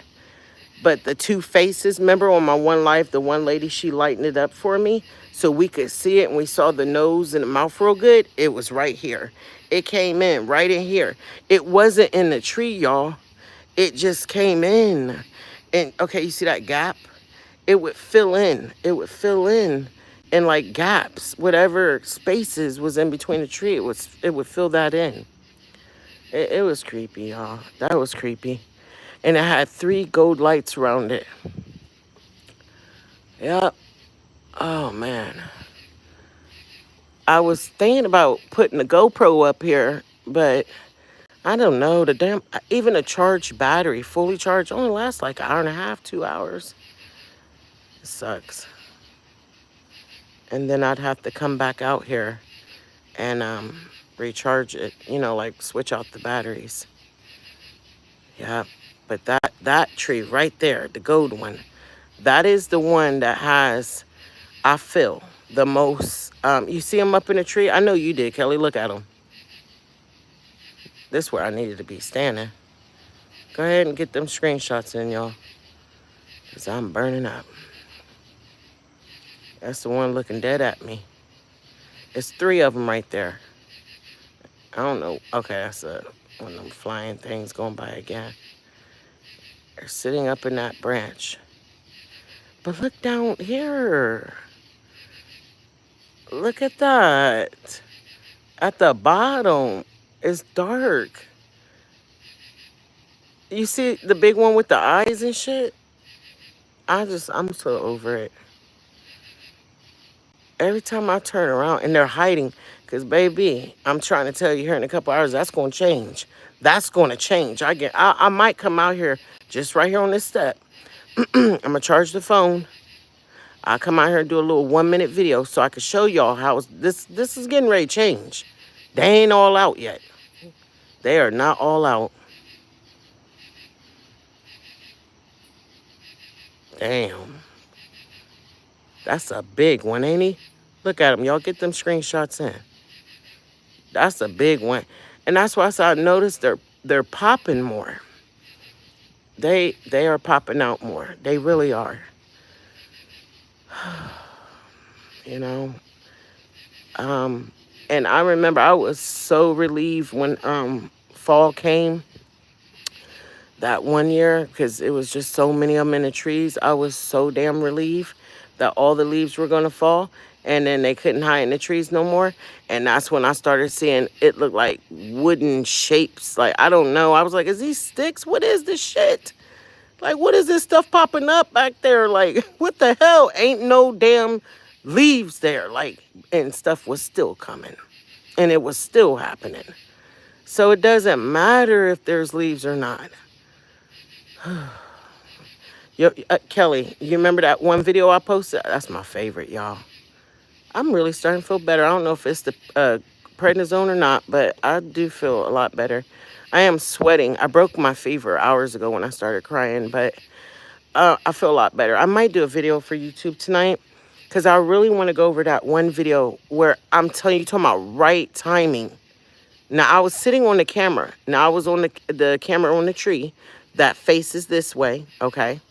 but the two faces, remember on my one life, the one lady, she lightened it up for me so we could see it and we saw the nose and the mouth real good. It was right here. It came in right in here. It wasn't in the tree, y'all. It just came in. And okay, you see that gap? It would fill in. It would fill in like gaps, whatever spaces was in between the tree. It would fill that in. It was creepy, y'all. That was creepy. And it had 3 gold lights around it. Yep. Oh man. I was thinking about putting a GoPro up here, but I don't know. The damn, even a charged battery, fully charged, only lasts like an hour and a half, 2 hours. It sucks. And then I'd have to come back out here and recharge it, you know, like switch out the batteries. Yeah, but that tree right there, the gold one, that is the one that has, I feel, the most, you see them up in the tree? I know you did, Kelly. Look at them. This is where I needed to be standing. Go ahead and get them screenshots in, y'all, because I'm burning up. That's the one looking dead at me. It's 3 of them right there. I don't know. Okay, that's one of them flying things going by again. They're sitting up in that branch. But look down here. Look at that. At the bottom, it's dark. You see the big one with the eyes and shit? I'm so over it. Every time I turn around and they're hiding, because baby, I'm trying to tell you here in a couple hours, that's going to change. That's going to change. I might come out here just right here on this step. I'm going to charge the phone. I'll come out here and do a little 1-minute video so I can show y'all how this is getting ready to change. They ain't all out yet. They are not all out. Damn. That's a big one, ain't he? Look at him. Y'all get them screenshots in. That's a big one. And that's why I noticed they're popping more. They are popping out more. They really are. You know. And I remember I was so relieved when fall came that one year, because it was just so many of them in the trees. I was so damn relieved that all the leaves were going to fall, and then they couldn't hide in the trees no more. And that's when I started seeing it look like wooden shapes. Like, I don't know. I was like, is these sticks? What is this shit? Like, what is this stuff popping up back there? Like, what the hell? Ain't no damn leaves there. Like, and stuff was still coming. And it was still happening. So it doesn't matter if there's leaves or not. Yo, Kelly, you remember that one video I posted? That's my favorite, y'all. I'm really starting to feel better. I don't know if it's the prednisone or not, but I do feel a lot better. I am sweating. I broke my fever hours ago when I started crying, but I feel a lot better. I might do a video for YouTube tonight because I really want to go over that one video where I'm telling you, talking about right timing. Now, I was sitting on the camera. Now, I was on the camera on the tree that faces this way, okay?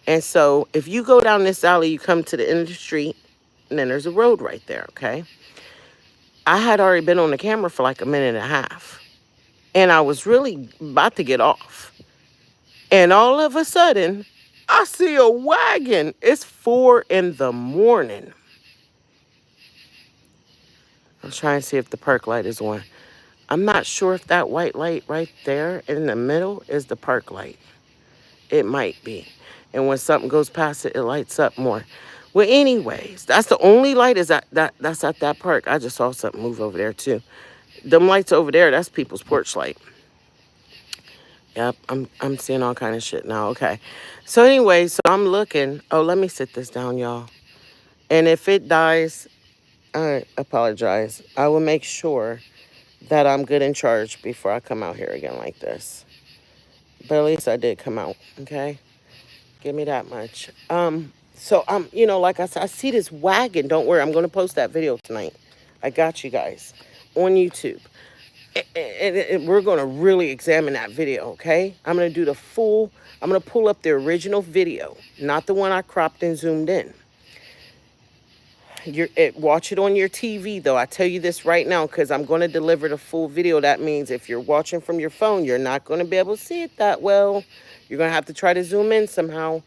And so if you go down this alley, you come to the end of the street, and then there's a road right there, okay? I had already been on the camera for like a minute and a half, and I was really about to get off. And all of a sudden, I see a wagon. It's 4 in the morning. I'm trying to see if the park light is on. I'm not sure if that white light right there in the middle is the park light. It might be. And when something goes past it, it lights up more. Well, anyways, that's the only light that's at that park. I just saw something move over there too. Them lights over there, that's people's porch light. Yep, I'm seeing all kind of shit now. Okay. So anyway, so I'm looking. Oh, let me sit this down, y'all. And if it dies, I apologize. I will make sure that I'm good in charge before I come out here again like this. But at least I did come out, okay? Give me that much. So you know, like I said, I see this wagon. Don't worry, I'm gonna post that video tonight. I got you guys on YouTube. And we're gonna really examine that video, okay? I'm gonna do I'm gonna pull up the original video, not the one I cropped and zoomed in. Watch it on your TV, though. I tell you this right now because I'm going to deliver the full video. That means if you're watching from your phone, you're not going to be able to see it that well. You're going to have to try to zoom in somehow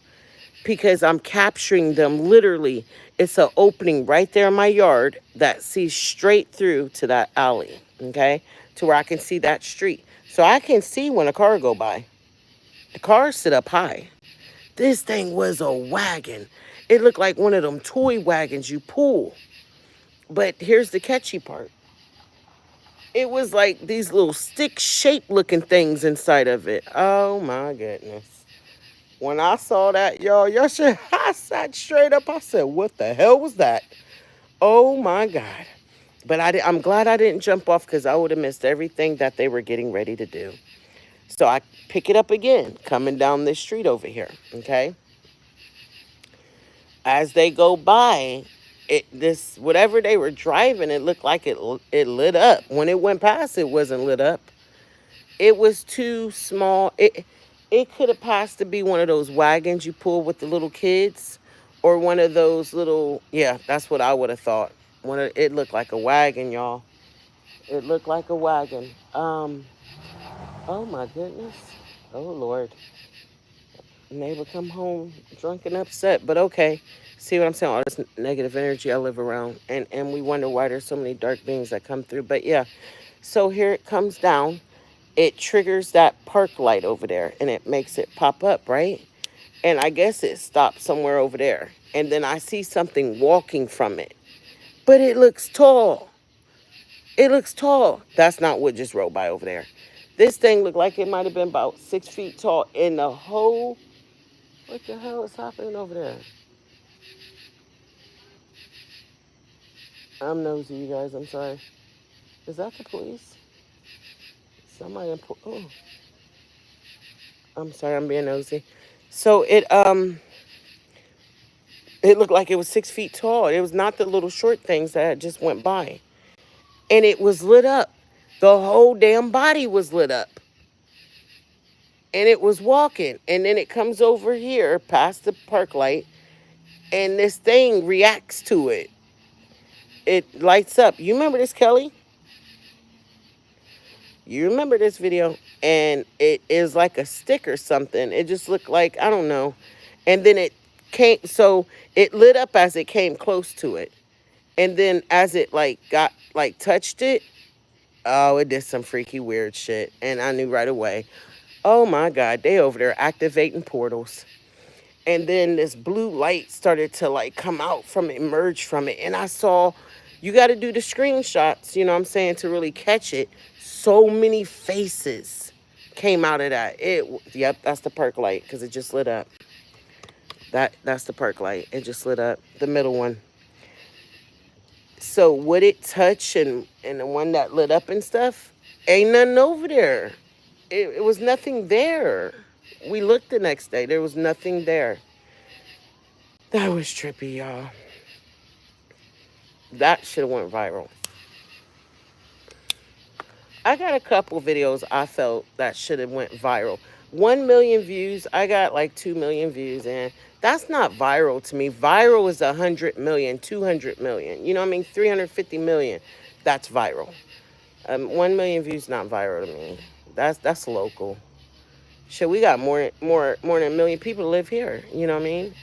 because I'm capturing them literally. It's an opening right there in my yard that sees straight through to that alley, okay, to where I can see that street. So I can see when a car go by. The cars sit up high. This thing was a wagon. It looked like one of them toy wagons you pull. But here's the catchy part. It was like these little stick-shaped looking things inside of it. Oh, my goodness. When I saw that, y'all should, I sat straight up. I said, what the hell was that? Oh, my God. But I'm glad I didn't jump off because I would have missed everything that they were getting ready to do. So I pick it up again, coming down this street over here, okay? As they go by, whatever they were driving, it looked like it lit up. When it went past, it wasn't lit up. It was too small. It could have passed to be one of those wagons you pull with the little kids, or one of those little, yeah, that's what I would have thought. It looked like a wagon, y'all. It looked like a wagon. Oh my goodness. Oh Lord. Neighbor come home drunk and upset, but okay. See what I'm saying? All this negative energy I live around, and we wonder why there's so many dark beings that come through. But yeah, so here it comes down. It triggers that park light over there, and it makes it pop up, right? And I guess it stopped somewhere over there. And then I see something walking from it. but it looks tall. It looks tall. That's not what just rode by over there. This thing looked like it might have been about 6 feet tall. In the whole, what the hell is happening over there? I'm nosy, you guys. I'm sorry. Is that the police? Somebody in oh, I'm sorry. I'm being nosy. So it looked like it was 6 feet tall. It was not the little short things that just went by, and it was lit up. The whole damn body was lit up, and it was walking. And then it comes over here past the park light, and this thing reacts to it. It lights up. You remember this, Kelly? You remember this video? And it is like a stick or something. It just looked like, I don't know. And then it came, so it lit up as it came close to it. And then as it like got, like touched it, oh, it did some freaky weird shit. And I knew right away, oh my God, they over there activating portals. And then this blue light started to like come out from it, emerge from it. And I saw, you got to do the screenshots, you know what I'm saying, to really catch it. So many faces came out of that. Yep, that's the perk light because it just lit up. That's the perk light. It just lit up, the middle one. So would it touch and the one that lit up and stuff? Ain't nothing over there. It was nothing there. We looked the next day. There was nothing there. That was trippy, y'all. That should have went viral. I got a couple videos I felt that should have went viral. 1 million views. I got like 2 million views, and that's not viral to me. Viral is 100 million, 200 million. You know what I mean? 350 million. That's viral. 1 million views not viral to me. That's local. Shit, we got more than a million people live here. You know what I mean?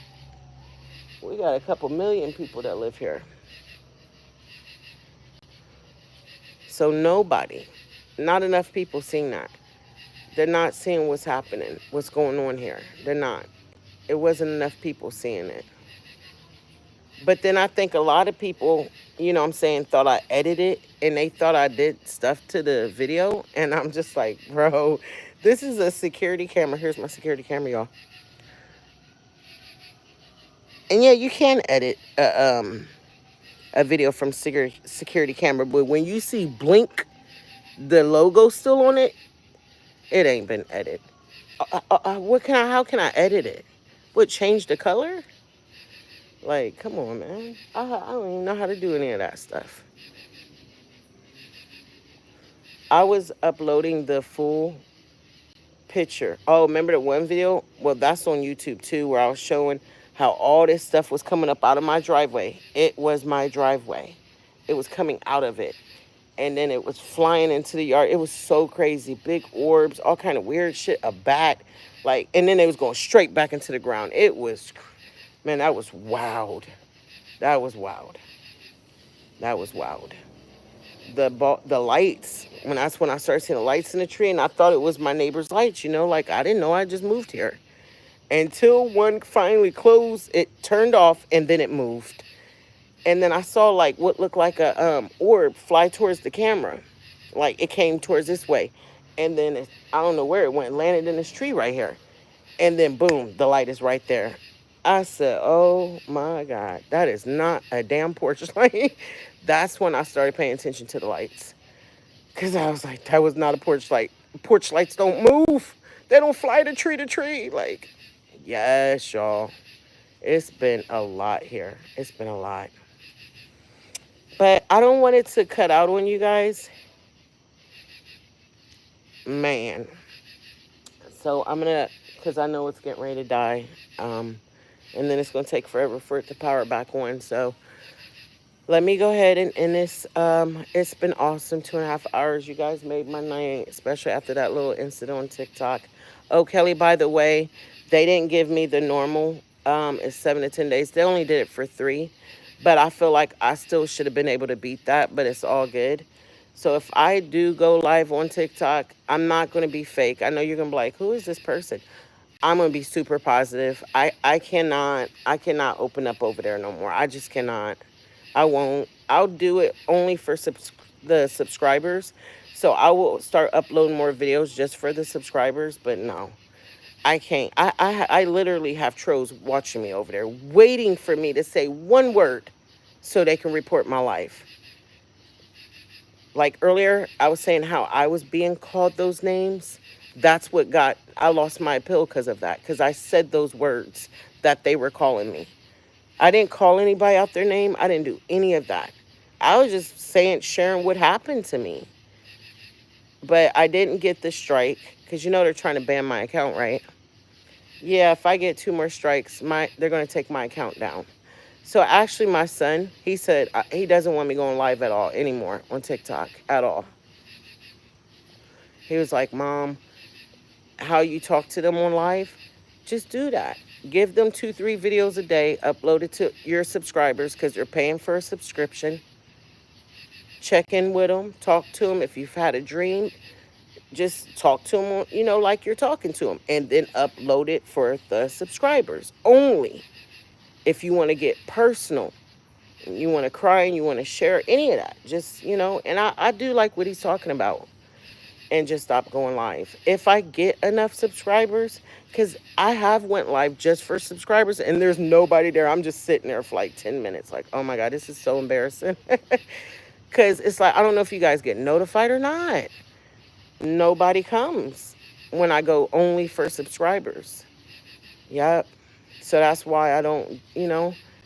We got a couple million people that live here. So nobody, not enough people seeing that. They're not seeing what's happening, what's going on here. They're not. It wasn't enough people seeing it. But then I think a lot of people, you know what I'm saying, thought I edited and they thought I did stuff to the video. And I'm just like, bro, this is a security camera. Here's my security camera, y'all. And yeah, you can edit a video from security camera. But when you see blink, the logo still on it, it ain't been edited. How can I edit it? What, change the color? Like, come on, man. I don't even know how to do any of that stuff. I was uploading the full picture. Oh, remember the one video? Well, that's on YouTube too, where I was showing how all this stuff was coming up out of my driveway. It was my driveway. It was coming out of it. And then it was flying into the yard. It was so crazy. Big orbs, all kind of weird shit, a bat. Like, and then it was going straight back into the ground. It was, man, that was wild. That was wild. That was wild. The lights, that's when I started seeing the lights in the tree, and I thought it was my neighbor's lights, you know, like I didn't know I just moved here. Until one finally closed, it turned off, and then it moved. And then I saw like what looked like a orb fly towards the camera. Like it came towards this way. And then I don't know where it went, landed in this tree right here. And then boom, the light is right there. I said, oh my God, that is not a damn porch light. That's when I started paying attention to the lights. Because I was like, that was not a porch light. Porch lights don't move. They don't fly to tree. Like, yes, y'all. It's been a lot here. It's been a lot. But I don't want it to cut out on you guys. Man. So I'm going to, because I know it's getting ready to die. And then it's going to take forever for it to power back on. So let me go ahead and end this. It's been awesome. 2.5 hours. You guys made my night, especially after that little incident on TikTok. Oh, Kelly, by the way, they didn't give me the normal. It's 7 to 10 days. They only did it for 3. But I feel like I still should have been able to beat that, but it's all good. So if I do go live on TikTok, I'm not going to be fake. I know you're going to be like, who is this person? I'm going to be super positive. I cannot open up over there no more. I just cannot. I won't. I'll do it only for the subscribers. So I will start uploading more videos just for the subscribers. But no, I can't. I literally have trolls watching me over there, waiting for me to say one word so they can report my life. Like earlier, I was saying how I was being called those names. That's what got, I lost my appeal because of that, because I said those words that they were calling me. I didn't call anybody out their name. I didn't do any of that. I was just saying, sharing what happened to me. But I didn't get the strike because they're trying to ban my account, right? Yeah, if I get 2 more strikes, they're going to take my account down. So actually, my son, he said he doesn't want me going live at all anymore on TikTok at all. He was like, Mom, how you talk to them on live, just do that. Give them 2, 3 videos a day, upload it to your subscribers because they're paying for a subscription. Check in with them, talk to them. If you've had a dream, just talk to them, like you're talking to them, and then upload it for the subscribers only. If you want to get personal, you want to cry and you want to share any of that, just, and I do like what he's talking about, and just stop going live. If I get enough subscribers, because I have went live just for subscribers and there's nobody there. I'm just sitting there for like 10 minutes like, oh my God, this is so embarrassing. Because it's like, I don't know if you guys get notified or not. Nobody comes when I go only for subscribers. Yep. So that's why I don't,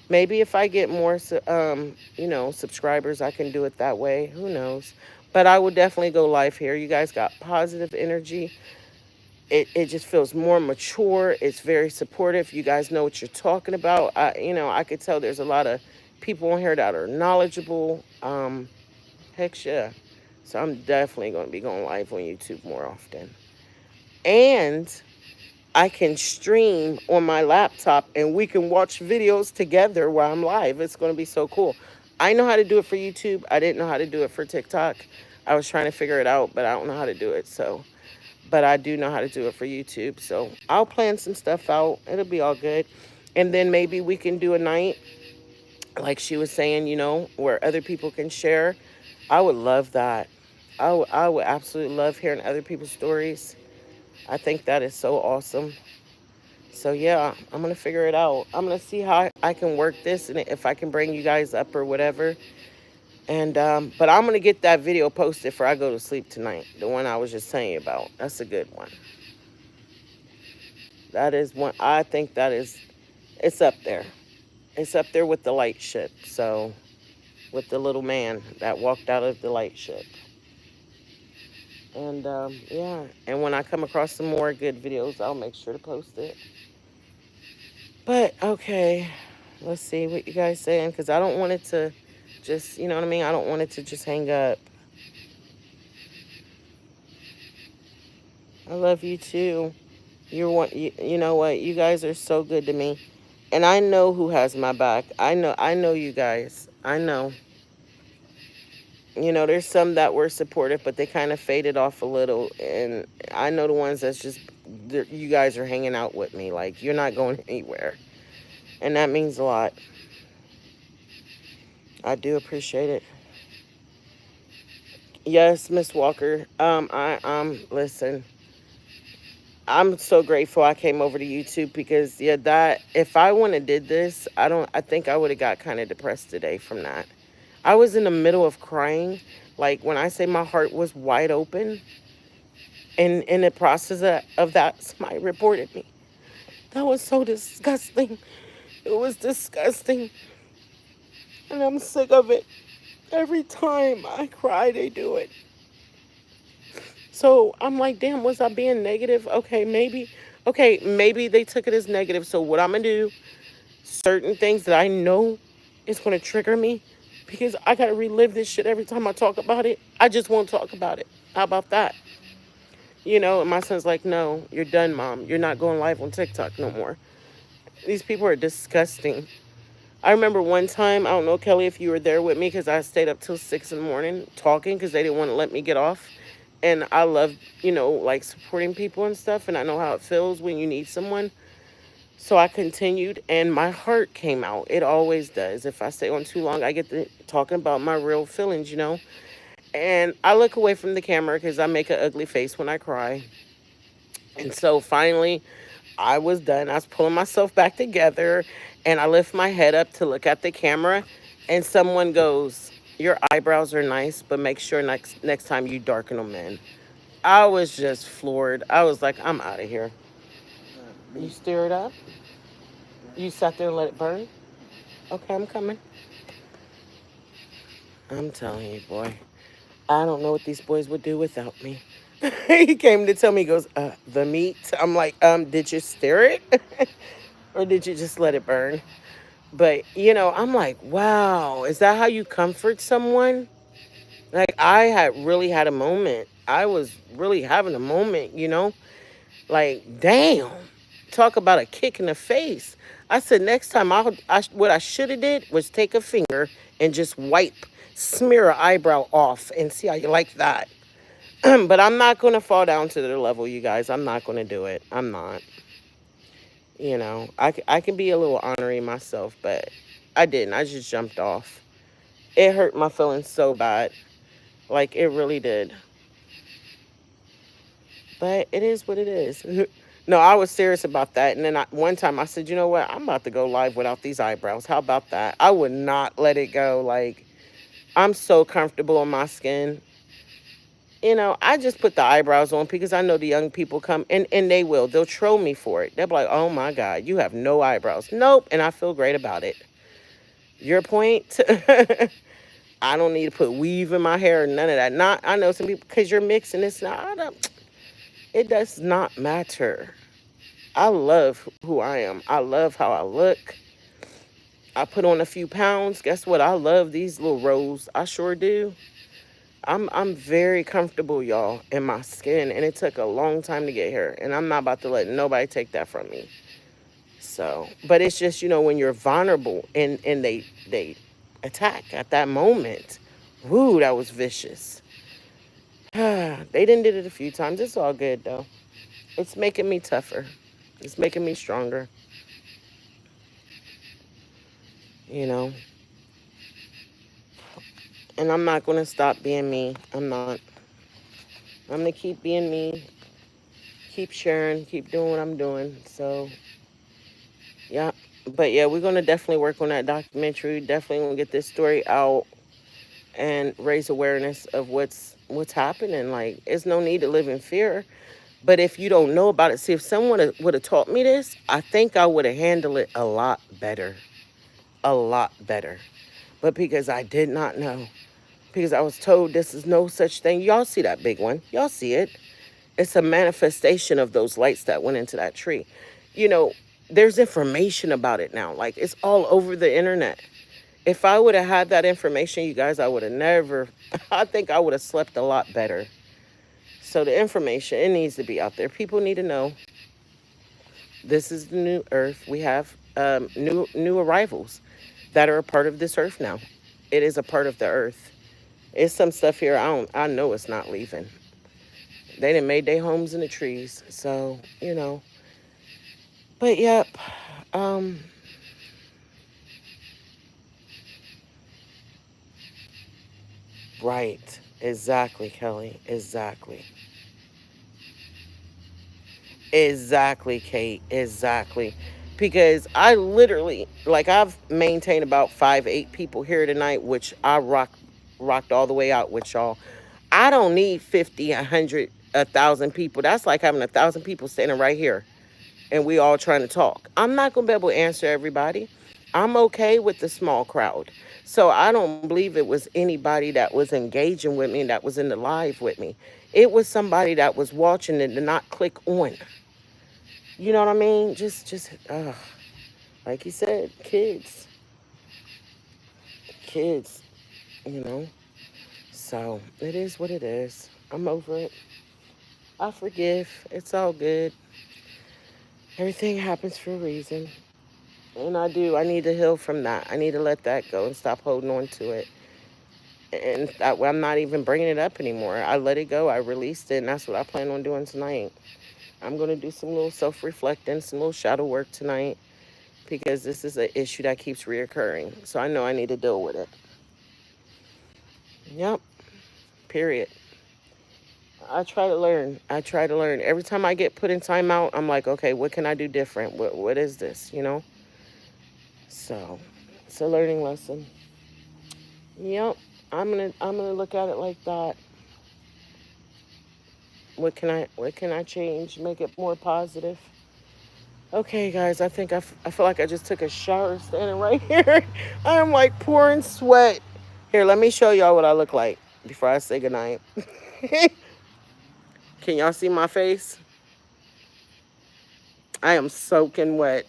maybe if I get more, subscribers, I can do it that way. Who knows? But I would definitely go live here. You guys got positive energy. It just feels more mature. It's very supportive. You guys know what you're talking about. I could tell there's a lot of people on here that are knowledgeable. Heck yeah. So I'm definitely going to be going live on YouTube more often. And I can stream on my laptop and we can watch videos together while I'm live. It's going to be so cool. I know how to do it for YouTube. I didn't know how to do it for TikTok. I was trying to figure it out, but I don't know how to do it. But I do know how to do it for YouTube. So I'll plan some stuff out. It'll be all good. And then maybe we can do a night, like she was saying, where other people can share. I would love that. I would absolutely love hearing other people's stories. I think that is so awesome. So yeah, I'm gonna figure it out. I'm gonna see how I can work this and if I can bring you guys up or whatever. And but I'm gonna get that video posted before I go to sleep tonight. The one I was just telling you about. That's a good one. That is one. I think that is. It's up there. It's up there with the light ship. So with the little man that walked out of the light ship. And yeah, and when I come across some more good videos, I'll make sure to post it. But okay, let's see what you guys saying, because I don't want it to just, you know what I mean? I don't want it to just hang up. I love you too. You know what? You guys are so good to me. And I know who has my back. I know you guys. I know. There's some that were supportive, but they kind of faded off a little. And I know the ones that's just, you guys are hanging out with me. Like, you're not going anywhere. And that means a lot. I do appreciate it. Yes, Miss Walker. Listen, I'm so grateful I came over to YouTube because, yeah, that, if I wouldn't have did this, I think I would have got kind of depressed today from that. I was in the middle of crying. Like, when I say my heart was wide open, and in the process of that, somebody reported me. That was so disgusting. It was disgusting. And I'm sick of it. Every time I cry, they do it. So I'm like, damn, was I being negative? Okay, maybe they took it as negative. So what I'm going to do, certain things that I know is going to trigger me, because I got to relive this shit every time I talk about it. I just won't talk about it. How about that? And my son's like, no, you're done, Mom. You're not going live on TikTok no more. These people are disgusting. I remember one time, I don't know, Kelly, if you were there with me, because I stayed up till 6 in the morning talking because they didn't want to let me get off. And I love, like supporting people and stuff. And I know how it feels when you need someone. So I continued, and my heart came out. It always does. If I stay on too long, I get to talking about my real feelings, you know. And I look away from the camera because I make an ugly face when I cry. And so finally, I was done. I was pulling myself back together, and I lift my head up to look at the camera, and someone goes, "Your eyebrows are nice, but make sure next time you darken them in." I was just floored. I was like, "I'm out of here." You stir it up. You sat there and let it burn. Okay, I'm coming. I'm telling you, boy. I don't know what these boys would do without me. He came to tell me, he goes, the meat. I'm like, did you stir it? Or did you just let it burn? But, I'm like, wow, is that how you comfort someone? Like, I had really had a moment. I was really having a moment, Like, damn. Talk about a kick in the face. I said, next time, what I should have did was take a finger and just smear an eyebrow off and see how you like that. But I'm not going to fall down to their level, you guys. I'm not going to do it. I'm not. I can be a little honorary myself, but I didn't. I just jumped off. It hurt my feelings so bad. Like, it really did. But it is what it is. No, I was serious about that. And then one time I said, you know what? I'm about to go live without these eyebrows. How about that? I would not let it go. Like, I'm so comfortable in my skin. I just put the eyebrows on because I know the young people come and they will. They'll troll me for it. They'll be like, oh my God, you have no eyebrows. Nope. And I feel great about it. Your point? I don't need to put weave in my hair or none of that. Not, I know some people, because you're mixing this. It does not matter. I love who I am. I love how I look. I put on a few pounds. Guess what? I love these little rolls. I sure do. I'm very comfortable, y'all, in my skin, and it took a long time to get here, and I'm not about to let nobody take that from me. So, but it's just when you're vulnerable and they attack at that moment. Woo, that was vicious. They didn't did it a few times. It's all good though. It's making me tougher. It's making me stronger. You know, and I'm not gonna stop being me. I'm not. I'm gonna keep being me. Keep sharing. Keep doing what I'm doing. So yeah. But yeah, we're gonna definitely work on that documentary. Definitely gonna get this story out and raise awareness of what's happening. Like, there's no need to live in fear. But if you don't know about it, see, if someone would have taught me this, I think I would have handled it a lot better. But because I did not know, because I was told this is no such thing. Y'all see that big one? Y'all see it? It's a manifestation of those lights that went into that tree. You know, there's information about it now. Like, it's all over the internet. If I would have had that information, you guys, I would have never, I think I would have slept a lot better. So the information, it needs to be out there. People need to know this is the new earth. We have new arrivals that are a part of this earth now. It is a part of the earth. It's some stuff here I know it's not leaving. They done made their homes in the trees. So, But yep. Um right. Exactly, Kelly. Exactly. Exactly, Kate. Exactly. Because I literally, like, I've maintained about 5, 8 people here tonight, which I rocked all the way out with y'all. I don't need 50, 100, 1,000 people. That's like having 1,000 people standing right here and we all trying to talk. I'm not gonna be able to answer everybody. I'm okay with the small crowd. So I don't believe it was anybody that was engaging with me that was in the live with me. It was somebody that was watching and did not click on. You know what I mean? Like you said, kids, you know. So it is what it is. I'm over it. I forgive. It's all good. Everything happens for a reason. And I do. I need to heal from that. I need to let that go and stop holding on to it. And I'm not even bringing it up anymore. I let it go. I released it. And that's what I plan on doing tonight. I'm going to do some little self-reflecting, some little shadow work tonight because this is an issue that keeps reoccurring. So I know I need to deal with it. Yep, period. I try to learn. I try to learn. Every time I get put in timeout, I'm like, okay, what can I do different? What is this, you know? So it's a learning lesson. Yep. I'm gonna look at it like that. What can I change? Make it more positive. Okay, guys, I think I feel like I just took a shower standing right here. I'm like pouring sweat. Here, let me show y'all what I look like before I say goodnight. Can y'all see my face? I am soaking wet.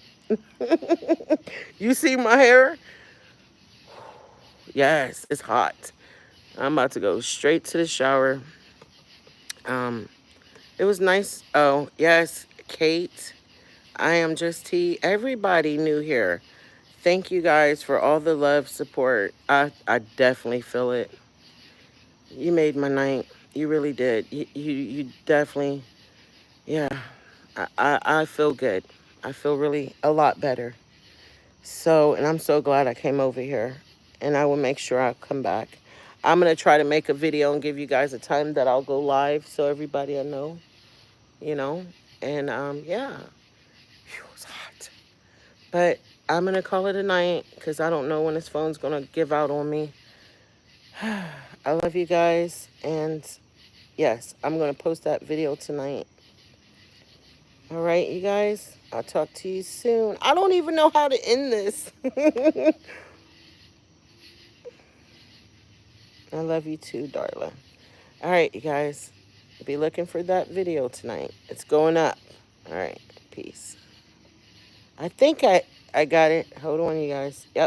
You see my hair? Yes, it's hot. I'm about to go straight to the shower. Um, it was nice. Oh, yes, Kate. I am just T. Everybody new here. Thank you guys for all the love, support. I definitely feel it. You made my night. You really did. You definitely, yeah. I feel good. I feel really a lot better. So, and I'm so glad I came over here. And I will make sure I come back. I'm going to try to make a video and give you guys a time that I'll go live so everybody will know, you know. And yeah, phew, it's hot. But I'm going to call it a night because I don't know when this phone's going to give out on me. I love you guys. And yes, I'm going to post that video tonight. All right, you guys. I'll talk to you soon. I don't even know how to end this. I love you too, darling. All right, you guys. Be looking for that video tonight. It's going up. All right. Peace. I think I got it. Hold on, you guys. Yep.